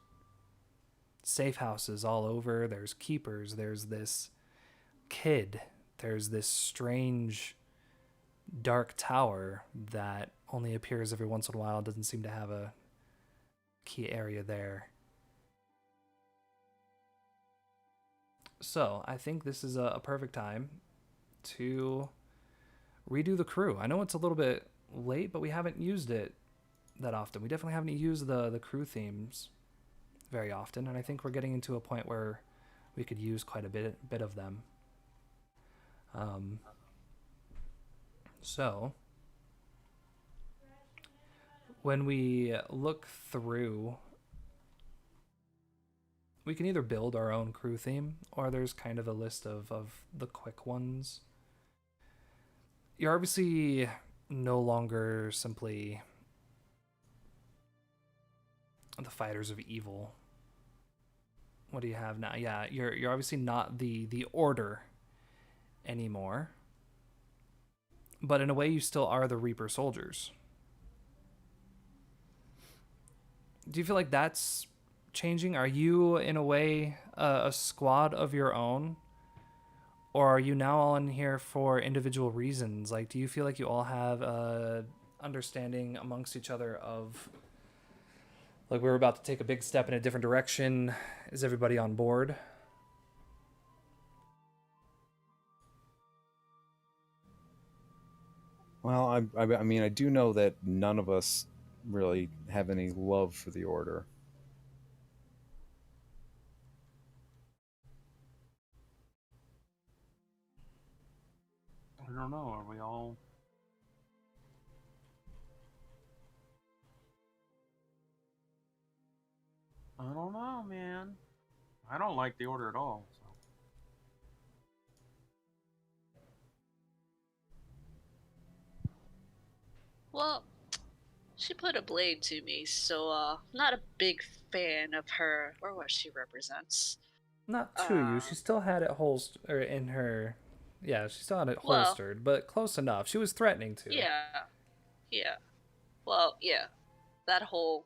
safe houses all over. There's keepers. There's this kid. There's this strange dark tower that only appears every once in a while. Doesn't seem to have a key area there. So I think this is a perfect time to redo the crew. I know it's a little bit late, but we haven't used it that often. We definitely haven't used the crew themes very often, and I think we're getting into a point where we could use quite a bit of them. So when we look through, we can either build our own crew theme, or there's kind of a list of the quick ones. You're obviously no longer simply the fighters of evil. What do you have now? Yeah, you're obviously not the order anymore. But in a way, you still are the Reaper soldiers. Do you feel like that's changing? Are you, in a way, a squad of your own? Or are you now all in here for individual reasons? Like, do you feel like you all have understanding amongst each other of, like, we're about to take a big step in a different direction? Is everybody on board? Well, I mean, I do know that none of us really have any love for the Order. I don't know. Are we all? I don't know, man. I don't like the Order at all. So. Well, she put a blade to me, so not a big fan of her or what she represents. Not to you. She still had it holstered in her. Yeah, she still had it Well, holstered, but close enough. She was threatening to. yeah. Well, yeah. That whole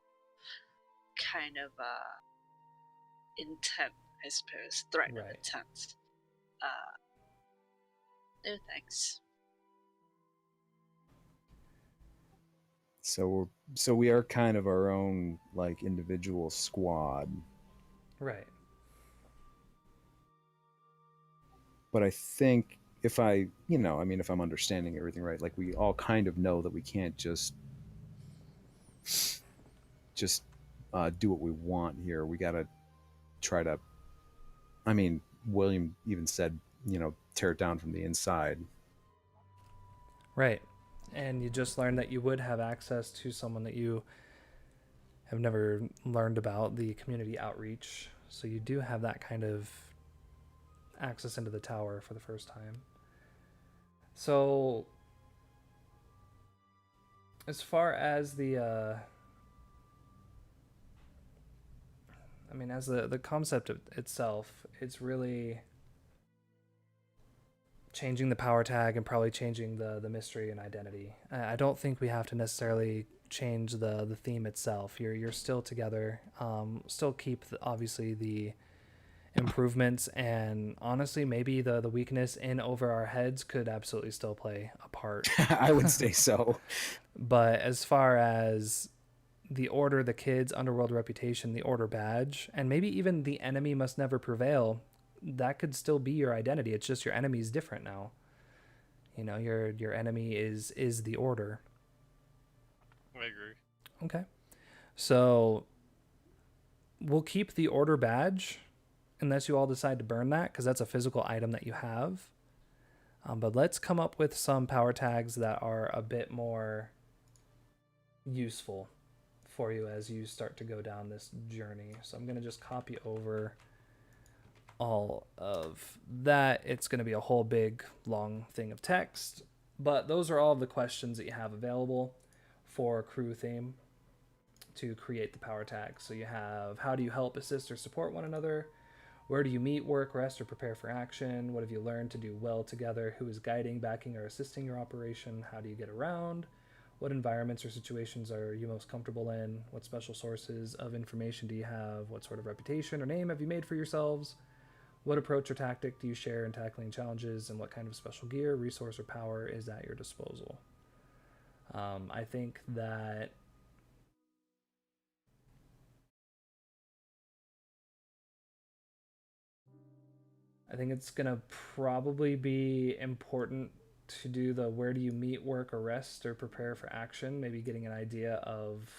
kind of intent, I suppose, threat of intent. No thanks. So we are kind of our own, like, individual squad. Right. But I think if I, you know, I mean, if I'm understanding everything right, like, we all kind of know that we can't just do what we want here. We gotta try to. I mean, William even said, you know, tear it down from the inside. Right. And you just learned that you would have access to someone that you have never learned about, the community outreach. So you do have that kind of access into the tower for the first time. So as far as the I mean, as the concept itself, it's really changing the power tag and probably changing the mystery and identity. I don't think we have to necessarily change the theme itself. You're still together. Still keep obviously the improvements, and honestly, maybe the weakness in over our heads could absolutely still play a part. I would say so. But as far as the Order, the kids, Underworld reputation, the Order badge, and maybe even the enemy must never prevail, that could still be your identity. It's just your enemy's different now. You know, your enemy is the Order. I agree. Okay. So we'll keep the Order badge unless you all decide to burn that, because that's a physical item that you have. But let's come up with some power tags that are a bit more useful for you as you start to go down this journey. So I'm going to just copy over all of that. It's going to be a whole big long thing of text, but those are all of the questions that you have available for crew theme to create the power tag. So you have, how do you help, assist, or support one another? Where do you meet, work, rest, or prepare for action? What have you learned to do well together? Who is guiding, backing, or assisting your operation? How do you get around? What environments or situations are you most comfortable in? What special sources of information do you have? What sort of reputation or name have you made for yourselves? What approach or tactic do you share in tackling challenges? And what kind of special gear, resource, or power is at your disposal? I think that it's going to probably be important to do the where do you meet, work, or rest, or prepare for action. Maybe getting an idea of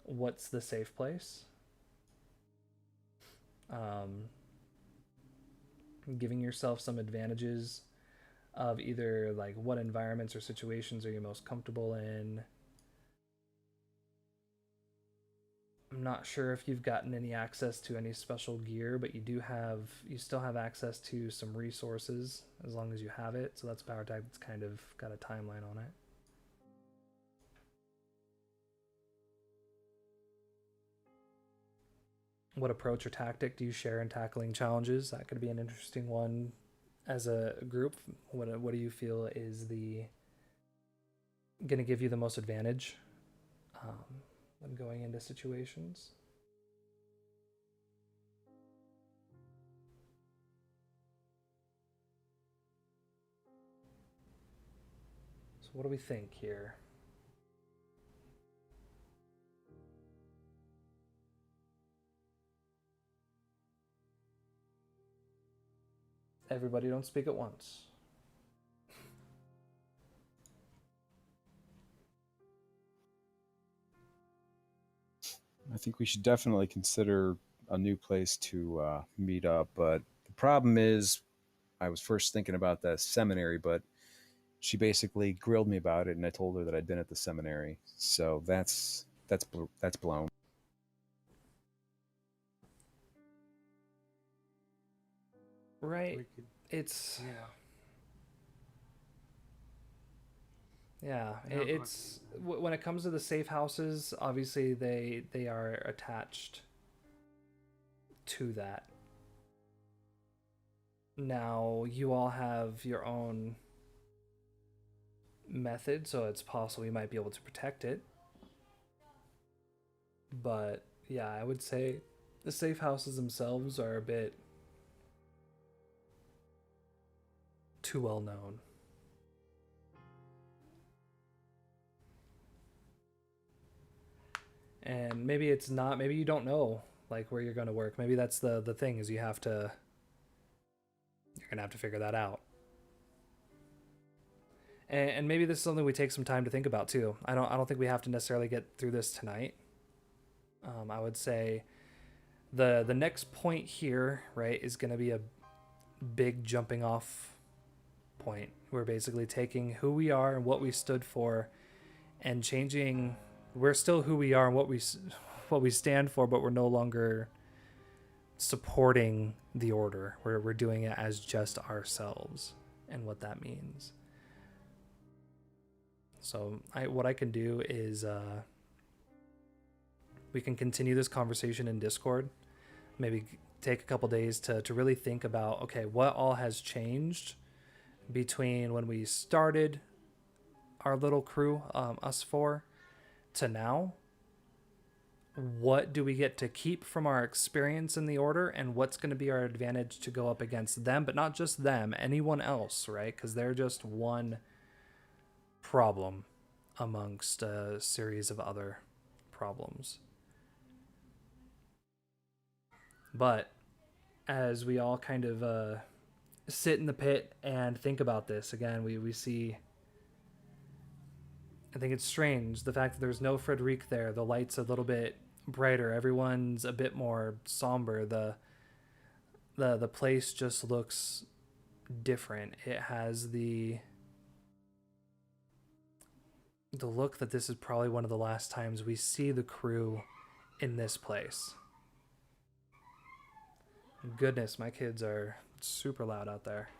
what's the safe place. Giving yourself some advantages of either like what environments or situations are you most comfortable in. I'm not sure if you've gotten any access to any special gear, but you still have access to some resources as long as you have it. So that's a power tag that's kind of got a timeline on it. What approach or tactic do you share in tackling challenges? That could be an interesting one as a group. What do you feel is going to give you the most advantage when going into situations? So what do we think here? Everybody don't speak at once. I think we should definitely consider a new place to meet up, but the problem is I was first thinking about the seminary, but she basically grilled me about it, and I told her that I'd been at the seminary, so that's blown. Right. We could, It's yeah. yeah, it's when it comes to the safe houses, obviously they are attached to that. Now you all have your own method, so it's possible you might be able to protect it. But yeah, I would say the safe houses themselves are a bit too well known. And maybe it's not, maybe you don't know like where you're going to work. Maybe that's the thing, is you're going to have to figure that out. And maybe this is something we take some time to think about too. I don't think we have to necessarily get through this tonight. I would say the next point here, right, is going to be a big jumping off point. We're basically taking who we are and what we stood for and changing. We're still who we are and what we stand for, but we're no longer supporting the order. We're doing it as just ourselves and what that means. So what I can do is we can continue this conversation in Discord. Maybe take a couple days to really think about, okay, what all has changed between when we started our little crew, us four, to now. What do we get to keep from our experience in the order, and what's going to be our advantage to go up against them, but not just them, anyone else, right? Because they're just one problem amongst a series of other problems. But as we all kind of sit in the pit and think about this again, we see, I think it's strange, the fact that there's no Frederic there. The light's a little bit brighter. Everyone's a bit more somber. the place just looks different. It has the look that this is probably one of the last times we see the crew in this place. Goodness, my kids are super loud out there.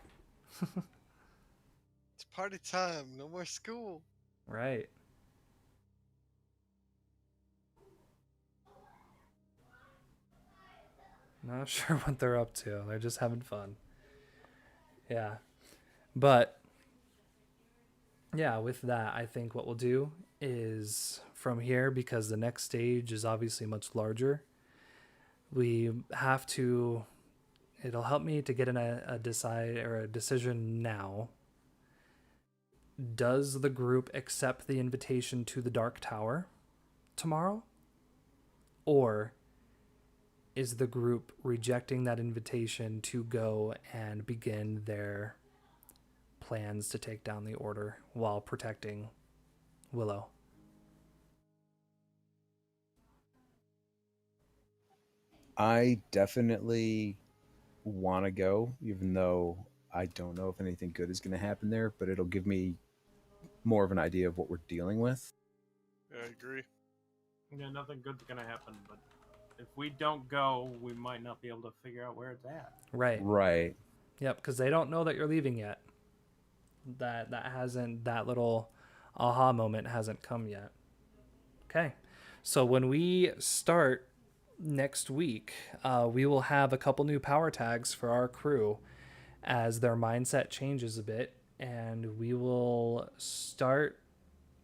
It's party time. No more school. Right. Not sure what they're up to. They're just having fun. Yeah. But yeah, with that, I think what we'll do is from here, because the next stage is obviously much larger, we have to, it'll help me to get in a decision now. Does the group accept the invitation to the Dark Tower tomorrow? Or is the group rejecting that invitation to go and begin their plans to take down the Order while protecting Willow? I definitely want to go, even though I don't know if anything good is going to happen there, but it'll give me more of an idea of what we're dealing with. Yeah, I agree. Yeah, nothing good's gonna happen, but if we don't go, we might not be able to figure out where it's at. Right. Right. Yep, because they don't know that you're leaving yet. That little aha moment hasn't come yet. Okay. So when we start next week, we will have a couple new power tags for our crew as their mindset changes a bit, and we will start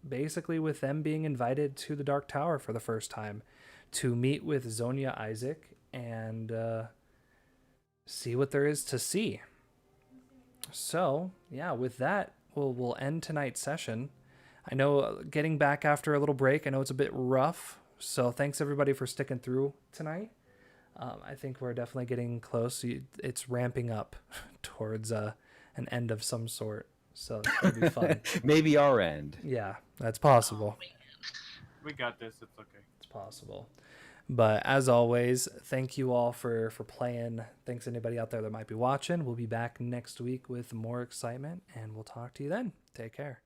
basically with them being invited to the Dark Tower for the first time to meet with Zonia Isaac and see what there is to see. So yeah, with that, we'll end tonight's session. I know getting back after a little break, I know it's a bit rough, so thanks everybody for sticking through tonight. I think we're definitely getting close. It's ramping up towards an end of some sort, so it's gonna be fun. Maybe our end. Yeah, that's possible. Oh, man. We got this. It's okay. It's possible. But as always, thank you all for playing. Thanks anybody out there that might be watching. We'll be back next week with more excitement, and we'll talk to you then. Take care.